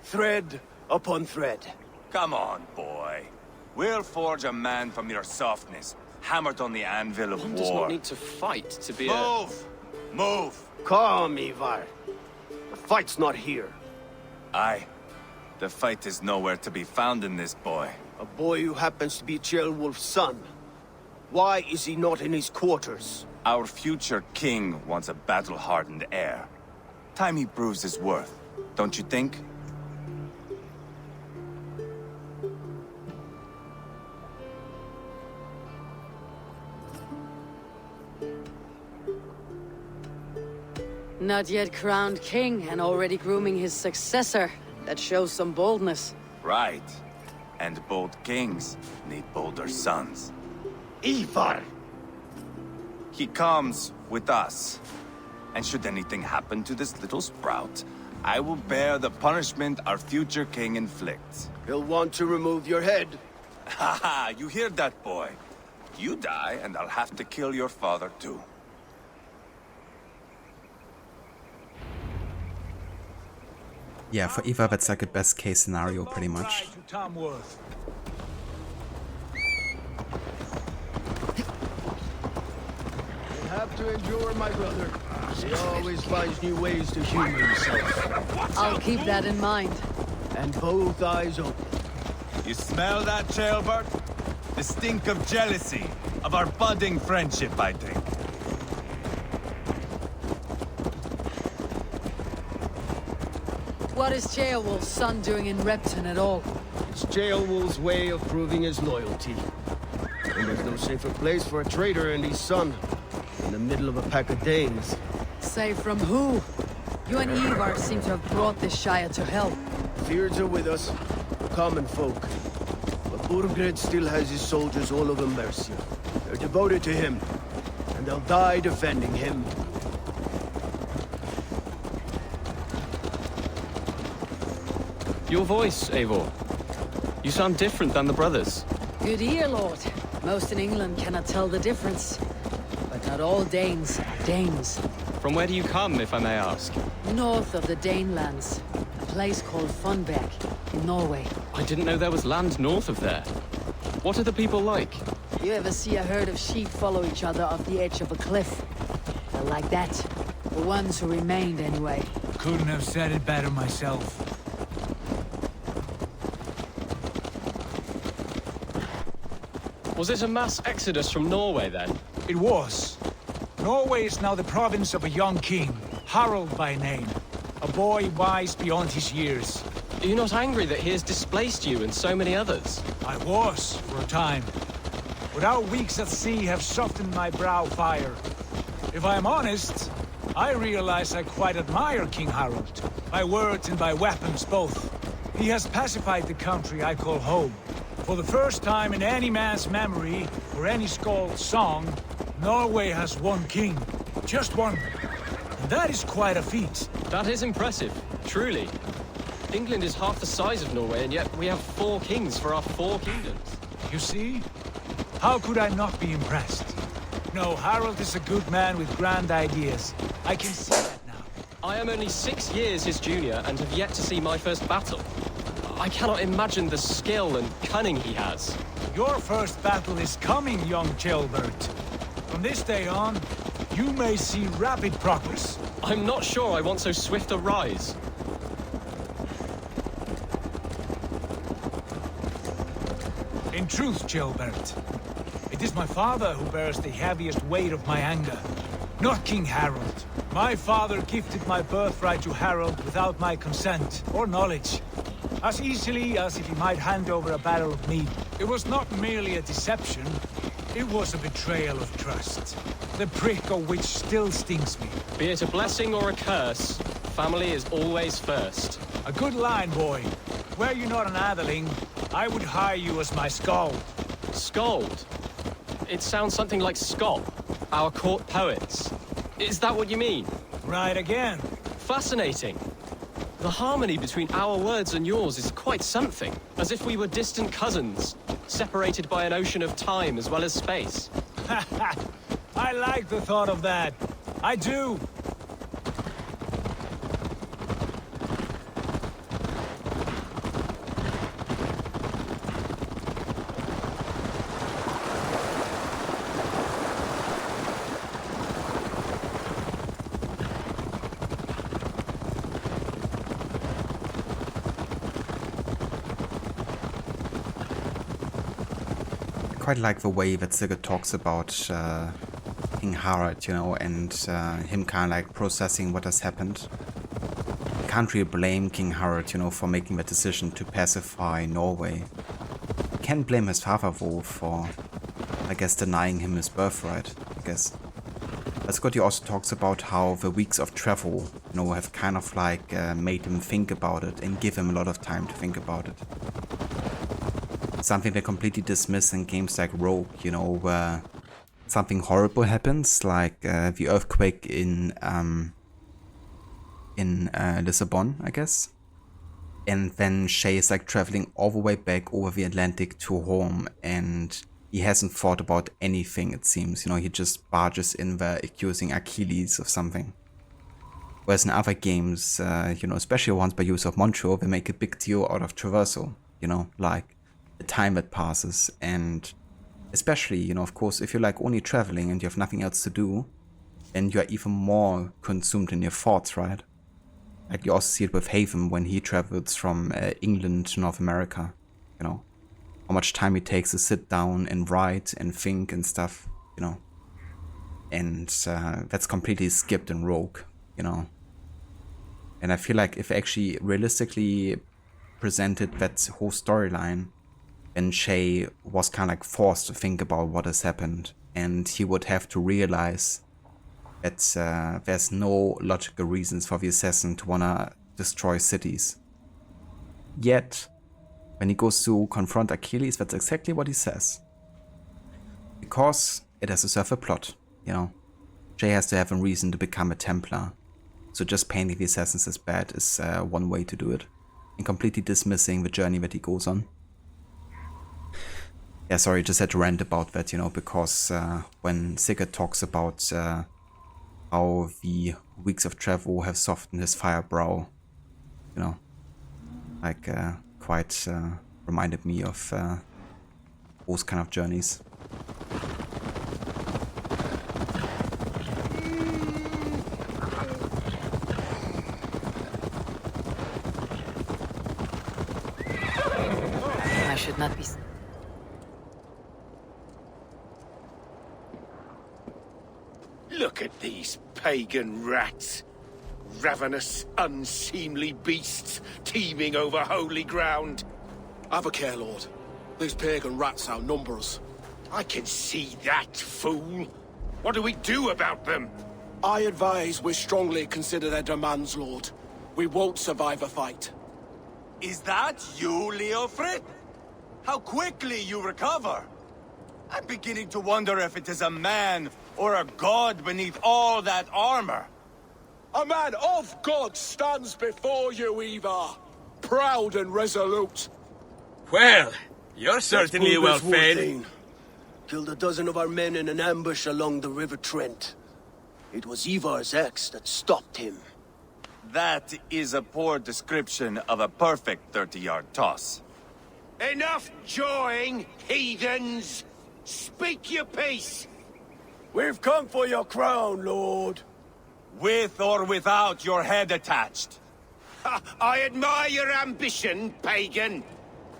thread upon thread. Come on, boy. We'll forge a man from your softness, hammered on the anvil of One war. does not need to fight to be Move! Move! Calm, Ivar. The fight's not here. Aye. The fight is nowhere to be found in this boy. A boy who happens to be Ceolwulf's son. Why is he not in his quarters? Our future king wants a battle-hardened heir. Time he proves his worth, don't you think? Not yet crowned king and already grooming his successor. That shows some boldness. Right. And bold kings need bolder sons. Ivar! He comes with us. And should anything happen to this little sprout, I will bear the punishment our future king inflicts. He'll want to remove your head. Haha, you hear that, boy? You die, and I'll have to kill your father, too. Yeah, for Eva, that's like a best case scenario, pretty much. You have to endure, my brother. He always finds new ways to humor himself. I'll keep that in mind. And both eyes open. You smell that, Ceolbert? The stink of jealousy, of our budding friendship, I think. What is Ceolwulf's son doing in Repton at all? It's Ceolwulf's way of proving his loyalty. And there's no safer place for a traitor and his son in the middle of a pack of Danes. Save from who? You and Ivar seem to have brought this Shire to hell. Fears are with us, common folk. But Burgred still has his soldiers all over Mercia. They're devoted to him, and they'll die defending him. Your voice, Eivor. You sound different than the brothers. Good ear, Lord. Most in England cannot tell the difference. But not all Danes are Danes. From where do you come, if I may ask? North of the Danelands. A place called Funberg, in Norway. I didn't know there was land north of there. What are the people like? You ever see a herd of sheep follow each other off the edge of a cliff? They're like that. The ones who remained, anyway. Couldn't have said it better myself. Was it a mass exodus from Norway, then? It was. Norway is now the province of a young king, Harald by name. A boy wise beyond his years. Are you not angry that he has displaced you and so many others? I was, for a time. But our weeks at sea have softened my brow fire. If I am honest, I realize I quite admire King Harald. By words and by weapons both. He has pacified the country I call home. For the first time in any man's memory, or any skald's song, Norway has one king. Just one. And that is quite a feat. That is impressive, truly. England is half the size of Norway, and yet we have 4 kings for our 4 kingdoms. You see? How could I not be impressed? No, Harald is a good man with grand ideas. I can see that now. I am only 6 years his junior and have yet to see my first battle. I cannot imagine the skill and cunning he has. Your first battle is coming, young Gilbert. From this day on, you may see rapid progress. I'm not sure I want so swift a rise. In truth, Gilbert, it is my father who bears the heaviest weight of my anger, not King Harald. My father gifted my birthright to Harald without my consent or knowledge, as easily as if he might hand over a barrel of mead. It was not merely a deception, it was a betrayal of trust, the prick of which still stings me. Be it a blessing or a curse, family is always first. A good line, boy. Were you not an atheling, I would hire you as my skald. Skald? It sounds something like Scott, our court poets. Is that what you mean? Right again. Fascinating. The harmony between our words and yours is quite something. As if we were distant cousins, separated by an ocean of time as well as space. I like the thought of that. I do. I quite like the way that Sigurd talks about King Harald, you know, and him kind of like processing what has happened. You can't really blame King Harald, you know, for making the decision to pacify Norway. You can blame his father though for, I guess, denying him his birthright, I guess. But Scotty also talks about how the weeks of travel, you know, have kind of like made him think about it and give him a lot of time to think about it. Something they completely dismiss in games like Rogue, you know, where something horrible happens, like the earthquake in Lisbon, I guess. And then Shay is like traveling all the way back over the Atlantic to home, and he hasn't thought about anything, it seems. You know, he just barges in there accusing Achilles of something. Whereas in other games, you know, especially ones by use of Montreal, they make a big deal out of traversal, you know, like the time that passes. And especially, you know, of course, if you're like only traveling and you have nothing else to do, then you're even more consumed in your thoughts, right? Like you also see it with Haven when he travels from England to North America, you know, how much time it takes to sit down and write and think and stuff, you know. And that's completely skipped in Rogue, you know. And I feel like if actually realistically presented that whole storyline, then Shay was kind of like forced to think about what has happened, and he would have to realize that there's no logical reasons for the assassin to wanna destroy cities. Yet, when he goes to confront Achilles, that's exactly what he says. Because it has to serve a plot, you know. Shay has to have a reason to become a Templar. So just painting the assassins as bad is one way to do it, and completely dismissing the journey that he goes on. Yeah, sorry, just had to rant about that, you know, because when Sigurd talks about how the weeks of travel have softened his fire brow, you know, Like, quite reminded me of those kind of journeys. I should not be... Look at these pagan rats. Ravenous, unseemly beasts teeming over holy ground. Have a care, Lord. These pagan rats outnumber us. I can see that, fool. What do we do about them? I advise we strongly consider their demands, Lord. We won't survive a fight. Is that you, Leofrid? How quickly you recover! I'm beginning to wonder if it is a man or a god beneath all that armor. A man of God stands before you, Eva. Proud and resolute. Well, you're certainly well Let's prove this fed. war thing. Killed a dozen of our men in an ambush along the River Trent. It was Ivar's axe that stopped him. That is a poor description of a perfect 30-yard toss. Enough jawing, heathens! Speak your peace! We've come for your crown, Lord. With or without your head attached. I admire your ambition, pagan.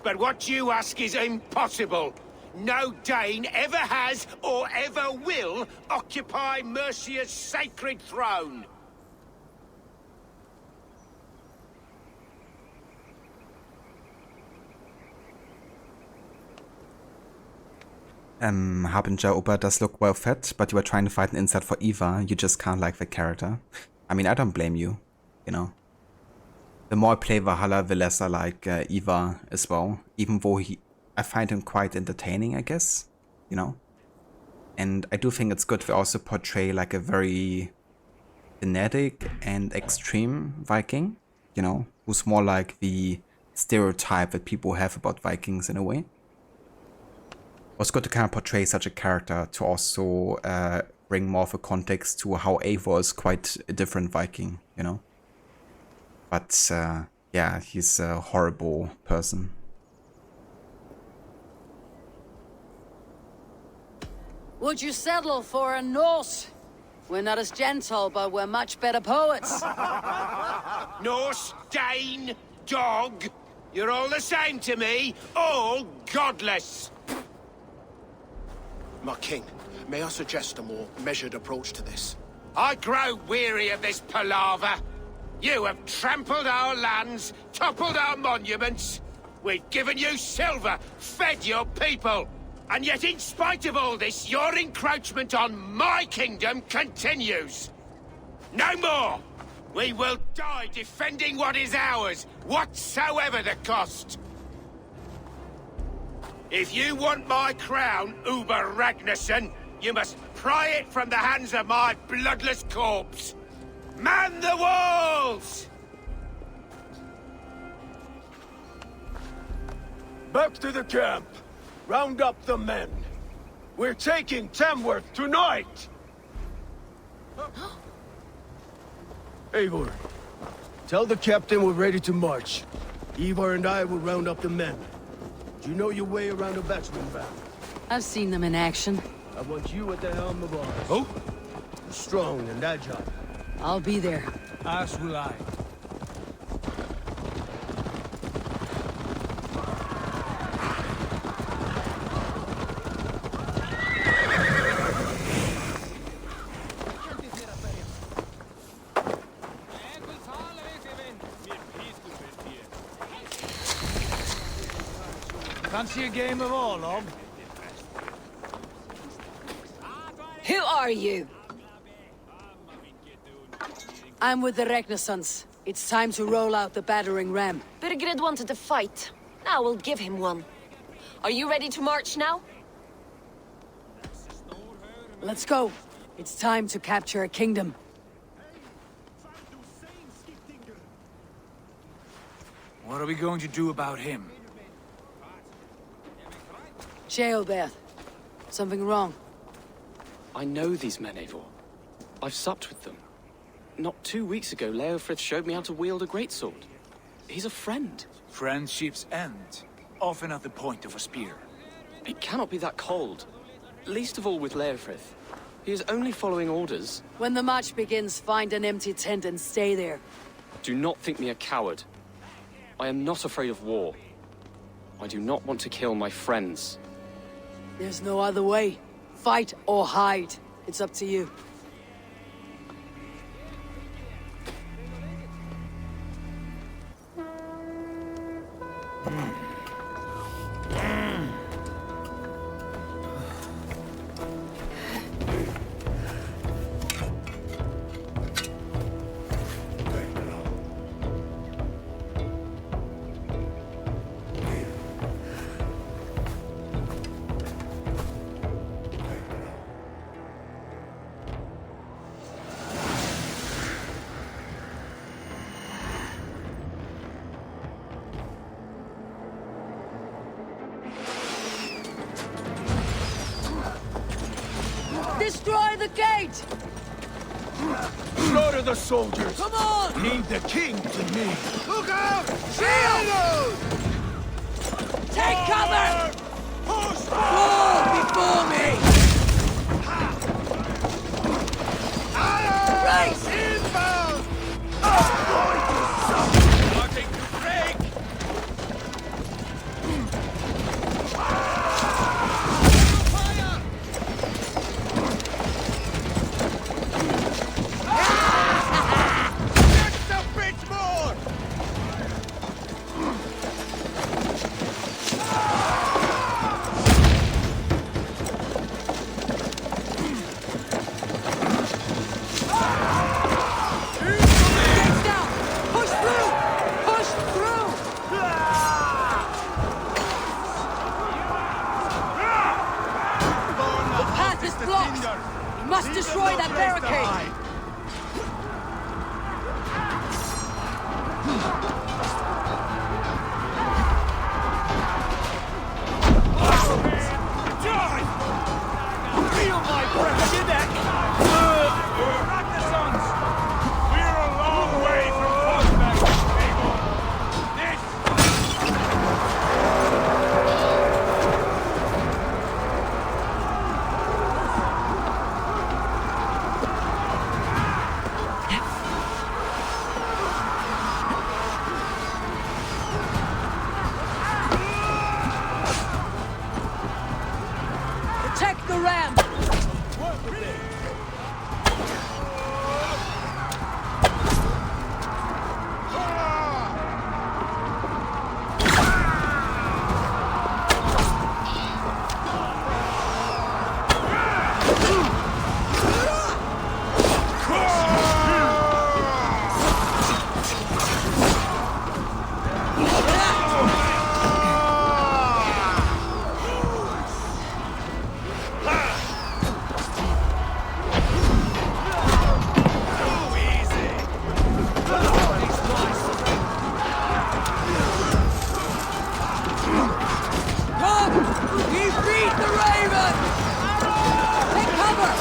But what you ask is impossible. No Dane ever has or ever will occupy Mercia's sacred throne. Harbinger Ober does look well fed, but you are trying to fight an insult for Eva. You just can't like the character. I mean, I don't blame you, you know. The more I play Valhalla, the less I like Eva as well. Even though I find him quite entertaining, I guess, you know. And I do think it's good to also portray like a very fanatic and extreme Viking, you know, who's more like the stereotype that people have about Vikings in a way. It was good to kind of portray such a character to also bring more of a context to how Eivor is quite a different Viking, you know. But yeah, he's a horrible person. Would you settle for a Norse? We're not as gentle, but we're much better poets. Norse, Dane, dog. You're all the same to me. All godless. My king, may I suggest a more measured approach to this? I grow weary of this palaver. You have trampled our lands, toppled our monuments. We've given you silver, fed your people. And yet, in spite of all this, your encroachment on my kingdom continues. No more! We will die defending what is ours, whatsoever the cost. If you want my crown, Uber Ragnarsson, you must pry it from the hands of my bloodless corpse. Man the walls! Back to the camp. Round up the men. We're taking Tamworth tonight! Eivor, tell the captain we're ready to march. Ivar and I will round up the men. Do you know your way around a batsman van? I've seen them in action. I want you at the helm of ours. Oh? You're strong and agile. I'll be there. As will I. Fancy a game of Orlog? Who are you? I'm with the Ragnarssons. It's time to roll out the battering ram. Birgrid wanted to fight. Now we'll give him one. Are you ready to march now? Let's go. It's time to capture a kingdom. What are we going to do about him? Sheolbert. Something wrong? I know these men, Eivor. I've supped with them. Not 2 weeks ago, Leofrith showed me how to wield a greatsword. He's a friend. Friendships end, often at the point of a spear. It cannot be that cold. Least of all with Leofrith. He is only following orders. When the march begins, find an empty tent and stay there. Do not think me a coward. I am not afraid of war. I do not want to kill my friends. There's no other way. Fight or hide. It's up to you. Destroy the gate! Slaughter the soldiers! Come on! Leave the king to me! Look out! Shield! Take cover! Push! Fall before me! Race! Inbound! Starting to break! Just a bit more! Gates down! Push through! Push through! The path is blocked! We must destroy that barricade! Feel my breath! Get that! We're a long way from horseback, Abel. This Protect the ram! Come! Defeat the Raven! Take cover!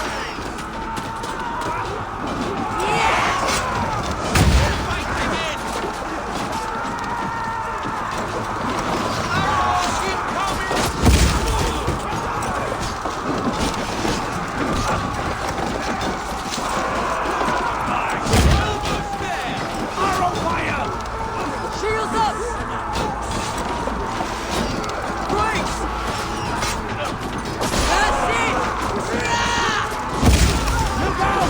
Shields up! Brakes! That's it! Look out!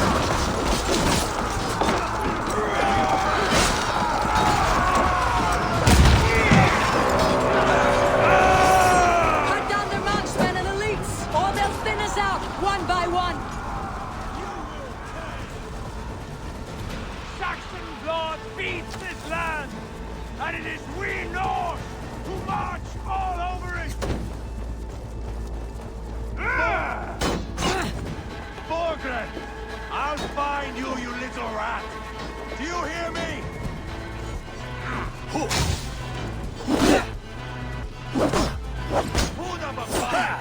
Cut down their marksmen and elites, or they'll thin us out, one by one! Saxon blood feeds this land, and it is we North who march all over it. Borgren, I'll find you, you little rat. Do you hear me? Hold up a fight.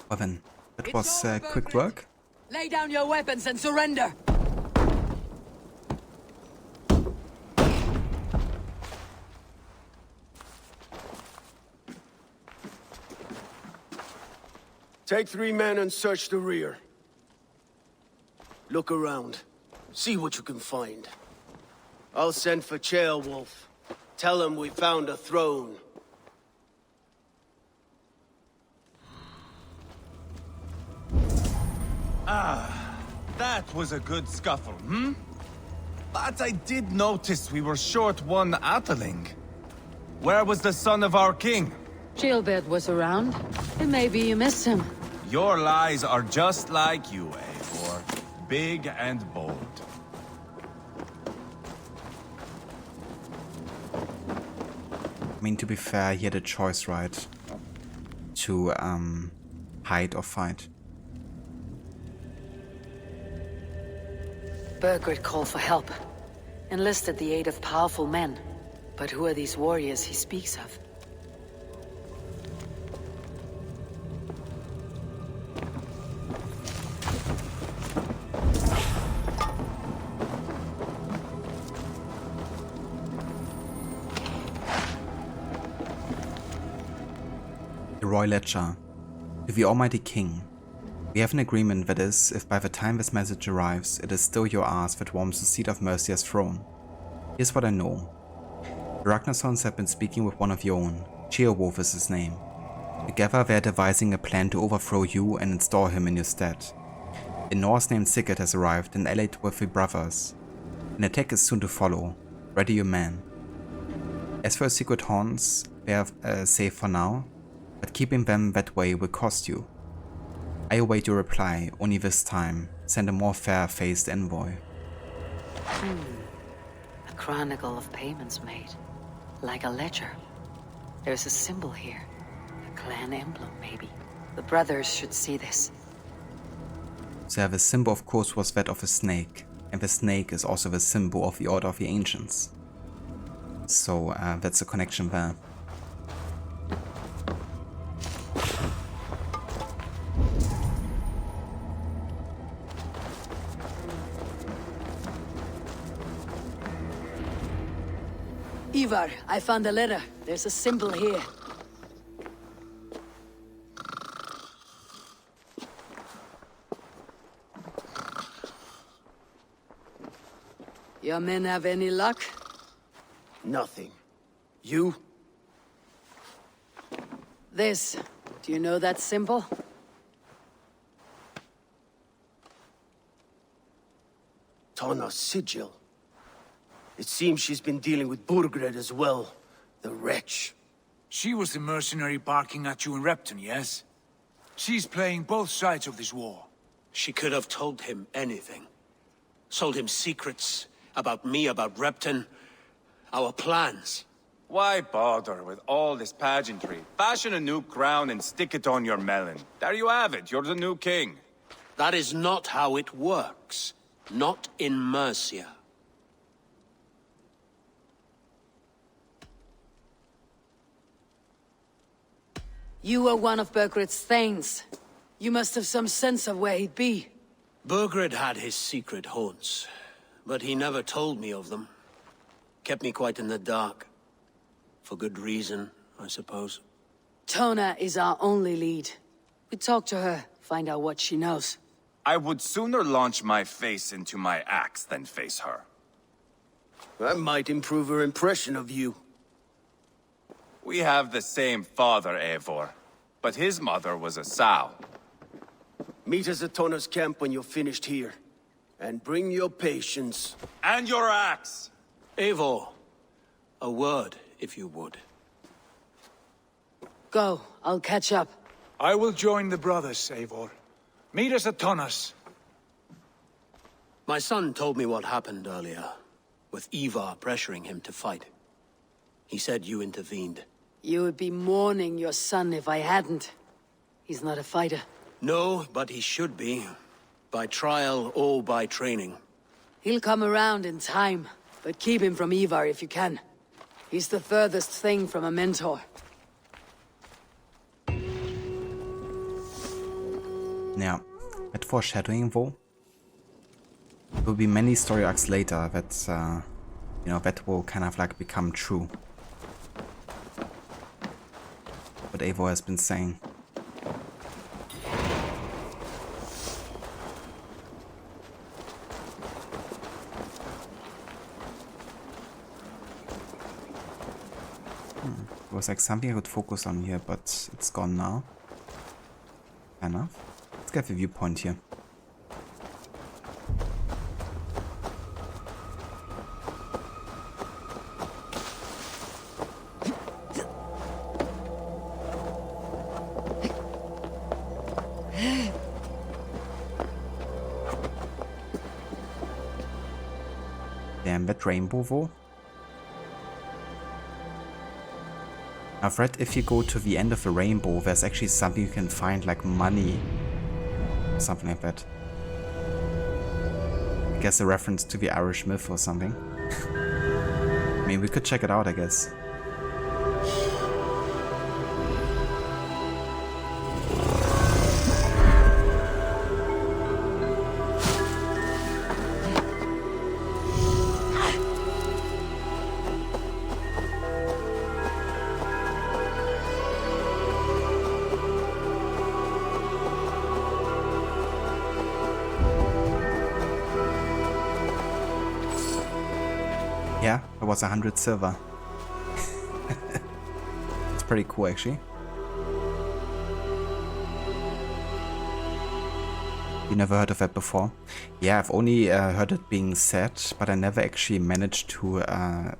Well then, that was quick work. Lay down your weapons and surrender! Take 3 men and search the rear. Look around. See what you can find. I'll send for Ceolwulf. Tell him we found a throne. That was a good scuffle, hmm? But I did notice we were short one Atheling. Where was the son of our king? Gilbert was around, and maybe you missed him. Your lies are just like you, Eivor. Big and bold. I mean, to be fair, he had a choice, right? To hide or fight. Burgred called for help, enlisted the aid of powerful men. But who are these warriors he speaks of? The Royal Ledger. To the Almighty King. We have an agreement that is, if by the time this message arrives, it is still your ass that warms the seat of Mercia's throne. Here's what I know. The Ragnar sons have been speaking with one of your own. Ceolwulf is his name. Together they are devising a plan to overthrow you and install him in your stead. A Norse named Sigurd has arrived and allied with the brothers. An attack is soon to follow. Ready your men. As for secret haunts, they are safe for now, but keeping them that way will cost you. I await your reply, only this time. Send a more fair-faced envoy. A chronicle of payments made. Like a ledger. There's a symbol here. A clan emblem, maybe. The brothers should see this. So the symbol of course was that of a snake. And the snake is also the symbol of the Order of the Ancients. So that's a connection there. Ivar, I found a letter. There's a symbol here. Your men have any luck? Nothing. You? This. Do you know that symbol? Tana's sigil. It seems she's been dealing with Burgred as well. The wretch. She was the mercenary barking at you in Repton, yes? She's playing both sides of this war. She could have told him anything. Sold him secrets about me, about Repton, our plans. Why bother with all this pageantry? Fashion a new crown and stick it on your melon. There you have it, you're the new king. That is not how it works. Not in Mercia. You were one of Burgred's thanes. You must have some sense of where he'd be. Burgred had his secret haunts, but he never told me of them. Kept me quite in the dark. For good reason, I suppose. Tona is our only lead. We talk to her, find out what she knows. I would sooner launch my face into my axe than face her. That might improve her impression of you. We have the same father, Eivor, but his mother was a sow. Meet us at Tona's camp when you're finished here. And bring your patience. And your axe! Eivor, a word, if you would. Go, I'll catch up. I will join the brothers, Eivor. Meet us at Tonus. My son told me what happened earlier, with Ivar pressuring him to fight. He said you intervened. You would be mourning your son if I hadn't. He's not a fighter. No, but he should be. By trial or by training. He'll come around in time, but keep him from Ivar if you can. He's the furthest thing from a mentor. Yeah, mit Foreshadowing wo. There will be many story arcs later that, you know, that will kind of like become true. What Eivor has been saying. There was like something I could focus on here, but it's gone now. Fair enough. Let's get the viewpoint here. Damn, that rainbow though. I've read if you go to the end of the rainbow, there's actually something you can find, like money. Something like that. I guess a reference to the Irish myth or something. I mean, we could check it out, I guess. Yeah, it was 100 silver. It's pretty cool, actually. You never heard of that before? Yeah, I've only heard it being said, but I never actually managed to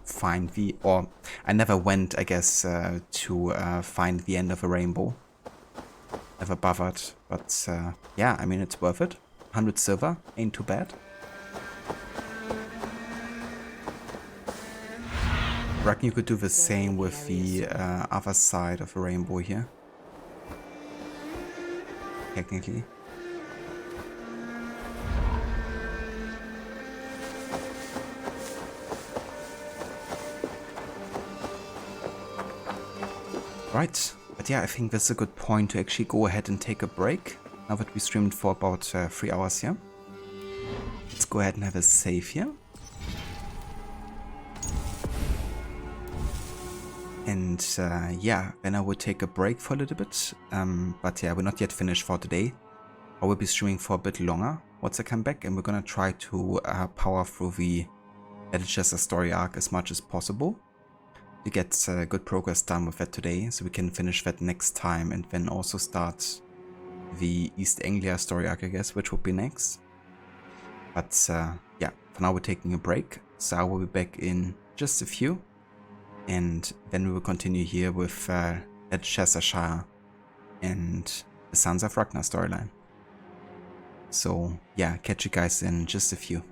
find the... Or I never went, I guess, to find the end of a rainbow. Never bothered, but yeah, I mean, it's worth it. 100 silver, ain't too bad. I reckon you could do the same with the other side of the rainbow here. Technically. Right, but yeah, I think this is a good point to actually go ahead and take a break. Now that we streamed for about 3 hours here. Let's go ahead and have a save here. And yeah, then I will take a break for a little bit. But yeah, we're not yet finished for today. I will be streaming for a bit longer once I come back, and we're gonna try to power through the LEDECESTRE story arc as much as possible to get good progress done with that today, so we can finish that next time and then also start the East Anglia story arc, I guess, which will be next. But yeah, for now we're taking a break, so I will be back in just a few. And then we will continue here with LEDECESTRESCIRE and the Sons of Ragnar storyline. So yeah, catch you guys in just a few.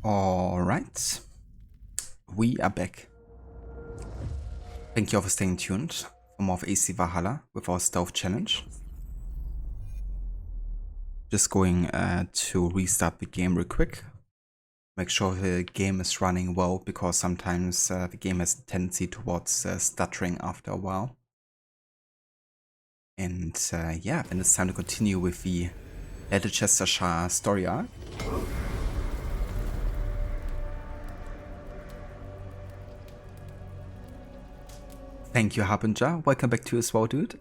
Alright, we are back. Thank you all for staying tuned for more of AC Valhalla with our stealth challenge. Just going to restart the game real quick. Make sure the game is running well, because sometimes the game has a tendency towards stuttering after a while. And yeah, then it's time to continue with the LEDECESTRESCIRE story arc. Thank you, Harbinger. Welcome back to you as well, dude.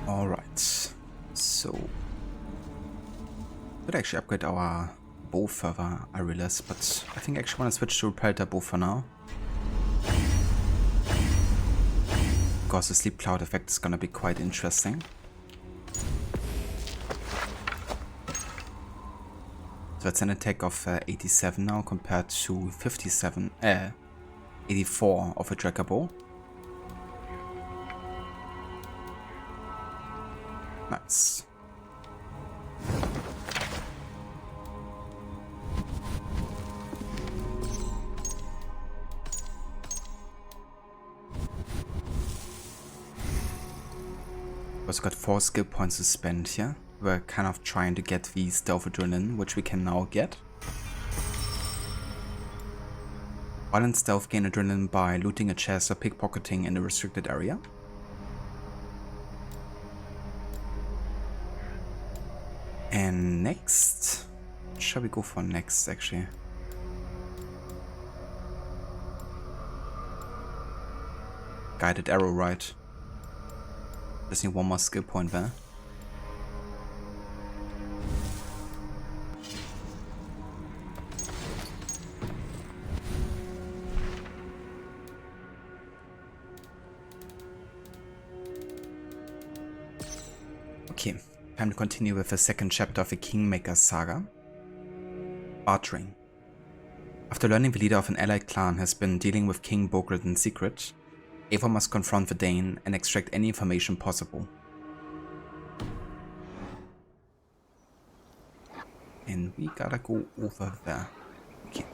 Alright, so could actually upgrade our bow further, I realize, but I think I actually want to switch to repelled bow for now. Because the sleep cloud effect is gonna be quite interesting. So it's an attack of 87 now compared to 84 of a tracker bow. Nice. Also got 4 skill points to spend here. We're kind of trying to get the stealth adrenaline, which we can now get. While in stealth, gain adrenaline by looting a chest or pickpocketing in a restricted area. And next, what shall we go for next actually? Guided arrow, right? Just need one more skill point there. Okay, time to continue with the second chapter of the Kingmaker's saga. Bartering. After learning the leader of an allied clan has been dealing with King Burgred in secret, Eivor must confront the Dane and extract any information possible. And we gotta go over there. Okay.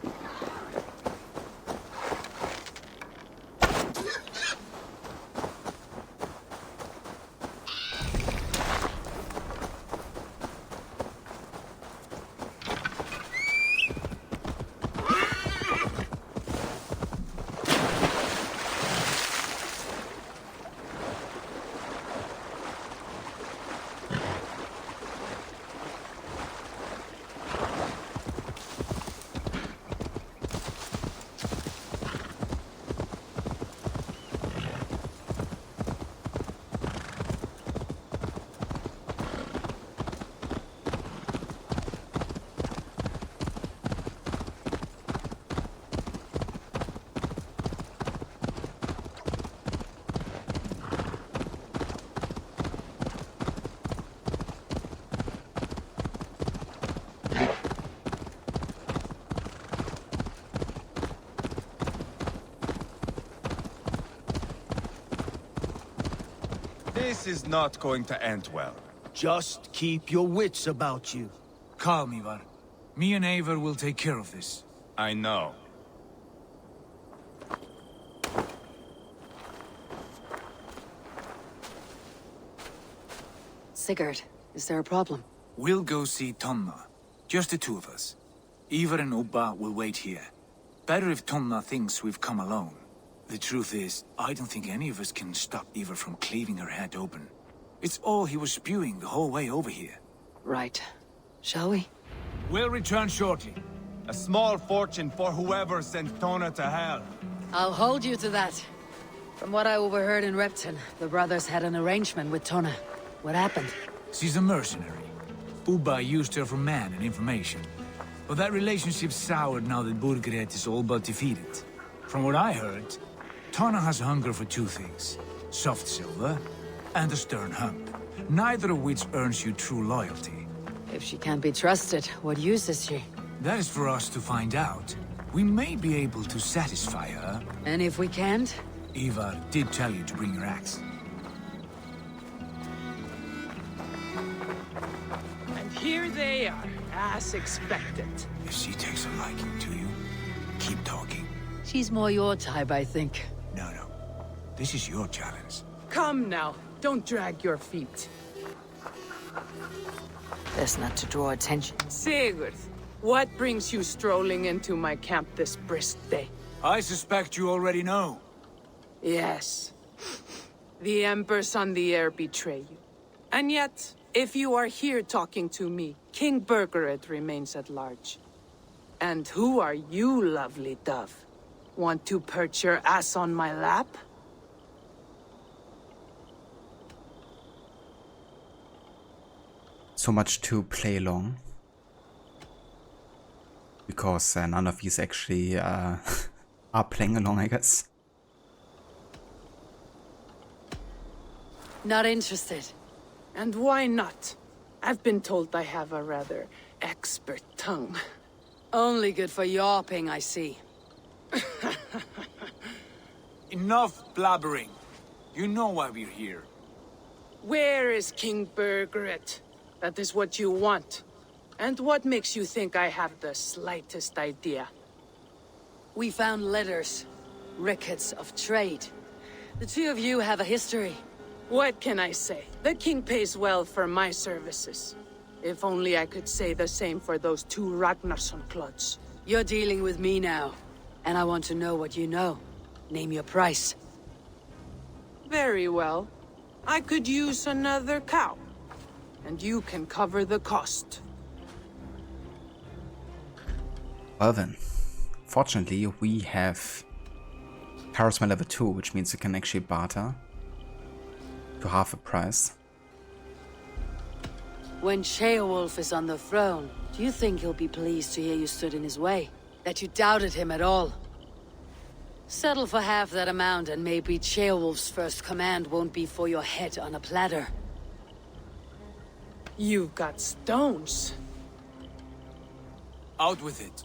This is not going to end well. Just keep your wits about you. Calm, Ivar. Me and Eivor will take care of this. I know. Sigurd, is there a problem? We'll go see Tonna. Just the two of us. Ivar and Ubba will wait here. Better if Tonna thinks we've come alone. The truth is, I don't think any of us can stop Ivar from cleaving her head open. It's all he was spewing the whole way over here. Right. Shall we? We'll return shortly. A small fortune for whoever sent Tonna to hell. I'll hold you to that. From what I overheard in Repton, the brothers had an arrangement with Tonna. What happened? She's a mercenary. Ubba used her for man and information. But that relationship soured now that Burgred is all but defeated. From what I heard, Tonna has hunger for two things. Soft silver and a stern hump. Neither of which earns you true loyalty. If she can't be trusted, what use is she? That is for us to find out. We may be able to satisfy her. And if we can't? Ivar did tell you to bring your axe. And here they are, as expected. If she takes a liking to you, keep talking. She's more your type, I think. No. This is your challenge. Come now, don't drag your feet. Best not to draw attention. Sigurd, what brings you strolling into my camp this brisk day? I suspect you already know. Yes. The Embers on the air betray you. And yet, if you are here talking to me, King Burgred remains at large. And who are you, lovely dove? Want to perch your ass on my lap? So much to play along. Because none of these actually are playing along, I guess. Not interested. And why not? I've been told I have a rather expert tongue. Only good for yawping, I see. Enough blabbering. You know why we're here. Where is King Burgred? That is what you want. And what makes you think I have the slightest idea? We found letters. Records of trade. The two of you have a history. What can I say? The king pays well for my services. If only I could say the same for those two Ragnarsson clods. You're dealing with me now. And I want to know what you know. Name your price. Very well. I could use another cow. And you can cover the cost. Well then, fortunately we have Charisma level 2, which means you can actually barter to half a price. When Ceolwulf is on the throne, do you think he'll be pleased to hear you stood in his way? That you doubted him at all? Settle for half that amount and maybe Ceolwulf's first command won't be for your head on a platter. You've got stones. Out with it.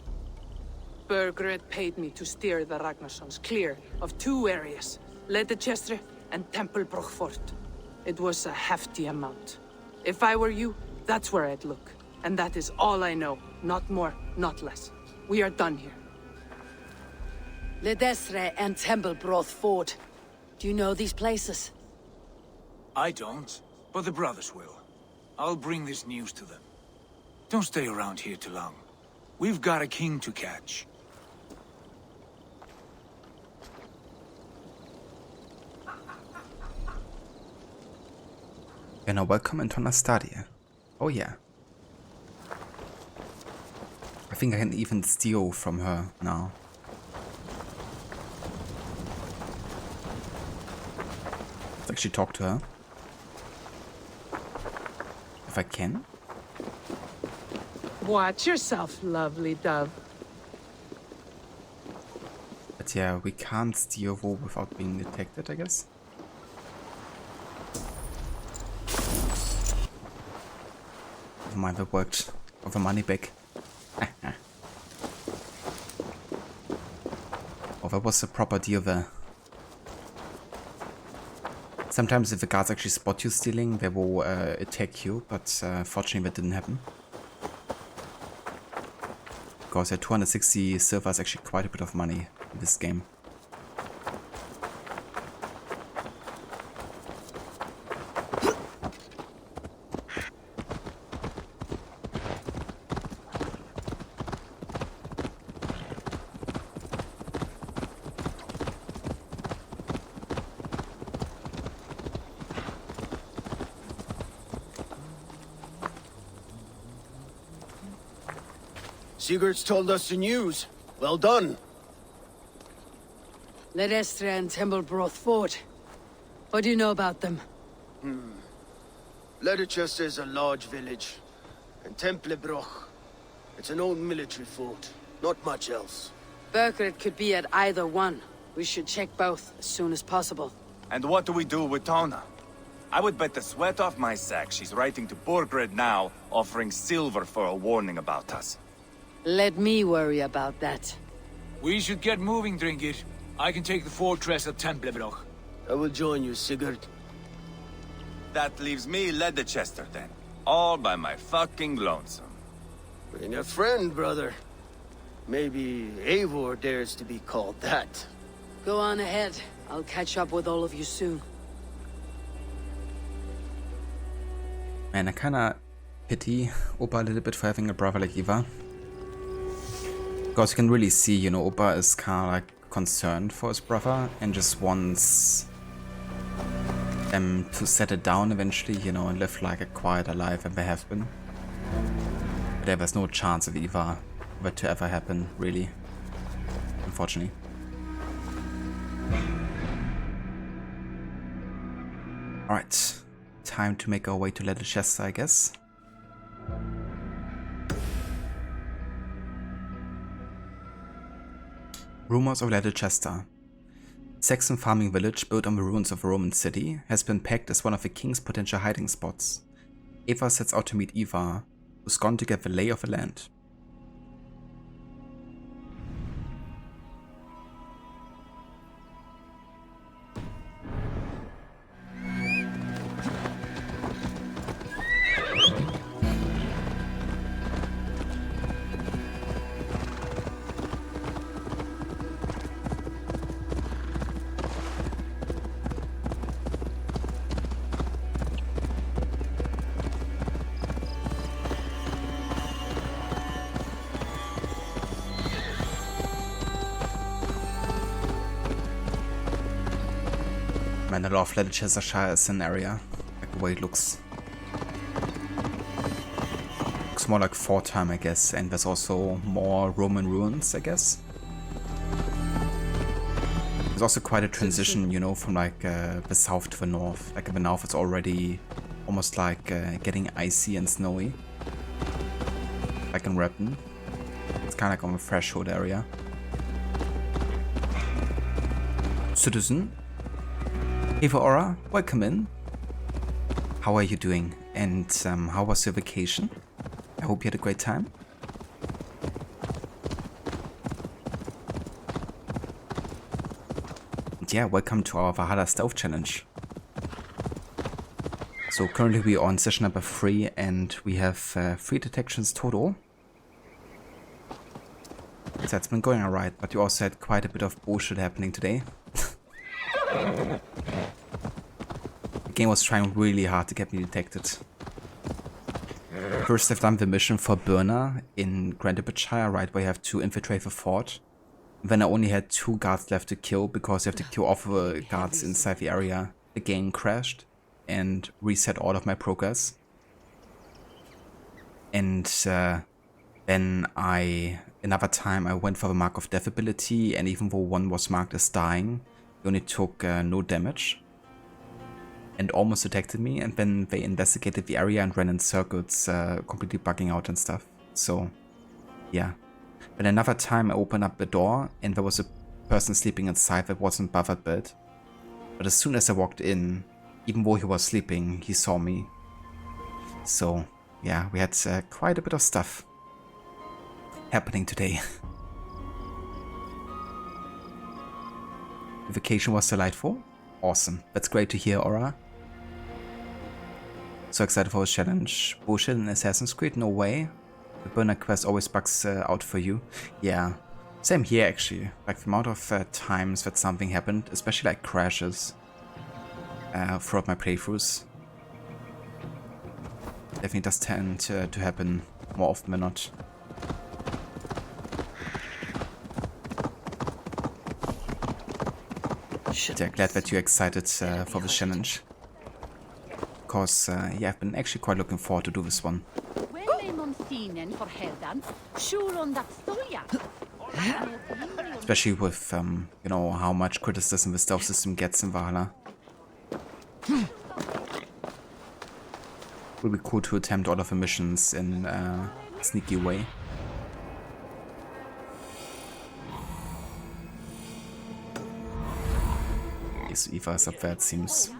Burgred paid me to steer the Ragnarssons clear of two areas, LEDECESTRE and TEMPLEBROUGH fort. It was a hefty amount. If I were you, that's where I'd look. And that is all I know. Not more, not less. We are done here. LEDECESTRE and TEMPLEBROUGH fort. Do you know these places? I don't, but the brothers will. I'll bring this news to them. Don't stay around here too long. We've got a king to catch. You're now welcome into Anastasia. Oh yeah. I think I can even steal from her now. Let's actually talk to her. If I can. Watch yourself, lovely dove. But yeah, we can't steal wool without being detected, I guess. Never mind, that worked. Of the money back. Oh, that was a proper deal there. Sometimes if the guards actually spot you stealing, they will attack you, but fortunately that didn't happen. Because 260 silver is actually quite a bit of money in this game. Sigurd's told us the news. Well done. Ledestre and Templebrough fought. What do you know about them? Ledecestre is a large village. And Templebrough, it's an old military fort. Not much else. Burgred could be at either one. We should check both as soon as possible. And what do we do with Tona? I would bet the sweat off my sack she's writing to Burgred now, offering silver for a warning about us. Let me worry about that. We should get moving, Dringir. I can take the fortress of Templebrough. I will join you, Sigurd. That leaves me Ledecestre then. All by my fucking lonesome. Bring a friend, brother. Maybe Eivor dares to be called that. Go on ahead. I'll catch up with all of you soon. Man, I kinda pity Opa a little bit for having a brother like Ivar. Because you can really see, you know, Opa is kinda like concerned for his brother and just wants them to settle down eventually, you know, and live like a quieter life than they have been. But there's no chance of Ivar for that to ever happen, really. Unfortunately. Alright. Time to make our way to Ledecestre, I guess. Rumors of Ledecestre. Saxon farming village built on the ruins of a Roman city has been pegged as one of the king's potential hiding spots. Eva sets out to meet Ivar, who's gone to get the lay of the land. Man, I love Ledecestereshire as an area, like the way it looks. Looks more like fort time, I guess, and there's also more Roman ruins, I guess. There's also quite a transition, you know, from like the south to the north. Like in the north it's already almost like getting icy and snowy. Like in Repton. It's kind of like on the threshold area. Citizen. Eva Aura, welcome in. How are you doing? And how was your vacation? I hope you had a great time. And yeah, welcome to our Valhalla Stealth Challenge. So currently we are on session number 3 and we have 3 detections total. So it's been going alright, but you also had quite a bit of bullshit happening today. The game was trying really hard to get me detected. First I've done the mission for Burner in GRANTEBRIDGESCIRE, right, where you have to infiltrate the fort. Then I only had 2 guards left to kill because you have to kill all the guards inside the area. The game crashed and reset all of my progress. And then another time I went for the Mark of Death ability, and even though one was marked as dying, he only took no damage. And almost detected me, and then they investigated the area and ran in circles, completely bugging out and stuff. So, yeah. Then another time I opened up the door, and there was a person sleeping inside that wasn't bothered by it. But as soon as I walked in, even though he was sleeping, he saw me. So, yeah, we had quite a bit of stuff happening today. The vacation was delightful. Awesome. That's great to hear, Aura. So excited for this challenge. Bullshit in Assassin's Creed? No way. The burner quest always bugs out for you. Yeah. Same here, actually. Like, the amount of times that something happened, especially like crashes throughout my playthroughs, definitely does tend to happen more often than not. Yeah, glad that you're excited for this challenge. Because, yeah, I've been actually quite looking forward to do this one. Especially with, you know, how much criticism the stealth system gets in Valhalla. Would be cool to attempt all of the missions in a sneaky way. Yes, Eva is up there, it seems.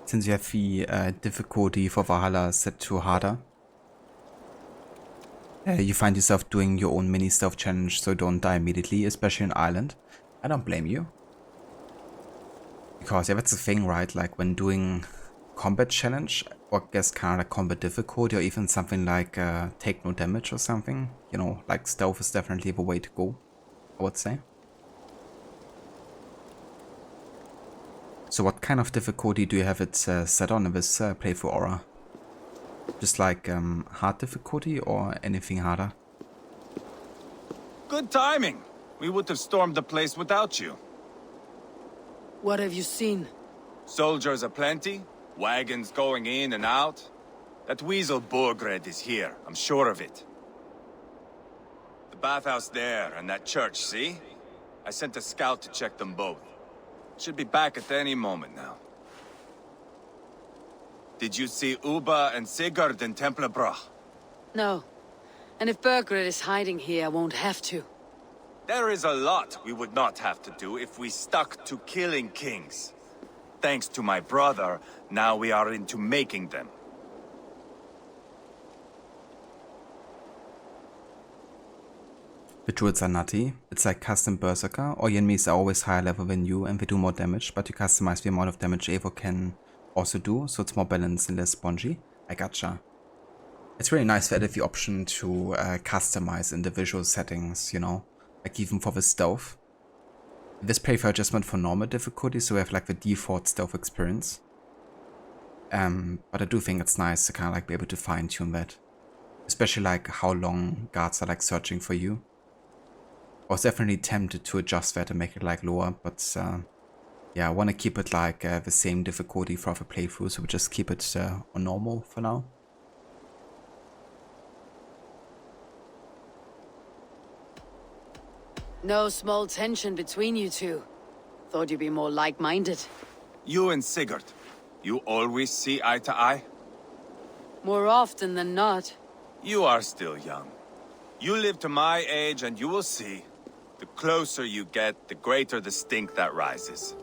Since you have the difficulty for Valhalla set to harder, you find yourself doing your own mini stealth challenge so you don't die immediately, especially in Ireland. I don't blame you. Because yeah, that's the thing, right? Like when doing combat challenge, or I guess kind of like combat difficulty, or even something like take no damage or something, you know, like stealth is definitely the way to go, I would say. So what kind of difficulty do you have it set on in this playthrough, Aura? Just like hard difficulty or anything harder? Good timing. We would have stormed the place without you. What have you seen? Soldiers aplenty, wagons going in and out. That weasel Borgred is here, I'm sure of it. The bathhouse there and that church, see? I sent a scout to check them both. Should be back at any moment now. Did you see Uba and Sigurd in TEMPLEBROUGH? No. And if Burgred is hiding here, I won't have to. There is a lot we would not have to do if we stuck to killing kings. Thanks to my brother, now we are into making them. The druids are nutty. It's like custom berserker. All your enemies are always higher level than you and they do more damage, but you customize the amount of damage Eivor can also do, so it's more balanced and less spongy. I gotcha. It's really nice to add the option to customize individual settings, you know, like even for the stealth. This playthrough adjustment for normal difficulty, so we have like the default stealth experience. But I do think it's nice to kind of like be able to fine tune that. Especially like how long guards are like searching for you. I was definitely tempted to adjust that and make it like lower, but yeah, I want to keep it like the same difficulty for the playthrough, so we just keep it on normal for now. No small tension between you two. Thought you'd be more like-minded. You and Sigurd, you always see eye to eye? More often than not. You are still young. You live to my age and you will see. The closer you get, the greater the stink that rises.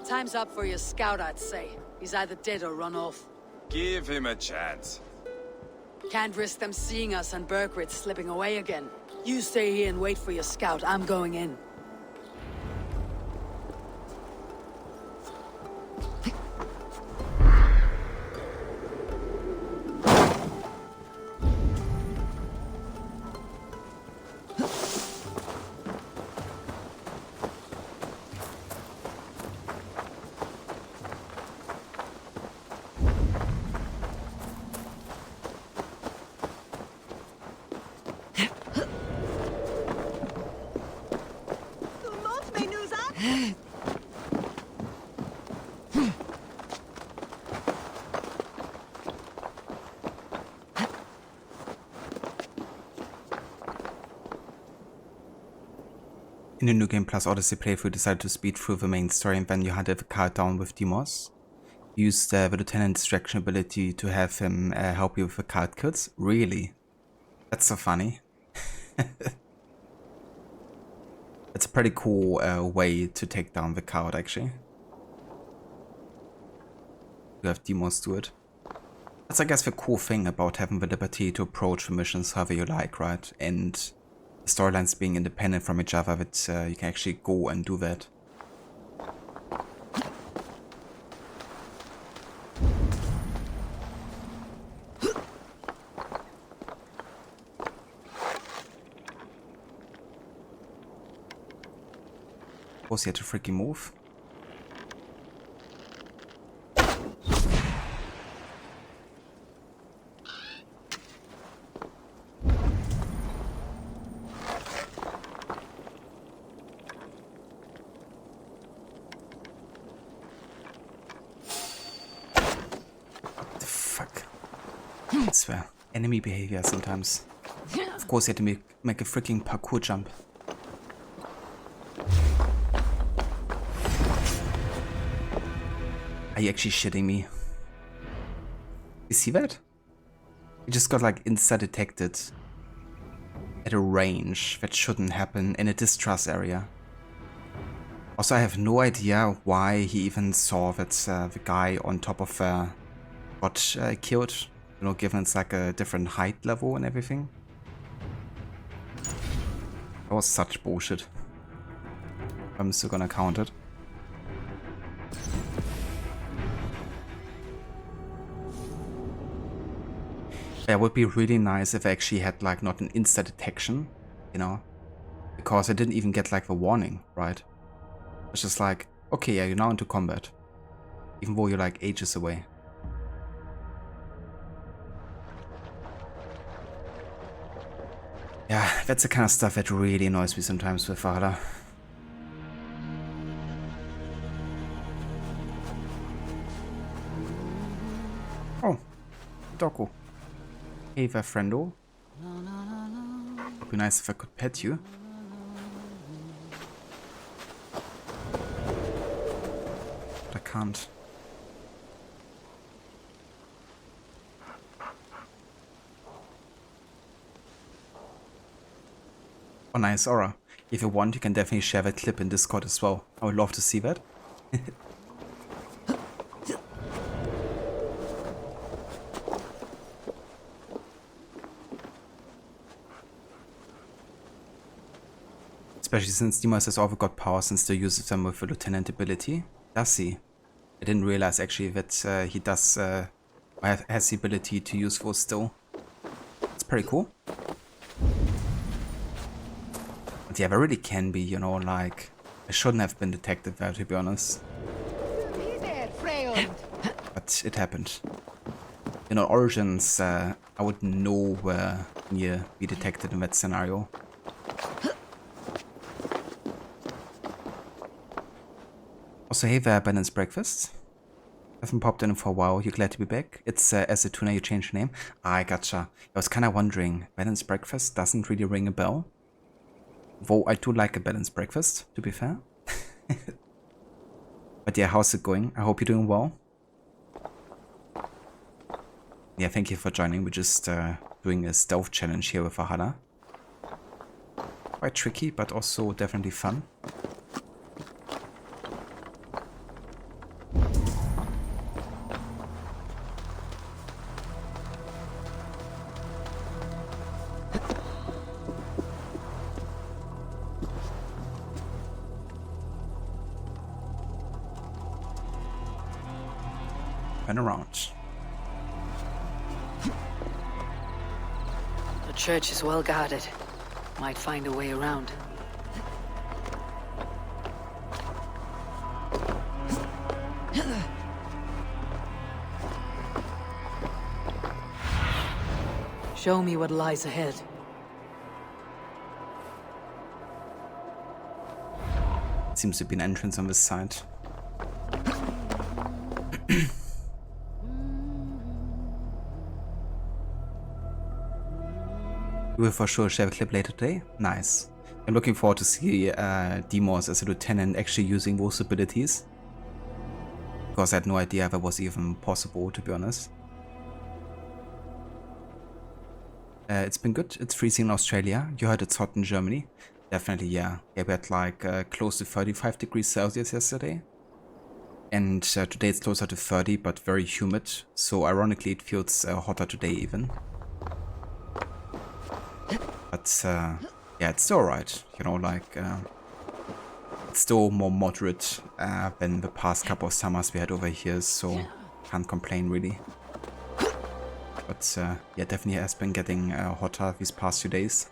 Time's up for your scout, I'd say. He's either dead or run off. Give him a chance. Can't risk them seeing us and Burgred slipping away again. You stay here and wait for your scout. I'm going in. In the New Game Plus Odyssey playthrough, you decided to speed through the main story and then you hunted the card down with Demos. Used the Lieutenant Distraction ability to have him help you with the card kills. Really? That's so funny. It's a pretty cool way to take down the card, actually. You have Demos do it. That's, I guess, the cool thing about having the liberty to approach the missions however you like, right? And the storylines being independent from each other, that you can actually go and do that. Of course, you had to freaking move. Enemy behavior sometimes. Of course, you had to make a freaking parkour jump. Are you actually shitting me? You see that? You just got like insta-detected at a range that shouldn't happen in a distrust area. Also, I have no idea why he even saw that the guy on top of got killed. You know, given it's like a different height level and everything. That was such bullshit. I'm still gonna count it. Yeah, it would be really nice if I actually had like not an insta detection, you know, because I didn't even get like the warning, right? It's just like, okay, yeah, you're now into combat, even though you're like ages away. Yeah, that's the kind of stuff that really annoys me sometimes with Valhalla. Oh, Doku. Hey there, friendo. Would be nice if I could pet you. But I can't. Oh, nice aura. If you want, you can definitely share that clip in Discord as well. I would love to see that. Especially since Demos has also got powers and still uses them with the Lieutenant ability. Does he? I didn't realize actually that he does has the ability to use those still. It's pretty cool. But yeah, there really can be, you know, like, I shouldn't have been detected there, to be honest. But it happened. You know, Origins, I would know where near be detected in that scenario. Also, hey there, Ben's Breakfast. Haven't popped in for a while. You're glad to be back? It's as a tuna, you changed your name. I gotcha. I was kind of wondering. Ben's Breakfast doesn't really ring a bell. Though I do like a balanced breakfast, to be fair. But yeah, how's it going? I hope you're doing well. Yeah, thank you for joining. We're just doing a stealth challenge here with Valhalla. Quite tricky, but also definitely fun. Around. The church is well guarded. Might find a way around. Show me what lies ahead. Seems to be an entrance on this side. We will for sure share a clip later today. Nice. I'm looking forward to see Demos as a lieutenant actually using those abilities. Because I had no idea that was even possible, to be honest. It's been good. It's freezing in Australia. You heard it's hot in Germany. Definitely, yeah. Yeah, we had like close to 35 degrees Celsius yesterday. And today it's closer to 30, but very humid. So ironically, it feels hotter today even. But yeah, it's still alright. You know, like it's still more moderate than the past couple of summers we had over here. So can't complain really. But yeah, definitely has been getting hotter these past few days.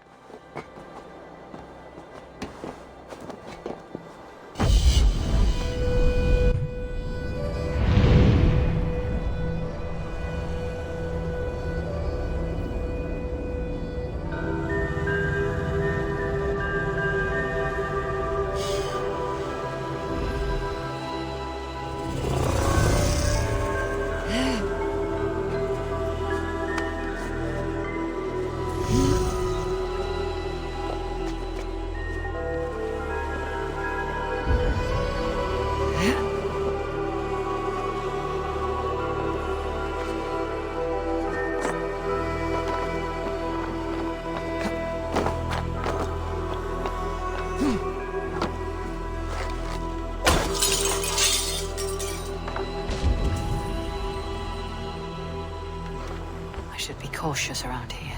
Cautious around here.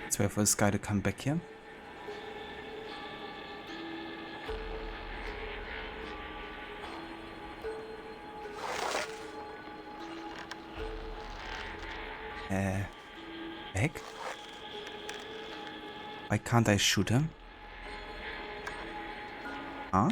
Let's wait for this guy to come back here. Heck? Why can't I shoot him? Huh?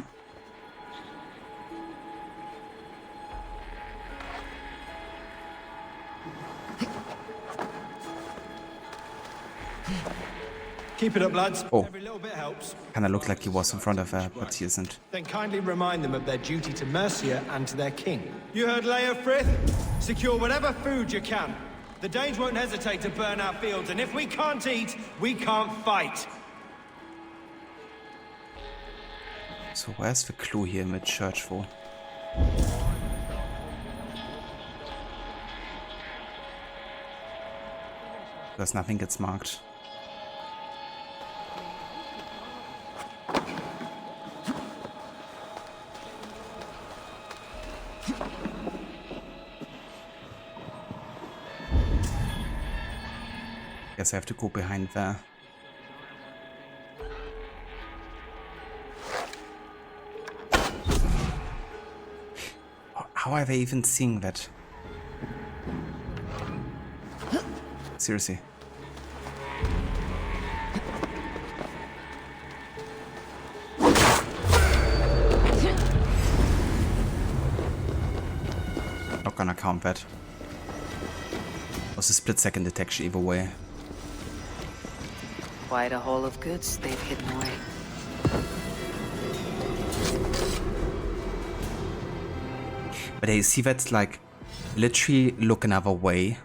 Keep it up, lads. Oh. Every little bit helps. Kinda looked like he was in front of but he isn't. Then kindly remind them of their duty to Mercia and to their king. You heard Leia Frith? Secure whatever food you can. The Danes won't hesitate to burn our fields, and if we can't eat, we can't fight. So where's the clue here mit church for? Because nothing gets marked. Guess I have to go behind there. How are they even seeing that? Seriously. Not gonna count that. Was a split-second detection either way. Quite a haul of goods they've hidden away. But hey, see that's like literally look another way,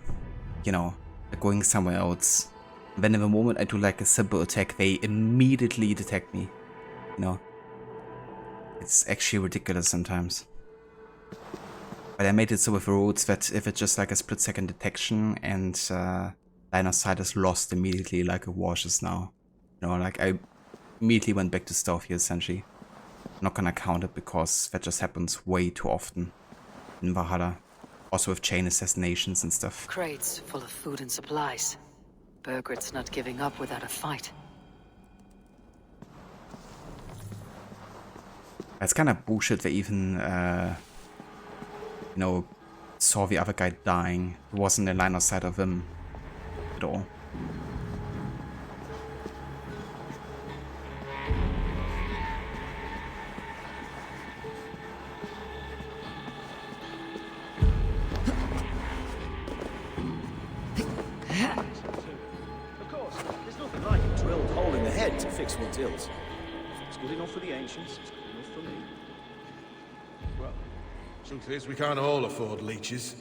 you know, like going somewhere else. And then in the moment I do like a simple attack, they immediately detect me, you know. It's actually ridiculous sometimes. But I made it so with the roads that if it's just like a split-second detection and line of sight is lost immediately like it was just now. You know, like I immediately went back to stealth here essentially. I'm not gonna count it because that just happens way too often in Valhalla. Also with chain assassinations and stuff. Crates full of food and supplies. Burgred's not giving up without a fight. It's kind of bullshit they even, you know, saw the other guy dying. It wasn't in line of sight of him at all. fix one's ills. It's good enough for the ancients, it's good enough for me. Well, truth is, we can't all afford leeches.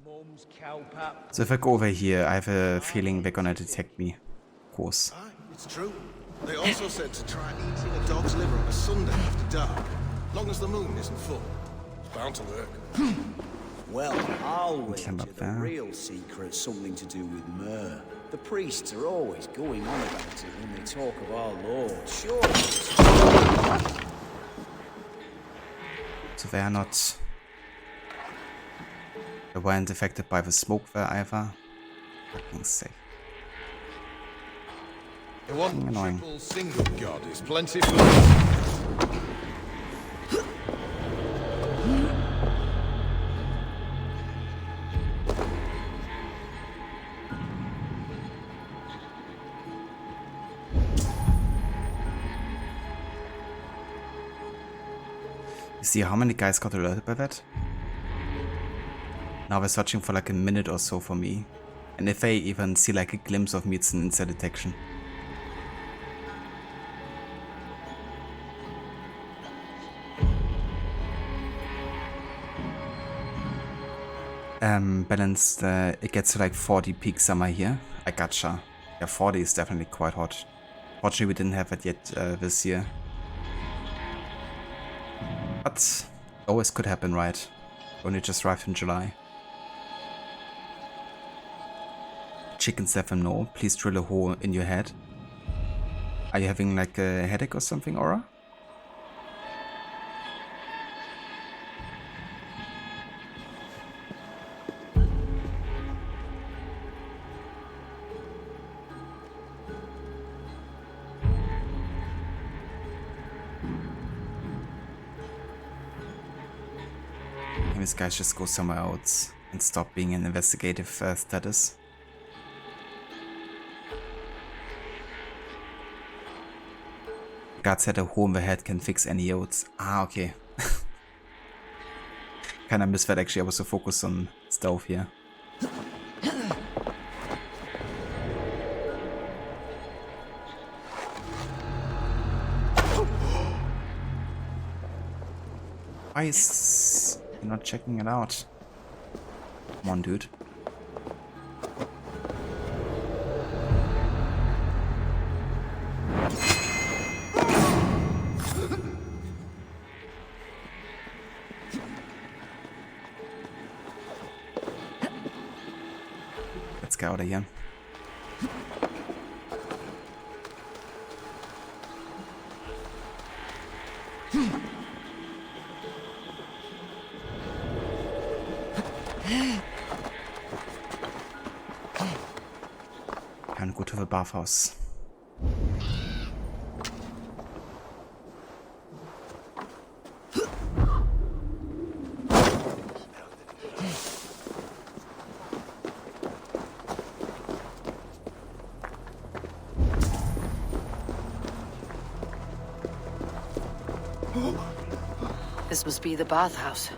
Mum's cowpat. So if I go over here, I have a feeling they're gonna detect me. Of course. Aye, it's true. They also said to try eating a dog's liver on a Sunday after dark. Long as the moon isn't full. It's bound to work. Well, I'll wager the real secret's something to do with myrrh. The priests are always going on about it when they talk of our Lord. Sure. So they are not... They weren't affected by the smoke there either. Fucking sake. The one annoying. triple single god is plenty for You see how many guys got alerted by that? Now they're searching for like a minute or so for me. And if they even see like a glimpse of me, it's an inside detection. Balanced, it gets to like 40 peak summer here. I gotcha. Yeah, 40 is definitely quite hot. Fortunately, we didn't have it yet this year. But always could happen, right? Only just arrived in July. Chickens let them know. Please drill a hole in your head. Are you having like a headache or something, Aura? These guys just go somewhere else and stop being an investigative status. God said a hole in the head can fix any odds. Ah, okay. Kinda missed that actually, I was so focused on stealth here. Why is he not checking it out? Come on, dude. Let's get out of here. And go to the bathhouse. This must be the bathhouse.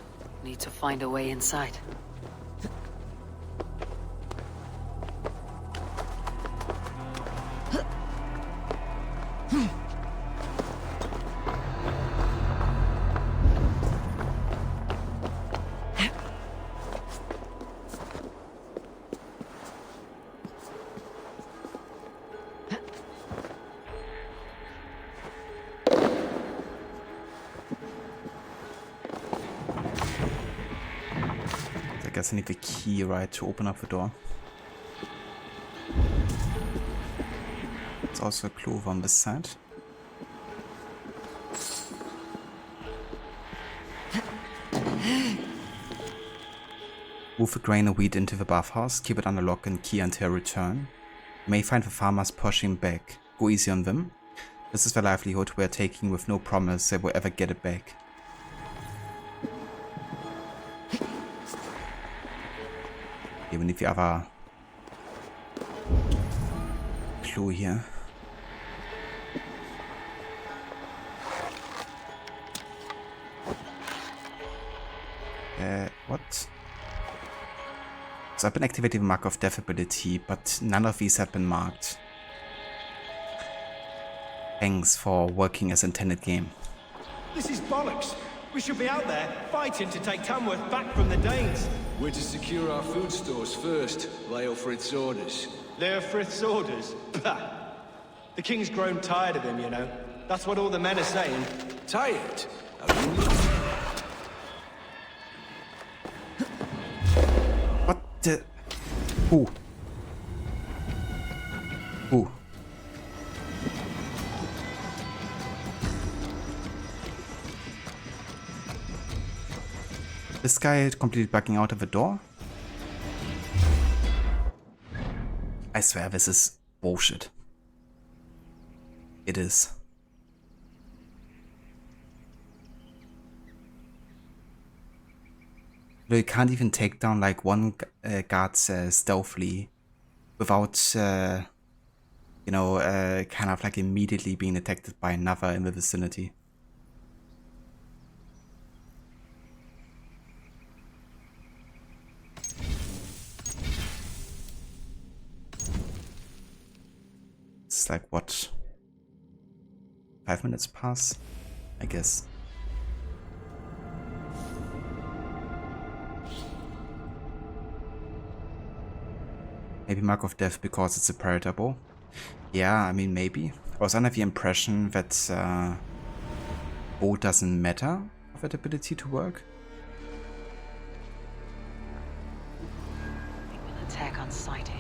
Need to find a way inside. I guess I need the key, right, to open up the door. There's also a clue over on this side. Move a grain of wheat into the bathhouse, keep it under lock and key until I return. You may find the farmers pushing back. Go easy on them. This is the livelihood we are taking with no promise they will ever get it back. Even if you have a clue here. What? So I've been activating the Mark of Death ability, but none of these have been marked. Thanks for working as intended game. This is bollocks. We should be out there fighting to take Tamworth back from the Danes. We're to secure our food stores first. Leofrith's orders. Leofrith's orders? Bah! The king's grown tired of him, you know. That's what all the men are saying. Tired? What the... Ooh. Ooh. This guy completely bugging out of a door? I swear this is bullshit. It is. You can't even take down like one guard stealthily without, you know, kind of like immediately being detected by another in the vicinity. It's like, what? 5 minutes pass, I guess. Maybe Mark of Death because it's a Predator bow. Yeah, I mean, maybe. I was under the impression that bow doesn't matter for that ability to work. We'll attack on sight here.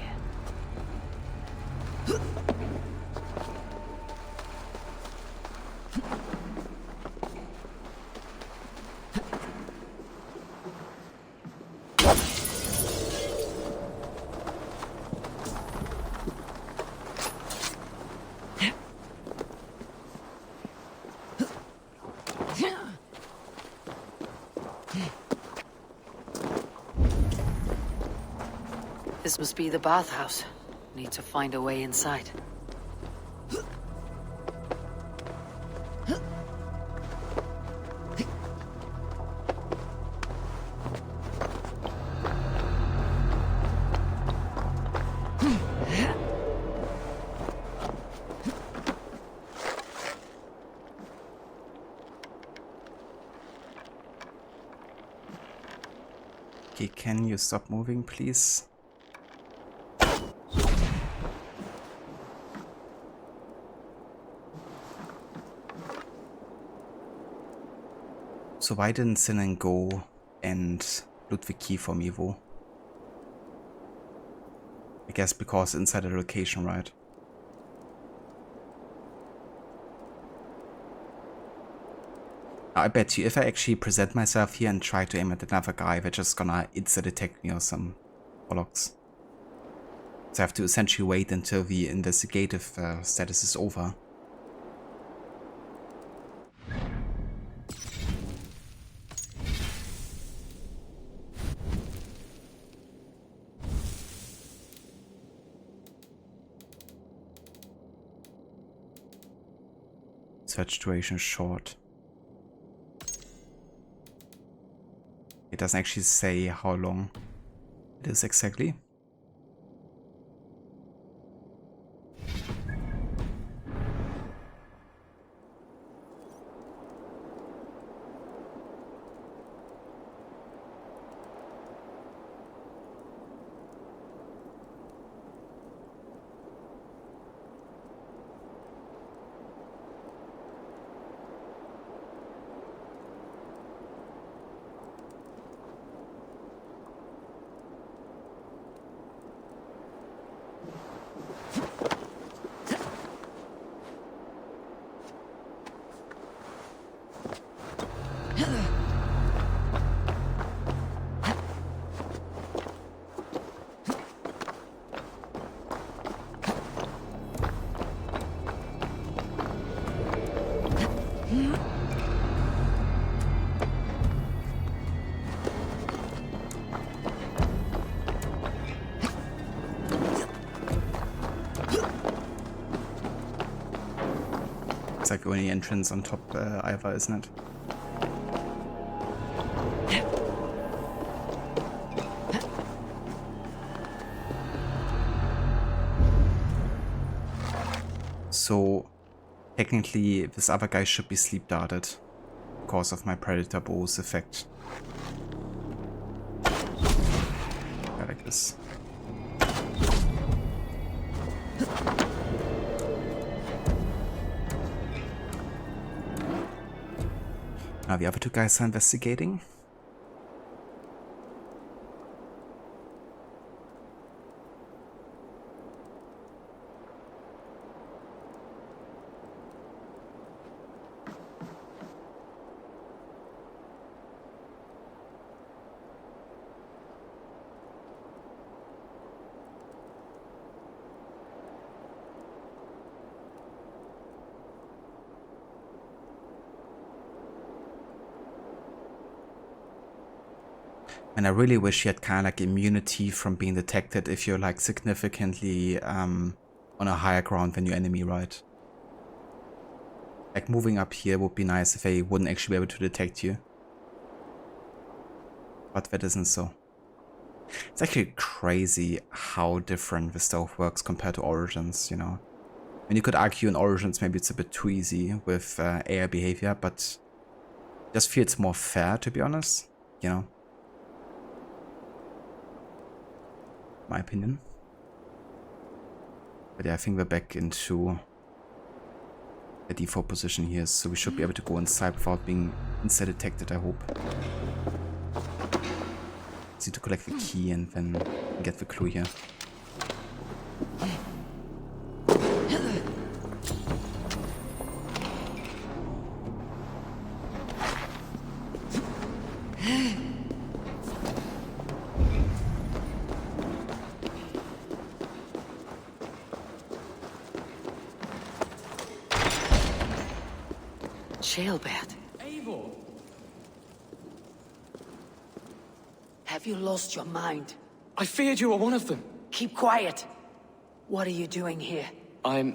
This must be the bathhouse. Need to find a way inside. Okay, can you stop moving, please? So why didn't Sinan go and loot the key for me, though? I guess because inside the location, right? I bet you if I actually present myself here and try to aim at another guy, they're just gonna insta detect me or some bollocks. So I have to essentially wait until the investigative status is over. Search duration short. It doesn't actually say how long it is exactly. It's like only entrance on top either, isn't it? So Technically, this other guy should be sleep darted because of my Predator Bow's effect. I like this. Now the other two guys are investigating. And I really wish you had kind of like immunity from being detected if you're like significantly on a higher ground than your enemy, right? Like moving up here would be nice if they wouldn't actually be able to detect you. But that isn't so. It's actually crazy how different the stealth works compared to Origins, you know. I mean, you could argue in Origins maybe it's a bit too easy with AI behavior, but I just feel it's more fair, to be honest, you know. My opinion. But yeah, I think we're back into the default position here, so we should be able to go inside without being inside detected, I hope. Just need to collect the key and then get the clue here. Jailbird. Eivor! Have you lost your mind? I feared you were one of them. Keep quiet. What are you doing here? I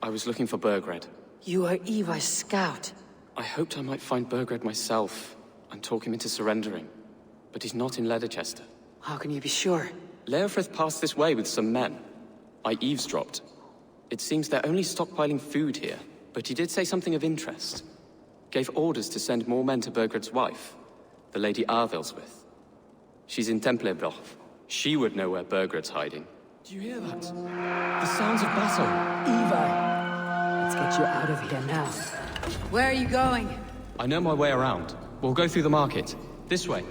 was looking for Burgred. You are Eva's scout. I hoped I might find Burgred myself and talk him into surrendering. But he's not in Ledecestre. How can you be sure? Leofrith passed this way with some men. I eavesdropped. It seems they're only stockpiling food here. But he did say something of interest. Gave orders to send more men to Burgred's wife, the Lady Ravensburg. She's in Templebrough. She would know where Burgred's hiding. Do you hear that? The sounds of battle. Eva! Let's get you out of here now. Where are you going? I know my way around. We'll go through the market. This way.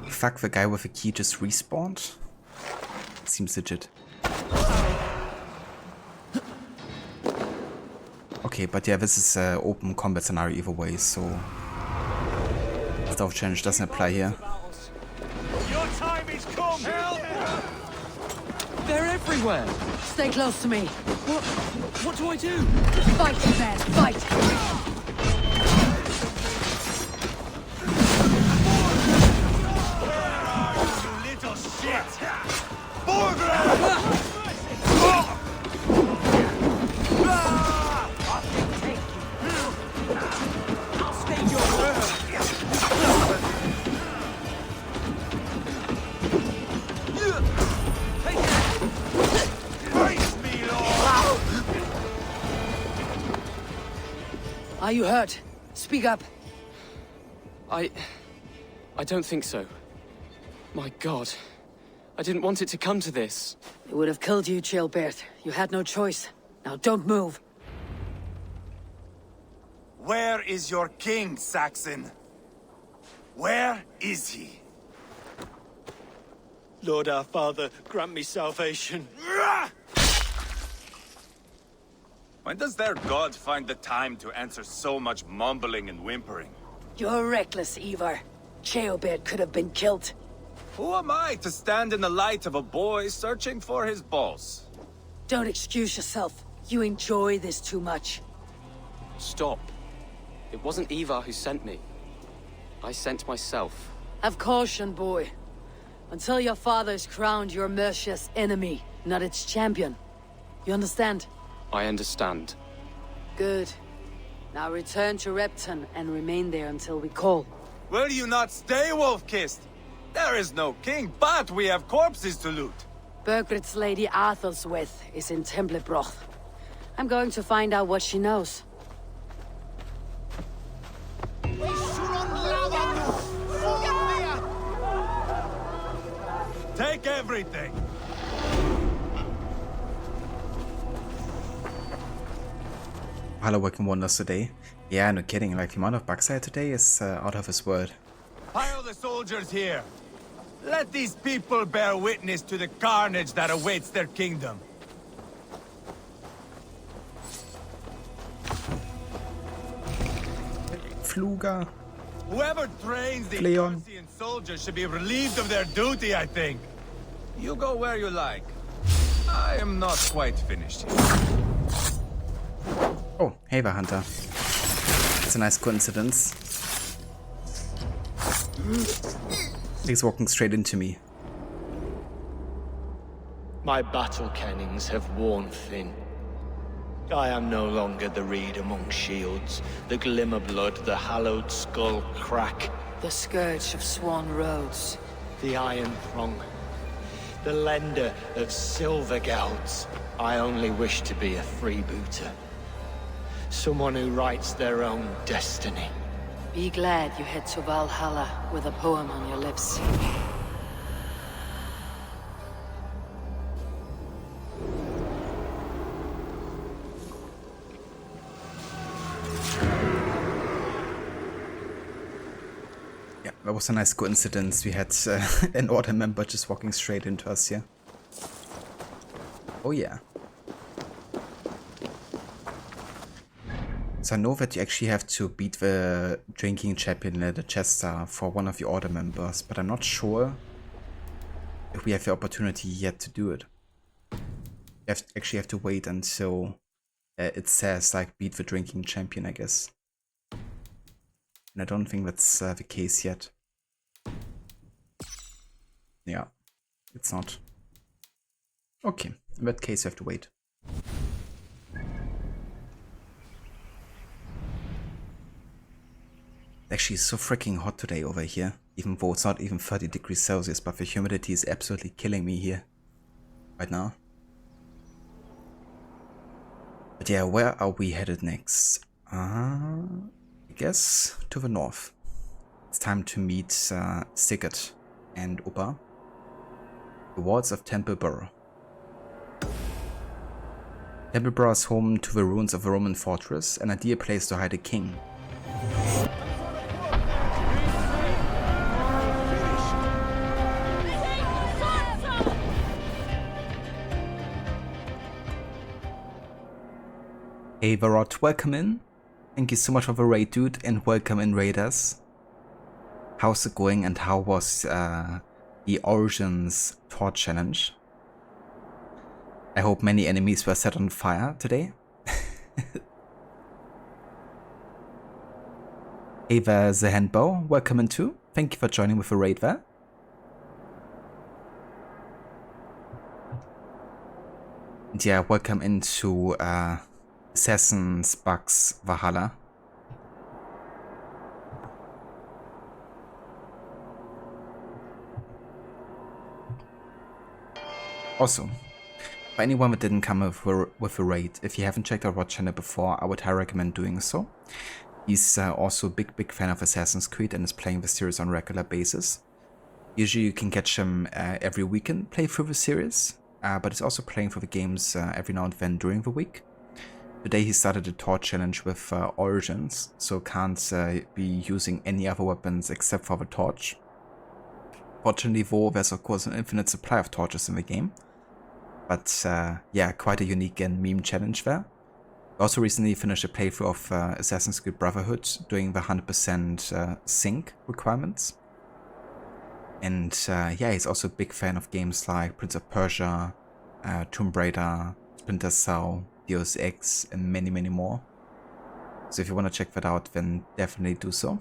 Fuck, the guy with the key just respawned? Seems legit. Okay, but yeah, this is an open combat scenario either way, so stealth challenge doesn't apply here. Your time is come! Help! They're everywhere! Stay close to me. What do I do? Fight, man, fight! Are you hurt? Speak up. I don't think so. My God. I didn't want it to come to this. It would have killed you, Jailbird. You had no choice. Now don't move. Where is your king, Saxon? Where is he? Lord our Father, grant me salvation. When does their god find the time to answer so much mumbling and whimpering? You're reckless, Ivar. Jailbird could have been killed. Who am I to stand in the light of a boy searching for his boss? Don't excuse yourself. You enjoy this too much. Stop. It wasn't Ivar who sent me. I sent myself. Have caution, boy. Until your father's crowned your Mercia's enemy, not its champion. You understand? I understand. Good. Now return to Repton and remain there until we call. Will you not stay, Wolf-Kissed? There is no king, but we have corpses to loot. Burgred's Lady Athelswith is in TEMPLEBROUGH. I'm going to find out what she knows. Take everything. Valhalla working wonders today. Yeah, no kidding. Like the amount of bugs I had today is out of this world. Pile the soldiers here. Let these people bear witness to the carnage that awaits their kingdom. Fluga. Whoever trains these Leon. Mercian soldiers should be relieved of their duty, I think. You go where you like. I am not quite finished here. Oh, hey there, Hunter. It's a nice coincidence. He's walking straight into me. My battle kennings have worn thin. I am no longer the reed among shields, the glimmer blood, the hallowed skull crack, The scourge of Swan Roads. the iron throng, the lender of silver gelds. I only wish to be a freebooter. Someone who writes their own destiny. Be glad you head to Valhalla with a poem on your lips. Yeah, that was a nice coincidence. We had an order member just walking straight into us here. Oh yeah. So I know that you actually have to beat the drinking champion LEDECESTRE for one of the order members, but I'm not sure if we have the opportunity yet to do it. You actually have to wait until it says like beat the drinking champion, I guess. And I don't think that's the case yet. Yeah, it's not. Okay, in that case you have to wait. Actually, it's so freaking hot today over here, even though it's not even 30 degrees Celsius, but the humidity is absolutely killing me here right now. But yeah, where are we headed next? I guess to the north. It's time to meet Sigurd and Ubba. The walls of TEMPLEBROUGH. TEMPLEBROUGh is home to the ruins of a Roman fortress, an ideal place to hide a king. Hey Varot, welcome in. Thank you so much for the raid, dude, and welcome in, raiders. How's it going, and how was the Origins Torch Challenge? I hope many enemies were set on fire today. Hey there, the Handbow, welcome in too. Thank you for joining with the raid there. And yeah, welcome into Assassin's Bugs Valhalla. Also, for anyone that didn't come with a raid, if you haven't checked out our channel before, I would highly recommend doing so. He's also a big fan of Assassin's Creed and is playing the series on a regular basis. Usually you can catch him every weekend play through the series, but he's also playing for the games every now and then during the week. Today he started a torch challenge with Origins, so can't be using any other weapons except for the torch. Fortunately though, there's of course an infinite supply of torches in the game. But yeah, quite a unique and meme challenge there. We also recently finished a playthrough of Assassin's Creed Brotherhood, doing the 100% sync requirements. And yeah, he's also a big fan of games like Prince of Persia, Tomb Raider, Splinter Cell, Deus Ex, and many more. So if you want to check that out, then definitely do so.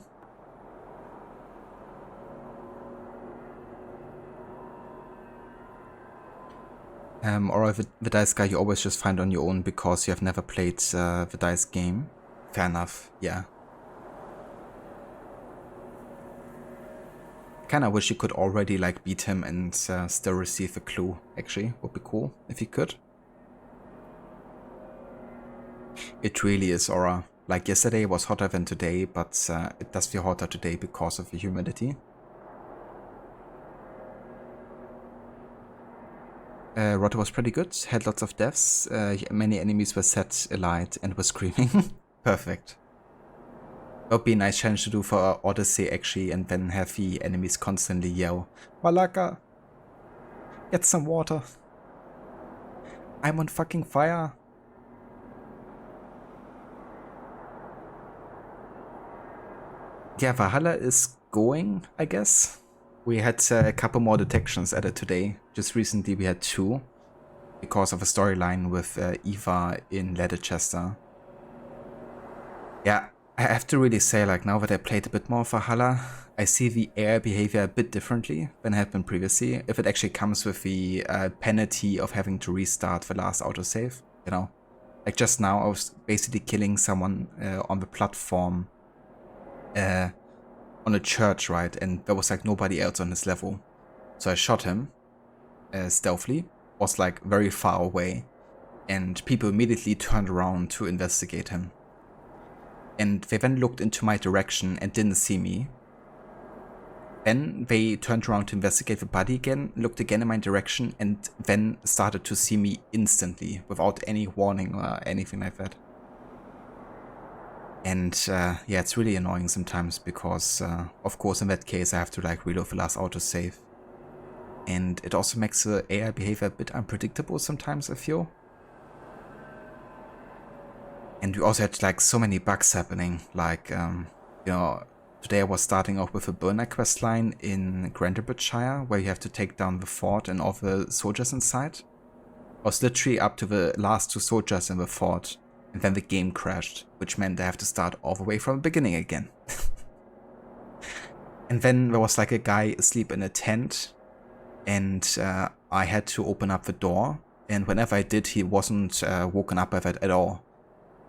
Or the Dice guy you always just find on your own because you have never played the Dice game. Fair enough, yeah. Kinda wish you could already like beat him and still receive a clue. Actually, would be cool if you could. It really is aura. Like yesterday was hotter than today, but it does feel hotter today because of the humidity. Rotter was pretty good, had lots of deaths, many enemies were set alight and were screaming. Perfect. That would be a nice challenge to do for Odyssey actually, and then have the enemies constantly yell, Malaka, get some water. I'm on fucking fire. Yeah, Valhalla is going, I guess. We had a couple more detections added today. Just recently we had 2 because of a storyline with Eva in Ledecestre. Yeah, I have to really say, like, now that I played a bit more Valhalla, I see the AI behavior a bit differently than had been previously. If it actually comes with the penalty of having to restart the last autosave, you know. Like just now I was basically killing someone on the platform on a church, right, and there was like nobody else on his level. So I shot him stealthily, was like very far away, and people immediately turned around to investigate him. And they then looked into my direction and didn't see me. Then they turned around to investigate the body again, looked again in my direction, and then started to see me instantly without any warning or anything like that. And yeah, it's really annoying sometimes because, of course, in that case, I have to like reload the last autosave. And it also makes the AI behavior a bit unpredictable sometimes, I feel. And we also had like so many bugs happening, like, you know, today I was starting off with a burner quest line in GRANTEBRIDGESCIRE, where you have to take down the fort and all the soldiers inside. I was literally up to the last 2 soldiers in the fort. And then the game crashed, which meant I have to start all the way from the beginning again. And then there was like a guy asleep in a tent, and I had to open up the door, and whenever I did, he wasn't woken up by that at all.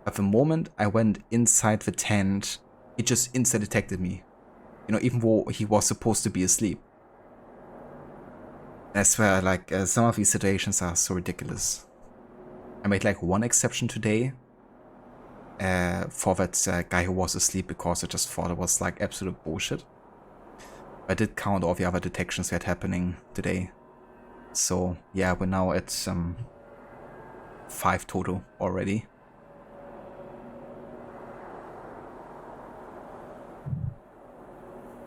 But the moment I went inside the tent, he just instantly detected me. You know, even though he was supposed to be asleep. I swear, like, some of these situations are so ridiculous. I made like 1 exception today. For that guy who was asleep, because I just thought it was like absolute bullshit. I did count all the other detections we had happening today. So yeah, we're now at 5 total already.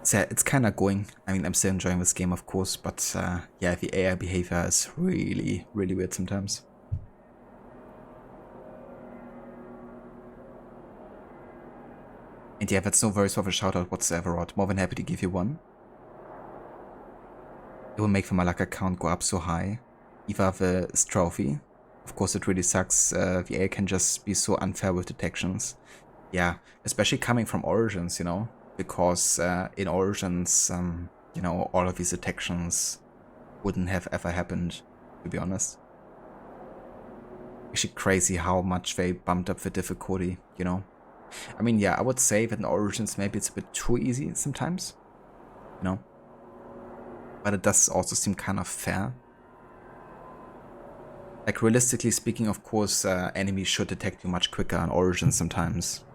So yeah, it's kind of going. I mean, I'm still enjoying this game, of course, but yeah, the AI behavior is really, really weird sometimes. And yeah, that's no worries for the shoutout whatsoever, Rod. More than happy to give you one. It will make the Malaka count go up so high. Eva the trophy. Of course, it really sucks. The AI can just be so unfair with detections. Yeah, especially coming from Origins, you know. Because in Origins, you know, all of these detections wouldn't have ever happened, to be honest. Actually crazy how much they bumped up the difficulty, you know. I mean, yeah, I would say that in Origins maybe it's a bit too easy sometimes, you know. But it does also seem kind of fair. Like, realistically speaking, of course, enemies should detect you much quicker in Origins sometimes.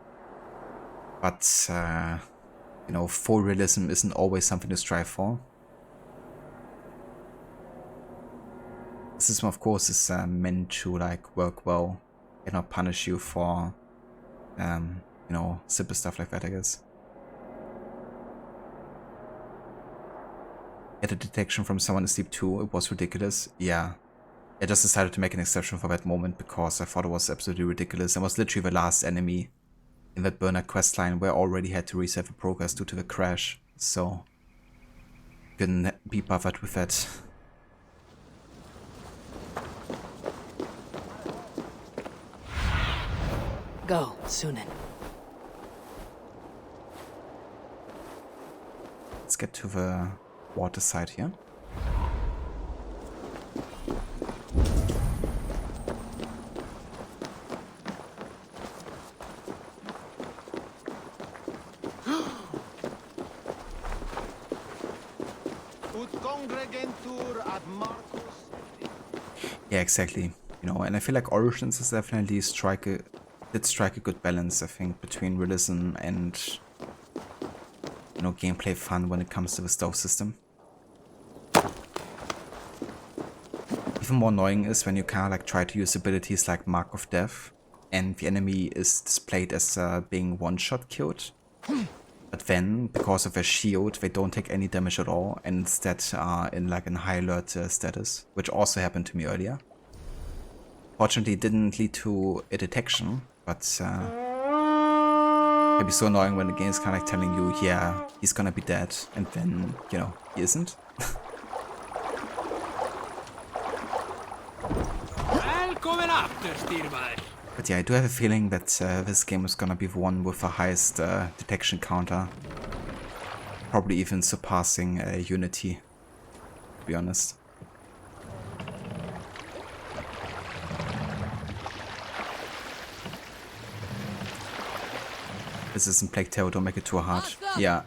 But, you know, full realism isn't always something to strive for. The system, of course, is meant to, like, work well and not punish you for, you know, simple stuff like that, I guess. Get a detection from someone asleep too, it was ridiculous. Yeah. I just decided to make an exception for that moment because I thought it was absolutely ridiculous. It was literally the last enemy in that burner questline where I already had to reset the progress due to the crash. So, couldn't be bothered with that. Go, Sunan. Let's get to the water side here. Yeah, exactly. You know, and I feel like Origins is definitely did strike a good balance, I think, between realism and, you know, gameplay fun when it comes to the stealth system. Even more annoying is when you kind of like try to use abilities like Mark of Death and the enemy is displayed as being one-shot killed. But then, because of their shield, they don't take any damage at all and instead are in like a high alert status, which also happened to me earlier. Fortunately, it didn't lead to a detection, but it can be so annoying when the game is kind of like telling you, yeah, he's gonna be dead, and then, you know, he isn't. But yeah, I do have a feeling that this game is gonna be the one with the highest detection counter. Probably even surpassing Unity, to be honest. This isn't Plague Tale, don't make it too hard. Yeah.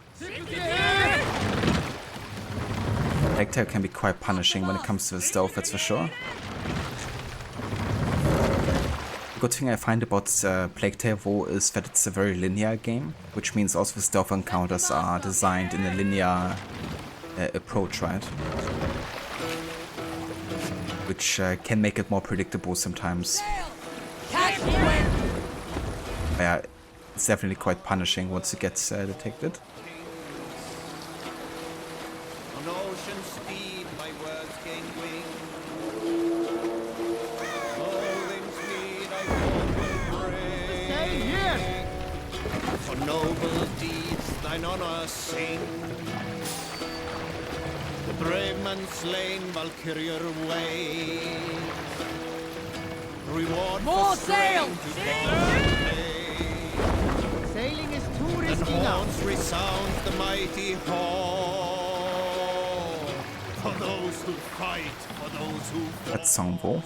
Plague Tale can be quite punishing when it comes to the stealth, that's for sure. The good thing I find about Plague Tale though is that it's a very linear game, which means also the stealth encounters are designed in a linear approach, right? Which can make it more predictable sometimes. Yeah, it's definitely quite punishing once it gets detected. On ocean speed, my words gain wing. Stay here! For noble deeds, thine honor sing. The brave man slain, Valkyrie way. Reward more for sail! Sailing is too risky now. Horns resound the mighty hall. For those who fight, for those who fall. That's song though.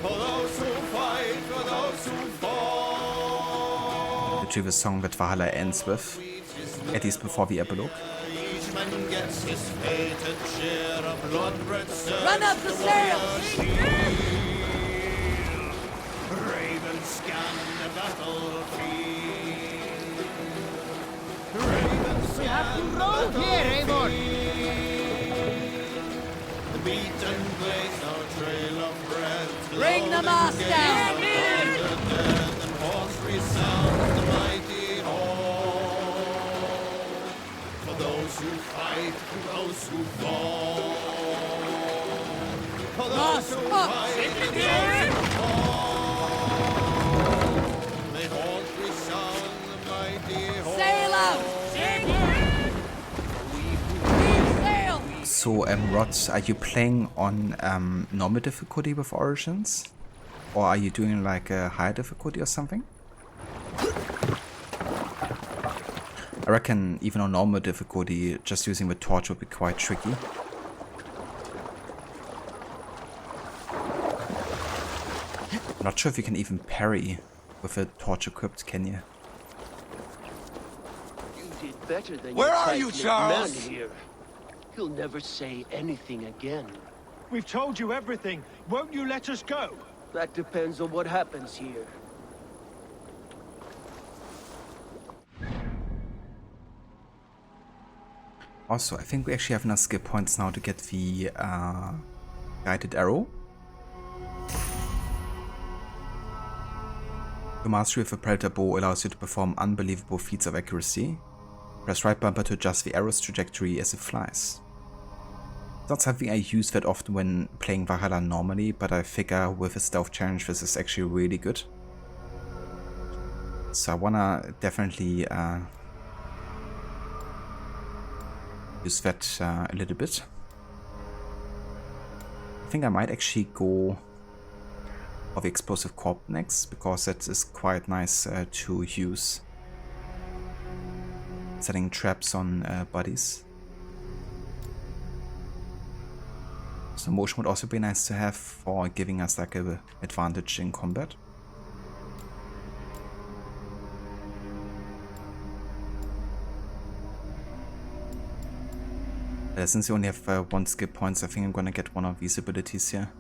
For those who fight, for those who fall. Literally the song that Valhalla ends with, at least before the epilogue. Each man gets his fated share of blood-red surge. Run up the sails! Ravens scan the battlefield. Ravens We have to row here, Eivor! The beaten place, our trail of bread. Bring the mast down! The dead and horns resound the mighty hall. For those who fight, for those who fall. For those who fight, for those who fall. May horns resound the mighty hall. Sail out! So, Rod, are you playing on normal difficulty with Origins? Or are you doing like a higher difficulty or something? I reckon even on normal difficulty, just using the torch would be quite tricky. Not sure if you can even parry with a torch equipped, can you? You did better than Where your are you, tight-knit Charles? man here. He'll never say anything again. We've told you everything. Won't you let us go? That depends on what happens here. Also, I think we actually have enough skill points now to get the guided arrow. The mastery of a predator bow allows you to perform unbelievable feats of accuracy. Press right bumper to adjust the arrow's trajectory as it flies. It's not something I use that often when playing Valhalla normally, but I figure with a stealth challenge this is actually really good. So I wanna definitely use that a little bit. I think I might actually go for the explosive corp next, because that is quite nice to use. Setting traps on bodies. So motion would also be nice to have for giving us like a advantage in combat. Since you only have 1 skill points, I think I'm gonna get one of these abilities here.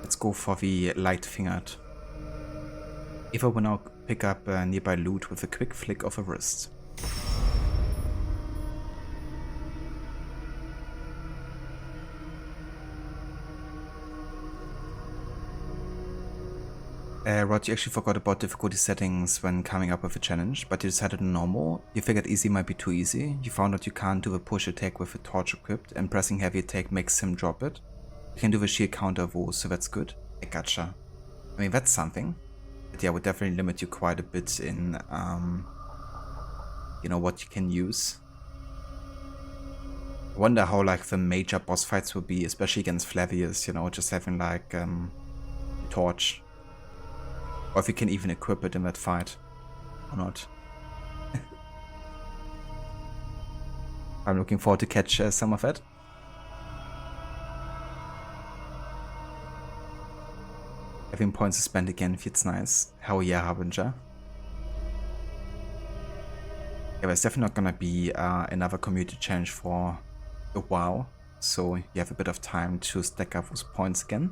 Let's go for the light-fingered. Eva will now pick up nearby loot with a quick flick of a wrist. Rod, you actually forgot about difficulty settings when coming up with a challenge, but you decided on normal. You figured easy might be too easy. You found out you can't do the push attack with a torch equipped, and pressing heavy attack makes him drop it. You can do the shield counter though, so that's good. I gotcha. I mean, that's something. But yeah, would definitely limit you quite a bit in, you know, what you can use. I wonder how, like, the major boss fights will be, especially against Flavius, you know, just having, like, torch. Or if you can even equip it in that fight. Or not. I'm looking forward to catch some of it. Having points to spend again feels nice. Hell yeah, Harbinger. Yeah, there's definitely not gonna be another community challenge for a while. So you have a bit of time to stack up those points again.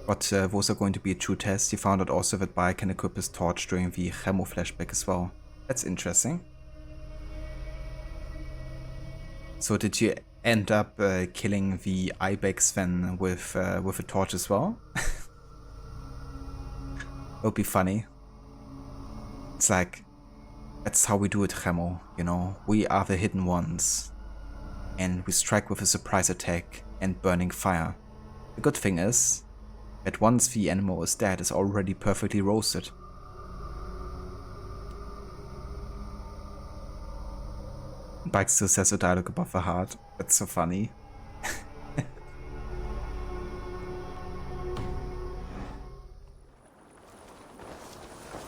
But those are going to be a true test. You found out also that Bai can equip his torch during the Remo flashback as well. That's interesting. So did you end up killing the Ibex then with a torch as well? That would be funny. It's like, that's how we do it, Remo, you know? We are the hidden ones. And we strike with a surprise attack and burning fire. The good thing is, that once the animal is dead, it's already perfectly roasted. Bike still says a dialogue above the heart. That's so funny.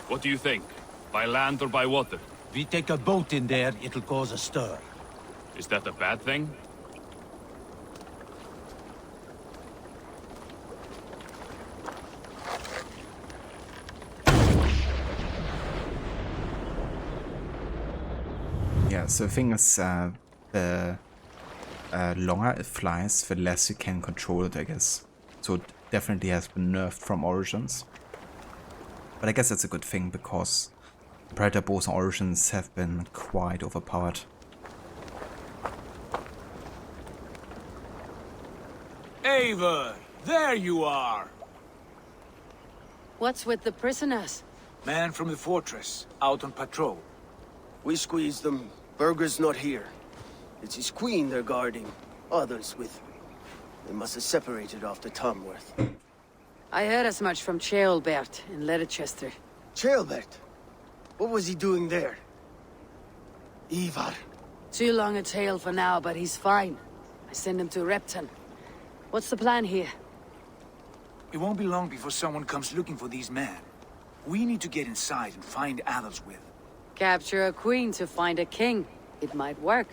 What do you think? By land or by water? We take a boat in there, it'll cause a stir. Is that a bad thing? Yeah, so the thing is, the longer it flies, the less you can control it, I guess. So it definitely has been nerfed from Origins. But I guess that's a good thing, because Predator bows and Origins have been quite overpowered. Eivor, there you are! What's with the prisoners? Man from the fortress, out on patrol. We squeezed them. Berger's not here. It's his queen they're guarding. Others with me. They must have separated after Tamworth. I heard as much from Ceolbert in Ledecestre. Ceolbert? What was he doing there? Ivar. Too long a tale for now, but he's fine. I send him to Repton. What's the plan here? It won't be long before someone comes looking for these men. We need to get inside and find Adelswith. Capture a queen to find a king. It might work.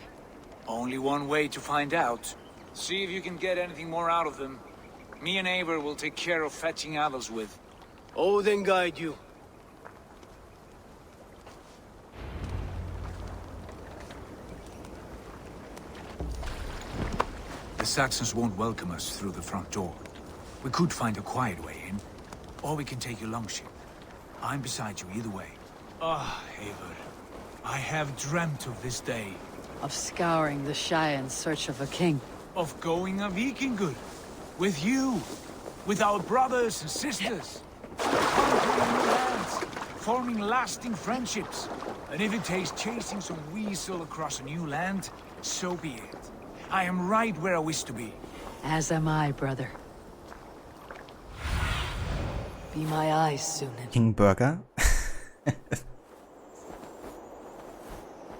Only one way to find out. See if you can get anything more out of them. Me and Eivor will take care of fetching Adelswith. Oh, then guide you. The Saxons won't welcome us through the front door. We could find a quiet way in, or we can take your longship. I'm beside you either way. Ah, Eivor. I have dreamt of this day. Of scouring the Shire in search of a king. Of going a Vikingur. With you. With our brothers and sisters. Conquering new lands. Forming lasting friendships. And if it takes chasing some weasel across a new land, so be it. I am right where I wish to be. As am I, brother. Be my eyes soon. King Burger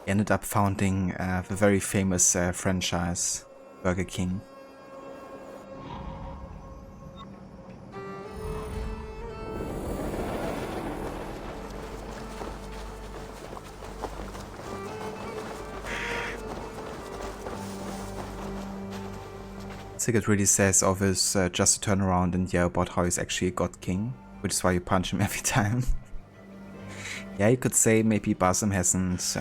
ended up founding the very famous franchise Burger King. Sigurd really says of his just to turn around and yell about how he's actually a god king, which is why you punch him every time. Yeah, you could say maybe Basim hasn't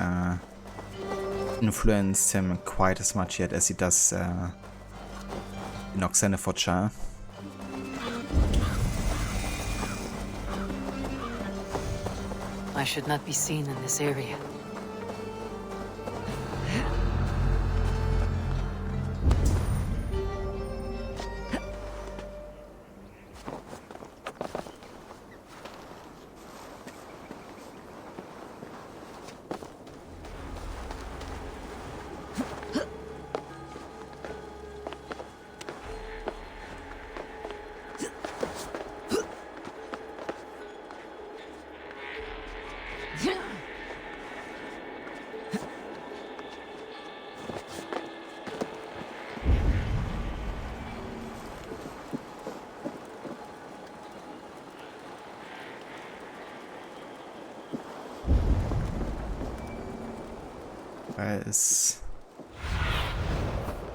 influenced him quite as much yet as he does in Oxenfordshire. I should not be seen in this area.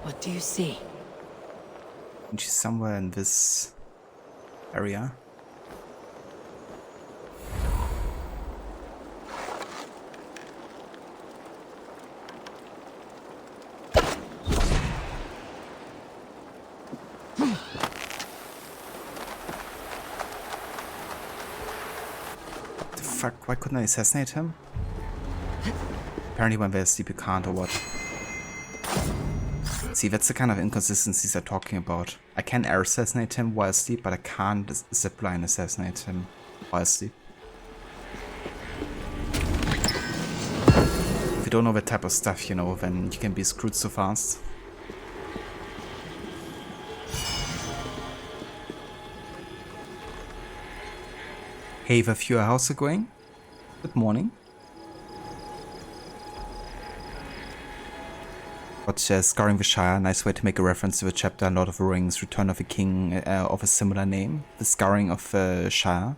What do you see? And she's somewhere in this area. The fuck, why couldn't I assassinate him? Apparently when they're asleep you can't, or what? See, that's the kind of inconsistencies I'm talking about. I can air assassinate him while asleep, but I can't zipline assassinate him while asleep. If you don't know that type of stuff, you know, then you can be screwed so fast. Hey, the viewer, how's it going? Good morning. But Scarring the Shire, nice way to make a reference to the chapter Lord of the Rings, Return of the King of a similar name. The Scarring of the Shire.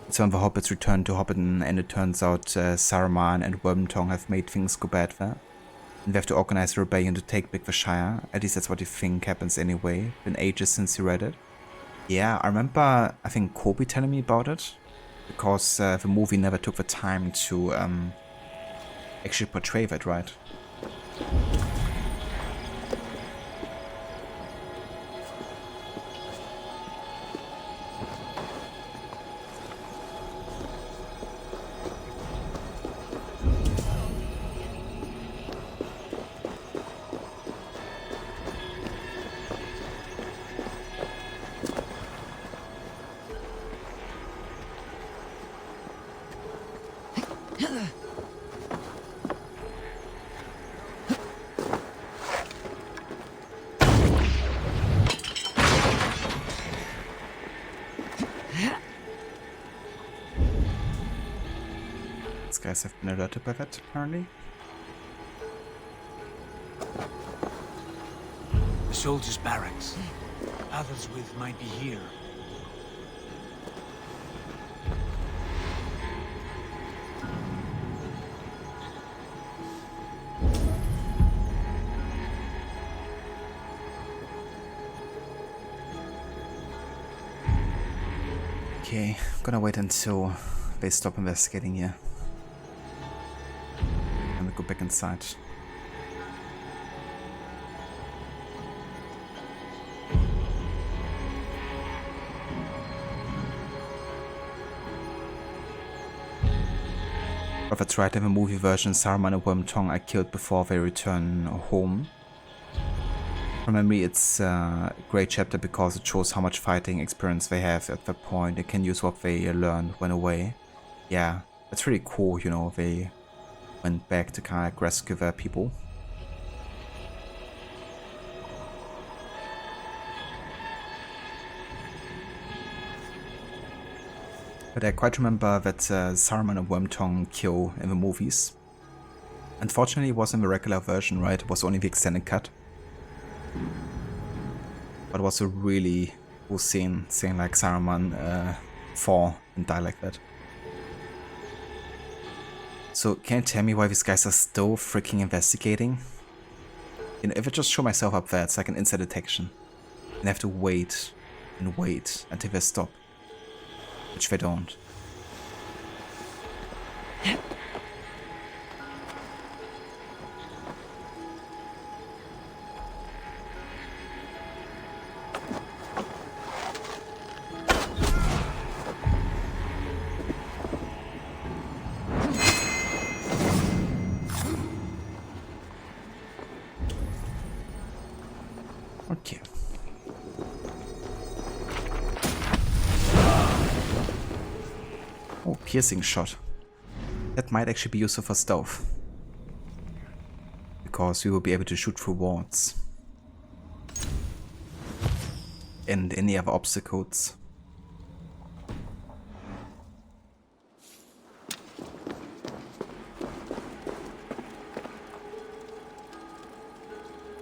It's when the hobbits return to Hobbiton and it turns out Saruman and Wormtongue have made things go bad there. And they have to organize a rebellion to take back the Shire. At least that's what you think happens anyway. Been ages since you read it. Yeah, I remember, I think Kobe telling me about it. Because the movie never took the time to actually portray that, right? Guys have been alerted by that, apparently. The soldiers' barracks. Others with might be here. Okay, I'm gonna wait until they stop investigating here. Go back inside. But that's right, in the movie version, Saruman and Wormtongue are killed before they return home. From memory, it's a great chapter because it shows how much fighting experience they have at that point. They can use what they learned when away. Yeah, that's really cool, you know, they went back to kind of rescue their people. But I quite remember that Saruman and Wormtongue kill in the movies. Unfortunately, it wasn't the regular version, right? It was only the extended cut. But it was a really cool scene, seeing like Saruman fall and die like that. So, can you tell me why these guys are still freaking investigating? You know, if I just show myself up there, it's like an inside detection. And I have to wait and wait until they stop. Which they don't. Okay. Oh, piercing shot. That might actually be useful for stealth. Because we will be able to shoot through walls. And any other obstacles.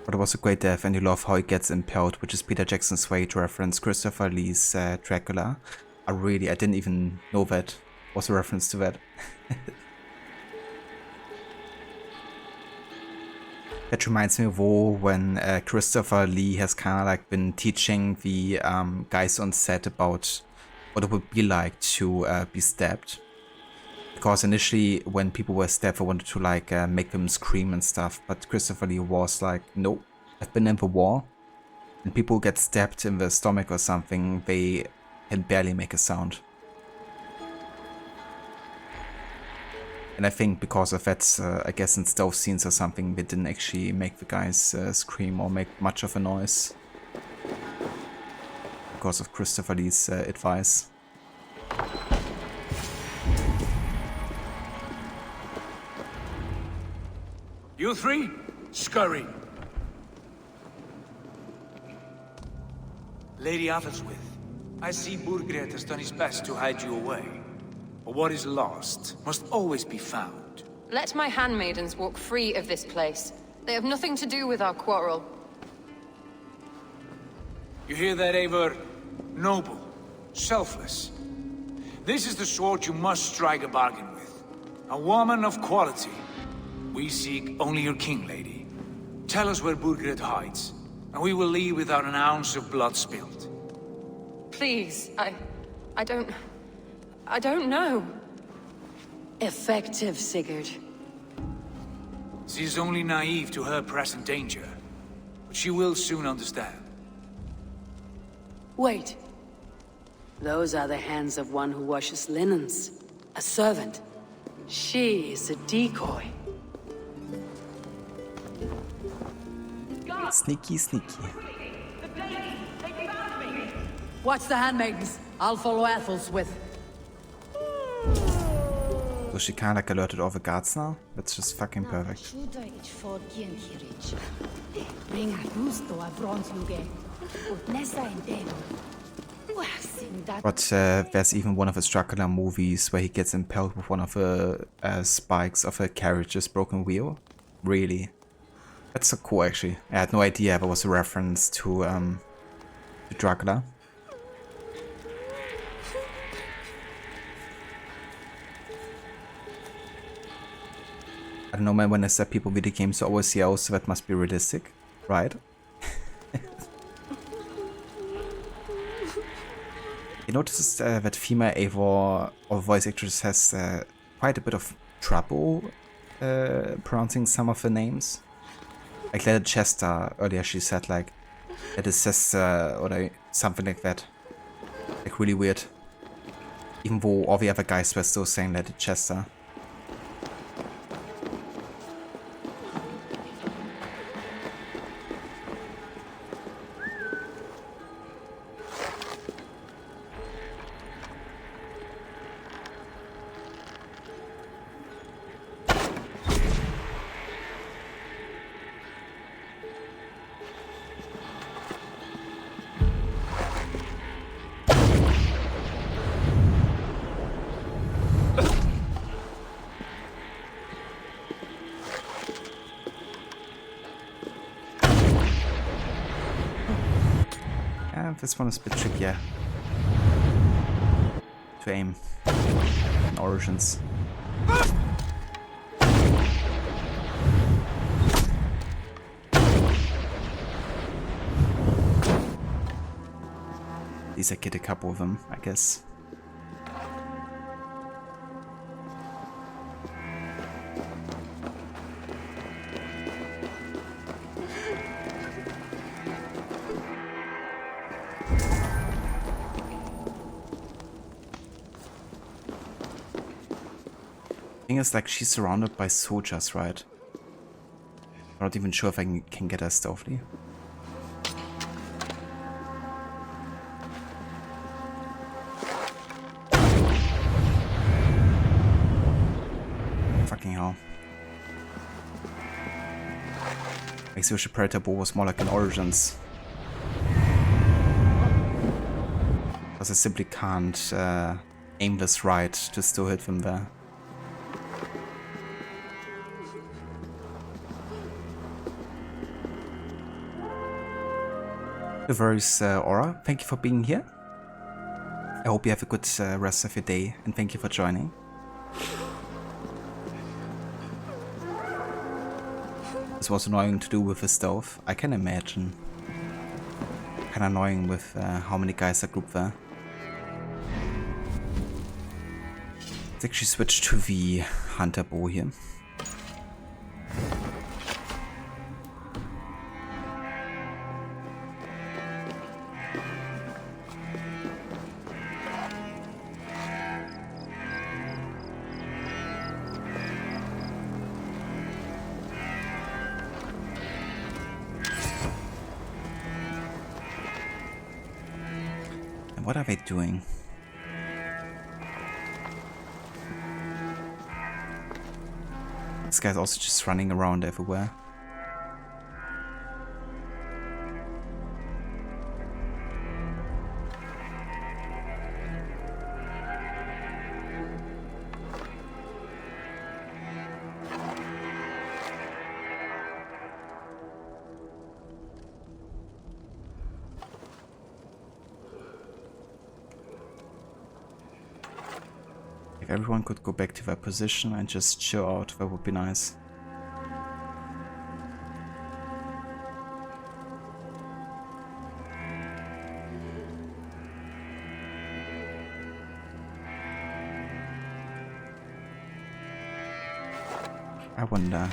But it was a great death, and you love how he gets impaled, which is Peter Jackson's way to reference Christopher Lee's Dracula. I didn't even know that was a reference to that. That reminds me of when Christopher Lee has kind of like been teaching the guys on set about what it would be like to be stabbed. Because initially when people were stabbed, I wanted to like make them scream and stuff, but Christopher Lee was like, nope, I've been in the war, and people get stabbed in the stomach or something, they can barely make a sound. And I think because of that, I guess in stealth scenes or something, they didn't actually make the guys scream or make much of a noise. Because of Christopher Lee's advice. You three, scurry. Lady Athelstwith, I see Burgred has done his best to hide you away. But what is lost must always be found. Let my handmaidens walk free of this place. They have nothing to do with our quarrel. You hear that, Eivor? Noble, selfless. This is the sword you must strike a bargain with. A woman of quality. We seek only your king, lady. Tell us where Burgred hides, and we will leave without an ounce of blood spilled. Please, I don't know. Effective, Sigurd. She is only naive to her present danger, but she will soon understand. Wait. Those are the hands of one who washes linens. A servant. She is a decoy. Sneaky, sneaky. Watch the handmaidens. I'll follow Athelstwith. So she kinda like alerted all the guards now? That's just fucking perfect. But there's even one of his Dracula movies where he gets impaled with one of the spikes of a carriage's broken wheel. Really? That's so cool, actually. I had no idea there was a reference to Dracula. I don't know, man, when I said people video games always yell, so that must be realistic, right? You notice that female Eivor, or voice actress, has quite a bit of trouble pronouncing some of the names. Like LEDECESTRE, earlier she said like LEDECESTRE or like, something like that. Like really weird. Even though all the other guys were still saying LEDECESTRE. This one is a bit trickier to aim in Origins. At least I get a couple of them, I guess. Thing is, like, she's surrounded by soldiers, right? I'm not even sure if I can get her stealthily. Fucking hell. Makes me wish the Predator bow was more like an Origins. Because I simply can't aim this right to still hit them there. Reverse Aura, thank you for being here. I hope you have a good rest of your day, and thank you for joining. This was annoying to do with the stealth, I can imagine. Kinda annoying with how many guys are grouped there. Let's actually switch to the Hunter bow here. What are they doing? This guy's also just running around everywhere. If everyone could go back to their position and just chill out, that would be nice. I wonder.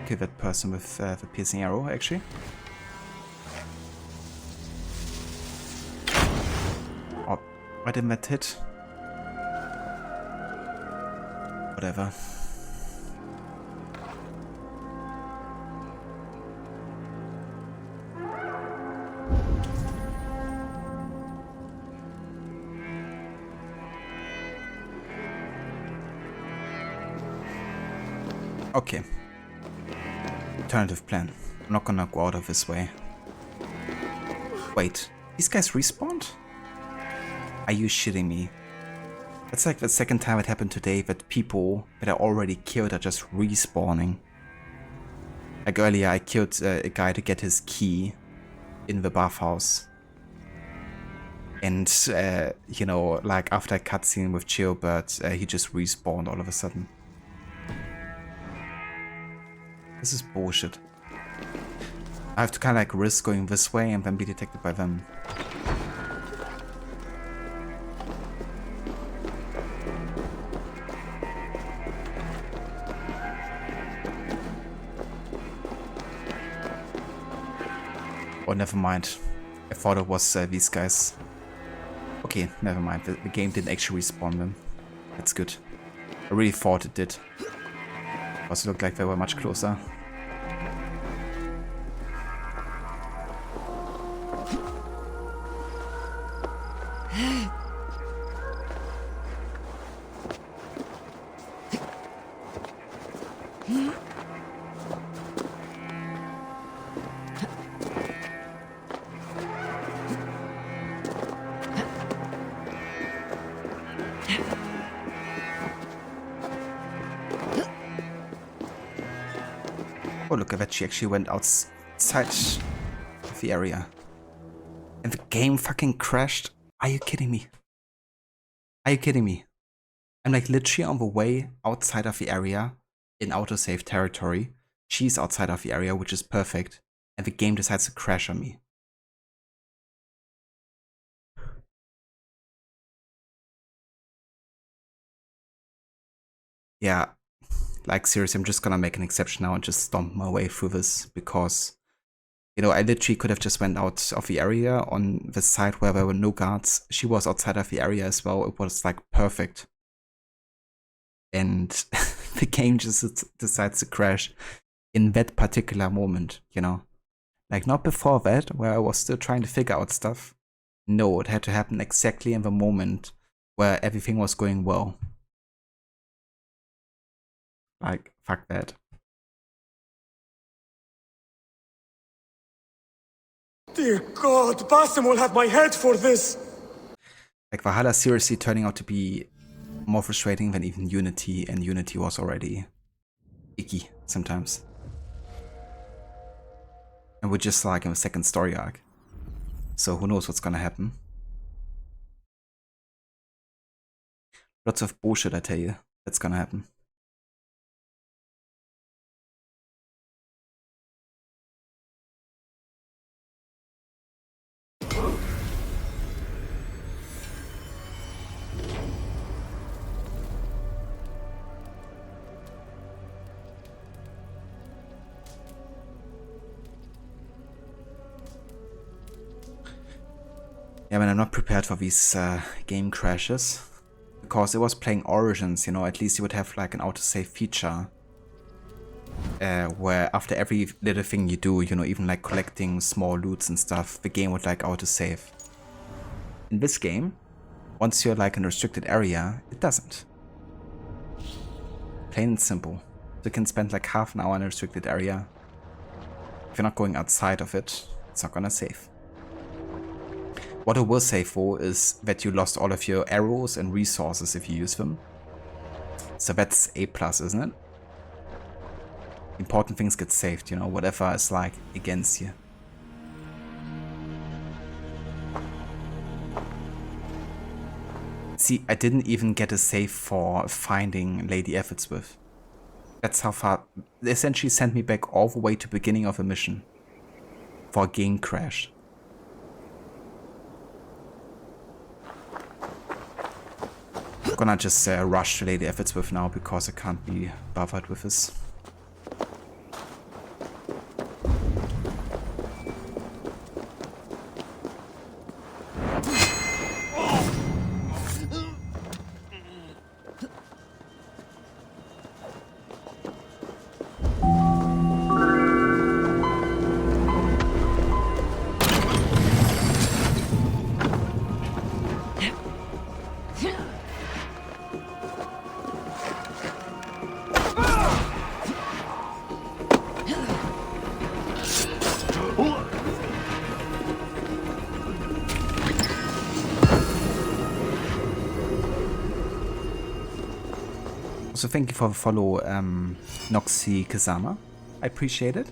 Okay, that person with the piercing arrow, actually. Why didn't that hit? Whatever. Okay. Alternative plan. I'm not gonna go out of this way. Wait, these guys respawned? Are you shitting me? That's like the second time it happened today that people that are already killed are just respawning. Like earlier I killed a guy to get his key in the bathhouse. And, you know, like after a cutscene with Chillbird, he just respawned all of a sudden. This is bullshit. I have to kind of like risk going this way and then be detected by them. Oh, never mind. I thought it was these guys. Okay, never mind. The game didn't actually respawn them. That's good. I really thought it did. Also looked like they were much closer. Oh, look at that, she actually went outside of the area. And the game fucking crashed? Are you kidding me? Are you kidding me? I'm like literally on the way outside of the area in autosave territory. She's outside of the area, which is perfect. And the game decides to crash on me. Yeah, Like, seriously, I'm just gonna make an exception now and just stomp my way through this, because, you know, I literally could have just went out of the area on the side where there were no guards. She was outside of the area as well. It was, like, perfect. And the game just decides to crash in that particular moment, you know? Like, not before that, where I was still trying to figure out stuff. No, it had to happen exactly in the moment where everything was going well. Like, fuck that. Dear God, Basim will have my head for this! Like, Valhalla seriously turning out to be more frustrating than even Unity, and Unity was already icky sometimes. And we're just like in the second story arc. So who knows what's gonna happen. Lots of bullshit, I tell you, that's gonna happen. Yeah, man, I'm not prepared for these game crashes. Because it was playing Origins, you know, at least you would have like an autosave feature. Where after every little thing you do, you know, even like collecting small loots and stuff, the game would like autosave. In this game, once you're like in a restricted area, it doesn't. Plain and simple. So you can spend like half an hour in a restricted area. If you're not going outside of it, it's not gonna save. What I will say for is that you lost all of your arrows and resources if you use them. So that's A+, isn't it? Important things get saved, you know, whatever is like against you. See, I didn't even get a save for finding Lady Ravensburg. That's how far. They essentially sent me back all the way to the beginning of a mission for a game crash. I'm gonna just rush to Lady Ravensburg now because I can't be bothered with this. So thank you for the follow, Noxy Kazama. I appreciate it.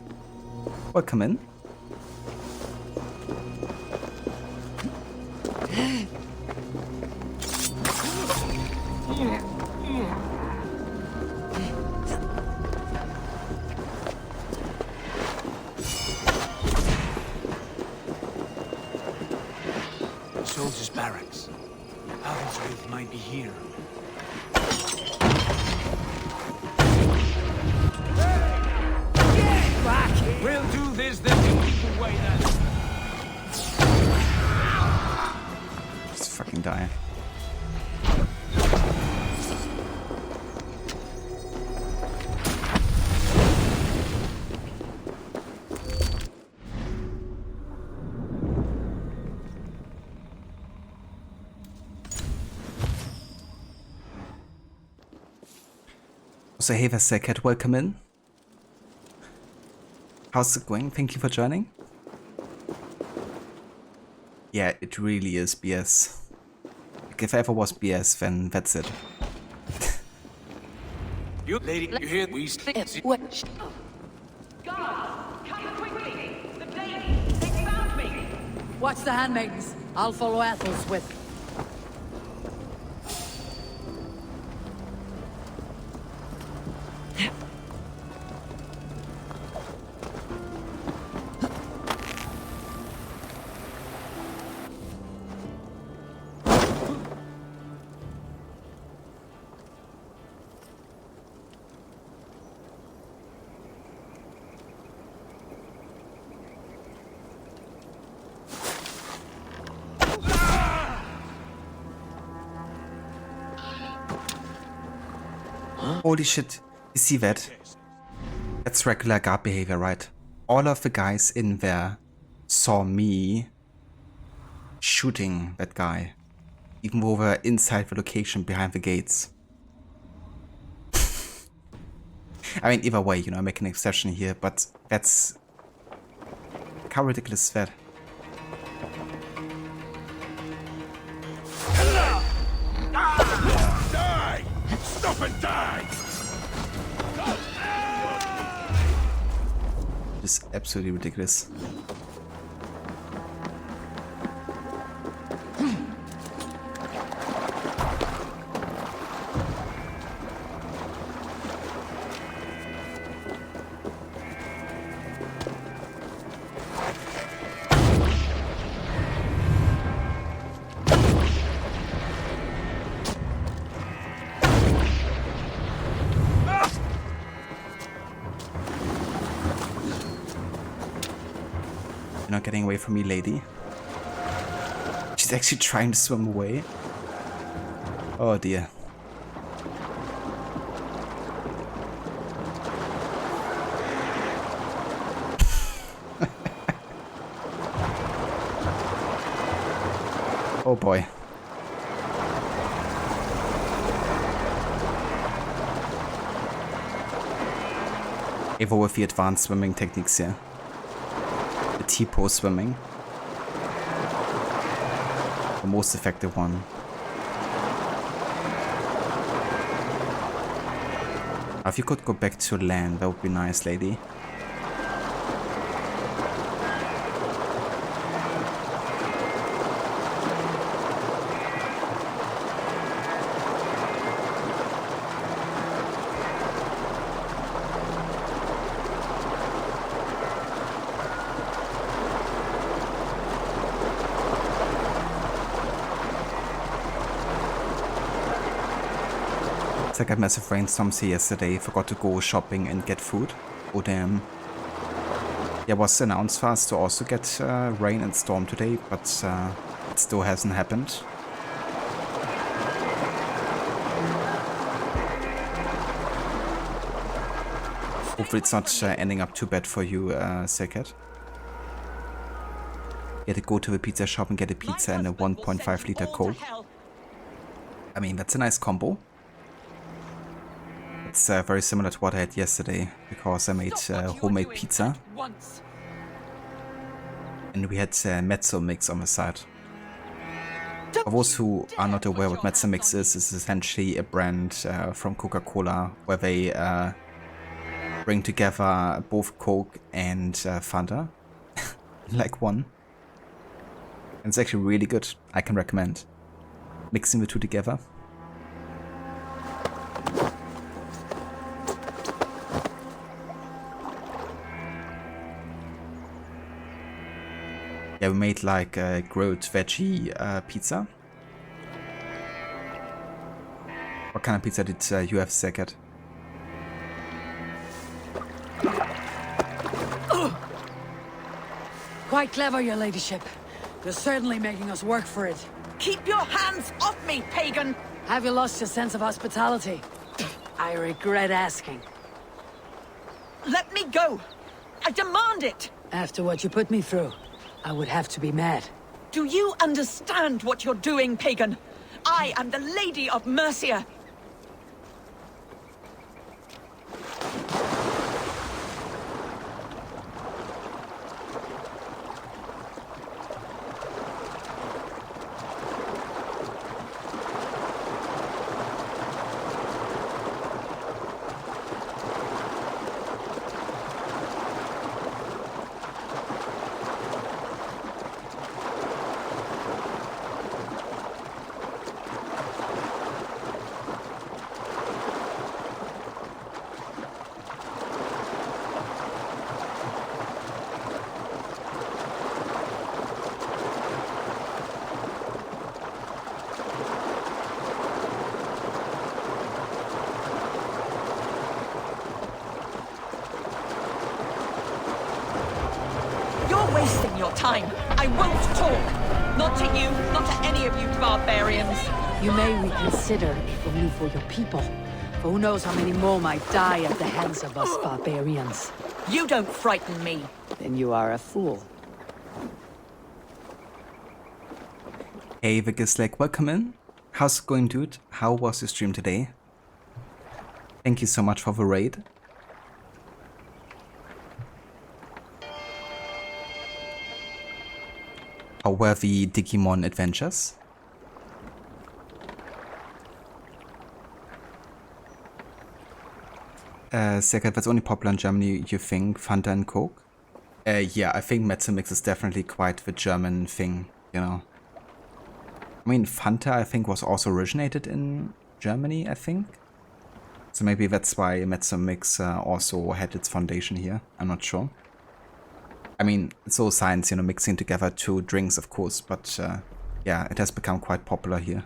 Welcome in. Soldiers' barracks. Ravensthorpe might be here. We'll do this the Indian way then. Just fucking die. So hey there, Cat, welcome in. How's it going? Thank you for joining. Yeah, it really is BS. Like, if I ever was BS, then that's it. You lady, you hear we What? Watch the handmaidens. I'll follow Athel's with. Holy shit. You see that? That's regular guard behavior, right? All of the guys in there saw me shooting that guy. Even though we're inside the location behind the gates. I mean, either way, you know, I make an exception here, but that's... How ridiculous is that? Die! Stop and die! This is absolutely ridiculous. You're not getting away from me, lady. She's actually trying to swim away. Oh dear. Oh boy. Even with the advanced swimming techniques here. The T-pose swimming. The most effective one. If you could go back to land, that would be nice, lady. I got massive rainstorms here yesterday, forgot to go shopping and get food. Oh damn. Yeah, was announced for us to also get rain and storm today, but it still hasn't happened. Hopefully it's not ending up too bad for you, Sekat. You had to go to the pizza shop and get a pizza and a 1.5 liter Coke. I mean, that's a nice combo. It's very similar to what I had yesterday, because I made homemade pizza. And we had mezzo mix on the side. For those who are not aware what mezzo mix is, it's essentially a brand from Coca-Cola where they bring together both Coke and Fanta like one. And it's actually really good. I can recommend mixing the two together. Yeah, we made like a grilled veggie pizza. What kind of pizza did you have, Sekat? Quite clever, your ladyship. You're certainly making us work for it. Keep your hands off me, pagan! Have you lost your sense of hospitality? I regret asking. Let me go! I demand it! After what you put me through, I would have to be mad. Do you understand what you're doing, pagan? I am the Lady of Mercia. Wasting your time. I won't talk. Not to you, not to any of you barbarians. You may reconsider if only for your people. For who knows how many more might die at the hands of us barbarians. You don't frighten me. Then you are a fool. Hey Vigislake, welcome in. How's it going, dude? How was your stream today? Thank you so much for the raid. How were the Digimon adventures? Second, what's only popular in Germany, you think? Fanta and Coke? Yeah, I think Mezzomix is definitely quite the German thing, you know. I mean, Fanta, I think, was also originated in Germany, I think. So maybe that's why Mezzomix also had its foundation here. I'm not sure. I mean, it's all science, you know, mixing together two drinks, of course, but yeah, it has become quite popular here.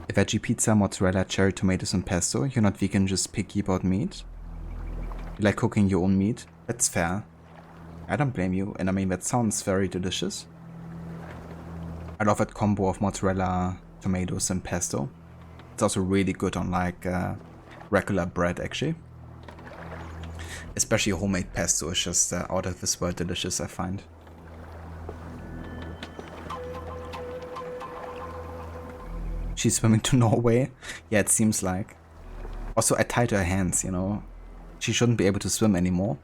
A veggie pizza, mozzarella, cherry tomatoes and pesto. You're not vegan, just picky about meat. You like cooking your own meat? That's fair. I don't blame you, and I mean, that sounds very delicious. I love that combo of mozzarella, tomatoes and pesto. It's also really good on like regular bread, actually. Especially homemade pesto is just out of this world delicious, I find. She's swimming to Norway? Yeah, it seems like. Also, I tied her hands, you know. She shouldn't be able to swim anymore.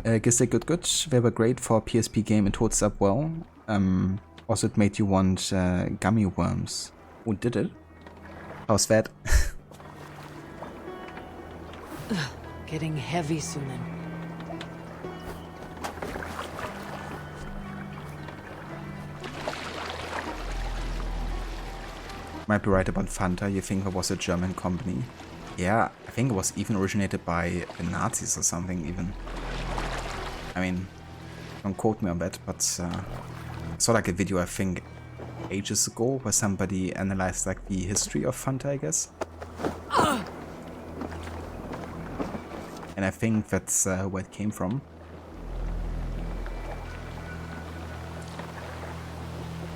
Gizzy, good. They were great for a PSP game. It holds up well. Also, it made you want gummy worms. Oh, did it? How's that? Getting heavy soon. Might be right about Fanta. You think it was a German company? Yeah, I think it was even originated by the Nazis or something even. I mean, don't quote me on that, but I saw like a video, I think, ages ago where somebody analyzed like the history of Fanta, I guess. And I think that's where it came from.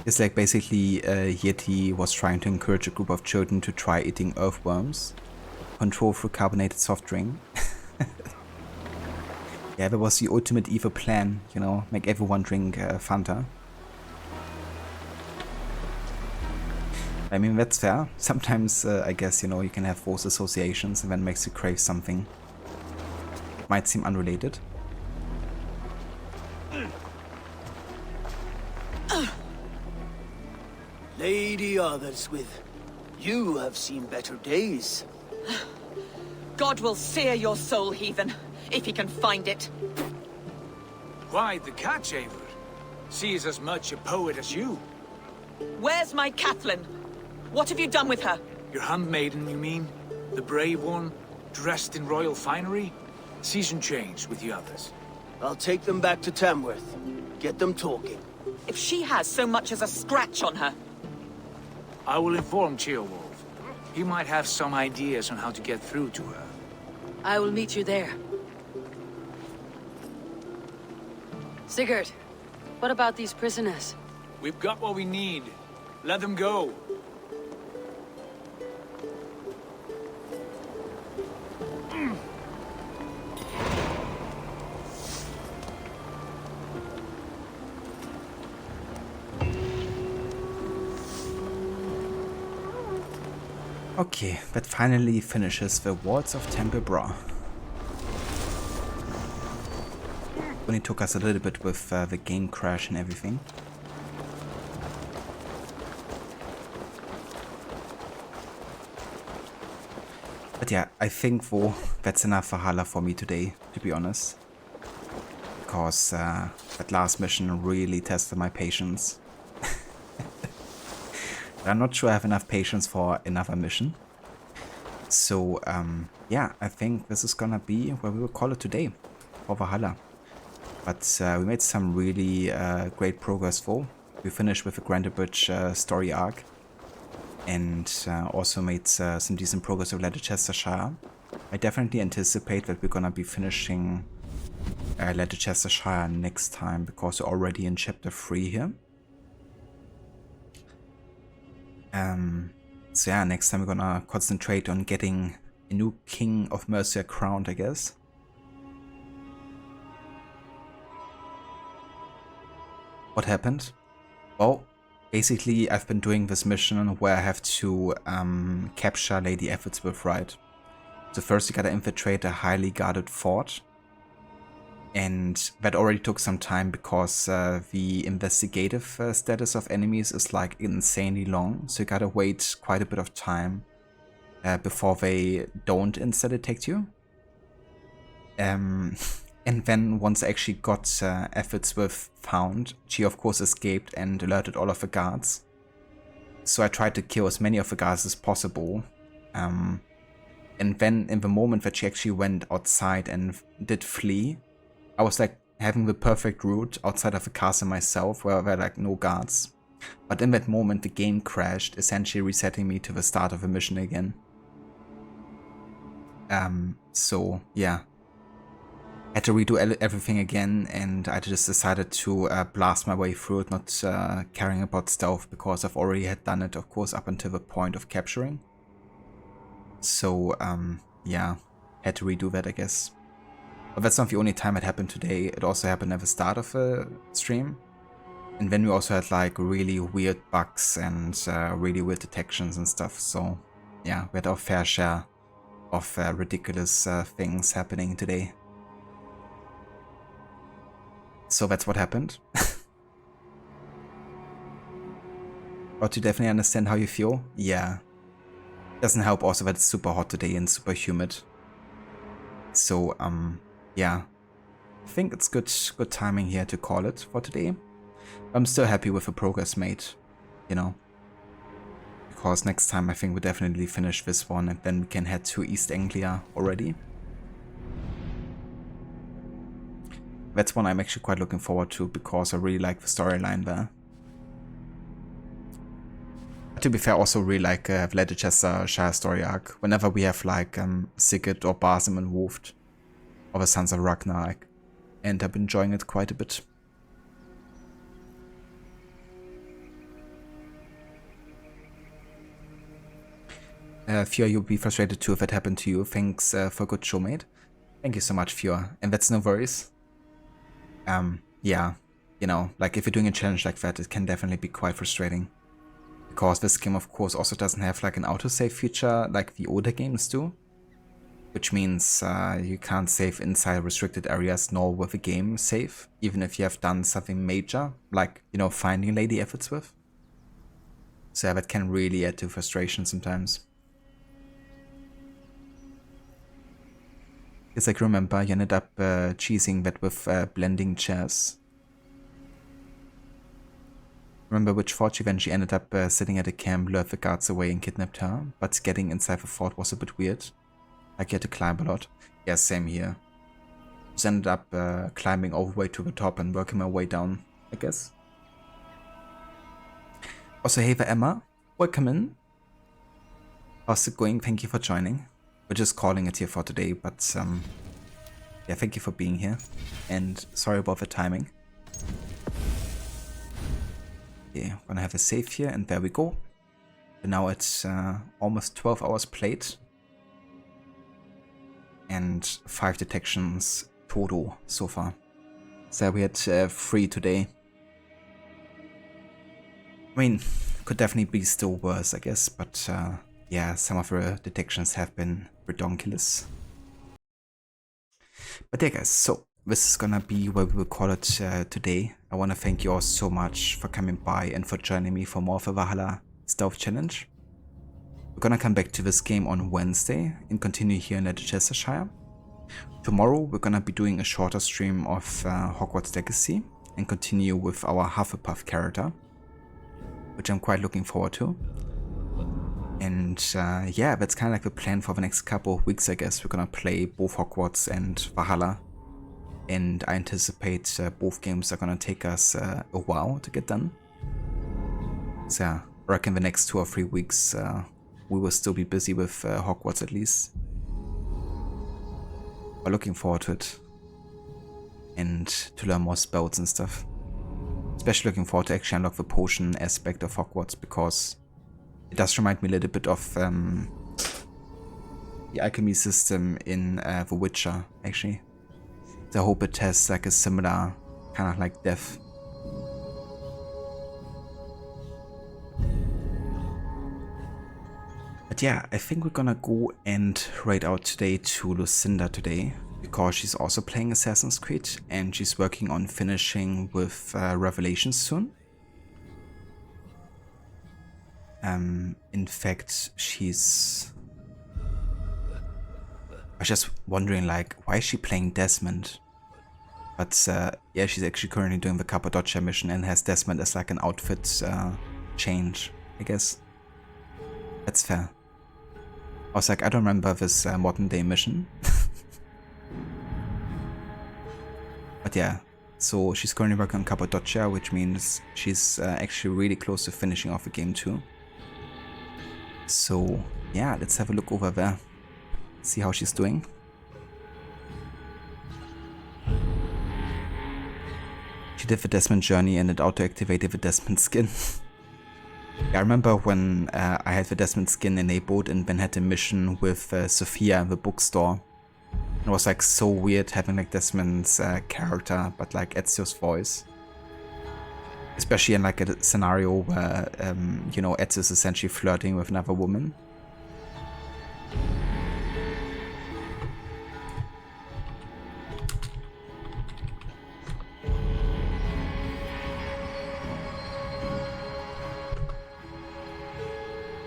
It's like basically Yeti was trying to encourage a group of children to try eating earthworms, control through carbonated soft drink. Yeah, that was the ultimate evil plan, you know, make everyone drink Fanta. I mean, that's fair. Sometimes, I guess, you know, you can have false associations and then makes you crave something. Might seem unrelated. Lady Otherswith, you have seen better days. God will sear your soul, heathen, if he can find it. Why, the catch, Eivor? She is as much a poet as you. Where's my Catelyn? What have you done with her? Your handmaiden, you mean? The brave one, dressed in royal finery? Season change with the others. I'll take them back to Tamworth. Get them talking. If she has so much as a scratch on her. I will inform Ceolwulf. He might have some ideas on how to get through to her. I will meet you there. Sigurd, what about these prisoners? We've got what we need. Let them go. Okay, that finally finishes the walls of TEMPLEBROUGH. Only took us a little bit with the game crash and everything. But yeah, I think though that's enough Valhalla for me today, to be honest. Because that last mission really tested my patience. I'm not sure I have enough patience for another mission. So yeah, I think this is gonna be where we will call it today for Valhalla. But we made some really great progress though. We finished with the GRANTEBRIDGE story arc. And also made some decent progress with LEDECESTRESCIRE. I definitely anticipate that we're gonna be finishing LEDECESTRESCIRE next time, because we're already in chapter 3 here. So yeah, next time we're gonna concentrate on getting a new King of Mercia crowned, I guess. What happened? Well, basically I've been doing this mission where I have to capture Lady Ravensburg, right? So first you gotta infiltrate a highly guarded fort. And that already took some time because the investigative status of enemies is like insanely long. So you gotta wait quite a bit of time before they don't insta-detect you. And then once I actually got Ravensthorpe found, she of course escaped and alerted all of the guards. So I tried to kill as many of the guards as possible. And then in the moment that she actually went outside and did flee, I was like having the perfect route outside of the castle myself where there were like no guards. But in that moment the game crashed, essentially resetting me to the start of the mission again. So yeah. Had to redo everything again, and I just decided to blast my way through it, not caring about stealth because I've already had done it, of course, up until the point of capturing. So yeah, had to redo that, I guess. But that's not the only time it happened today. It also happened at the start of the stream. And then we also had like really weird bugs and really weird detections and stuff. So yeah, we had our fair share of ridiculous things happening today. So that's what happened. But you definitely understand how you feel? Yeah. Doesn't help also that it's super hot today and super humid. So yeah, I think it's good timing here to call it for today. I'm still happy with the progress made, you know, because next time I think we'll definitely finish this one and then we can head to East Anglia already. That's one I'm actually quite looking forward to because I really like the storyline there. To be fair, I also really like the Ledecestre story arc. Whenever we have like Sigurd or Basim involved, or the Sons of Ragnar, I end up enjoying it quite a bit. Fior, you'll be frustrated too if it happened to you. Thanks for good show, mate. Thank you so much, Fior. And that's no worries. Yeah, you know, like if you're doing a challenge like that, it can definitely be quite frustrating. Because this game, of course, also doesn't have like an autosave feature like the older games do. Which means you can't save inside restricted areas nor with a game save, even if you have done something major, like, you know, finding Lady Ravensthorpe. So yeah, that can really add to frustration sometimes. Because I can remember you ended up cheesing that with blending chairs. Remember which fort she ended up sitting at a camp, lured the guards away and kidnapped her, but getting inside the fort was a bit weird. Like you had to climb a lot. Yeah, same here. Just ended up climbing all the way to the top and working my way down, I guess. Also, hey there, Emma. Welcome in. How's it going? Thank you for joining. We're just calling it here for today, but yeah, thank you for being here. And sorry about the timing. Yeah, I'm gonna have a save here, and there we go. And now it's almost 12 hours played. And 5 detections total so far. So we had 3 today. I mean, could definitely be still worse, I guess, but yeah, some of the detections have been redonkulous. But yeah, guys, so this is gonna be where we will call it today. I want to thank you all so much for coming by and for joining me for more of a Valhalla Stealth Challenge. We're gonna come back to this game on Wednesday and continue here in Ledecestreshire. Tomorrow we're gonna be doing a shorter stream of Hogwarts Legacy and continue with our Hufflepuff character, which I'm quite looking forward to. And yeah, that's kind of like the plan for the next couple of weeks, I guess. We're gonna play both Hogwarts and Valhalla. And I anticipate both games are gonna take us a while to get done. So yeah, I reckon the next 2 or 3 weeks we will still be busy with Hogwarts at least. But looking forward to it. And to learn more spells and stuff. Especially looking forward to actually unlock the potion aspect of Hogwarts, because It does remind me a little bit of the alchemy system in The Witcher, actually. So I hope it has like a similar kind of like depth. But yeah, I think we're gonna go and raid out today to Lucinda today, because she's also playing Assassin's Creed and she's working on finishing with Revelations soon. In fact, I was just wondering, like, why is she playing Desmond? But yeah, she's actually currently doing the Cappadocia mission and has Desmond as like an outfit change, I guess. That's fair. I was like, I don't remember this modern day mission. But yeah, so she's currently working on Cappadocia, which means she's actually really close to finishing off the game too. So yeah, let's have a look over there, see how she's doing. She did the Desmond journey and it auto-activated the Desmond skin. Yeah, I remember when I had the Desmond skin enabled and then had a mission with Sophia in the bookstore. It was like so weird having like Desmond's character, but like Ezio's voice. Especially in like a scenario where, you know, Ezio's essentially flirting with another woman.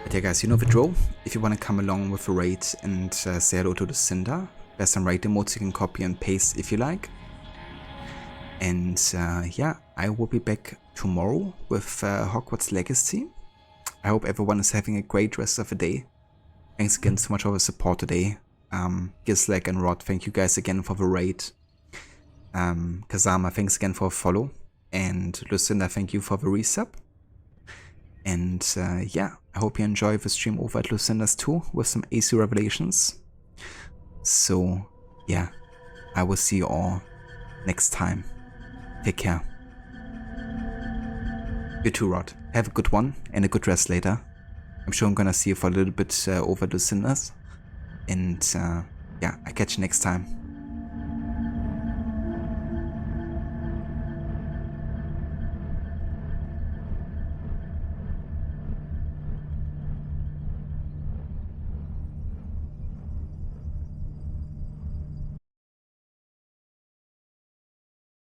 But yeah guys, you know the drill. If you want to come along with a raid and say hello to Lucinda, there's some raid emotes you can copy and paste if you like. And yeah, I will be back tomorrow with Hogwarts Legacy. I hope everyone is having a great rest of the day. Thanks again so much for the support today. Gislek and Rod, thank you guys again for the raid. Kazama, thanks again for a follow. And Lucinda, thank you for the resub. And yeah, I hope you enjoy the stream over at Lucinda's too with some AC Revelations. So yeah, I will see you all next time. Take care. You too, Rod. Have a good one and a good rest later. I'm sure I'm gonna see you for a little bit over Lucinda's. And yeah, I'll catch you next time.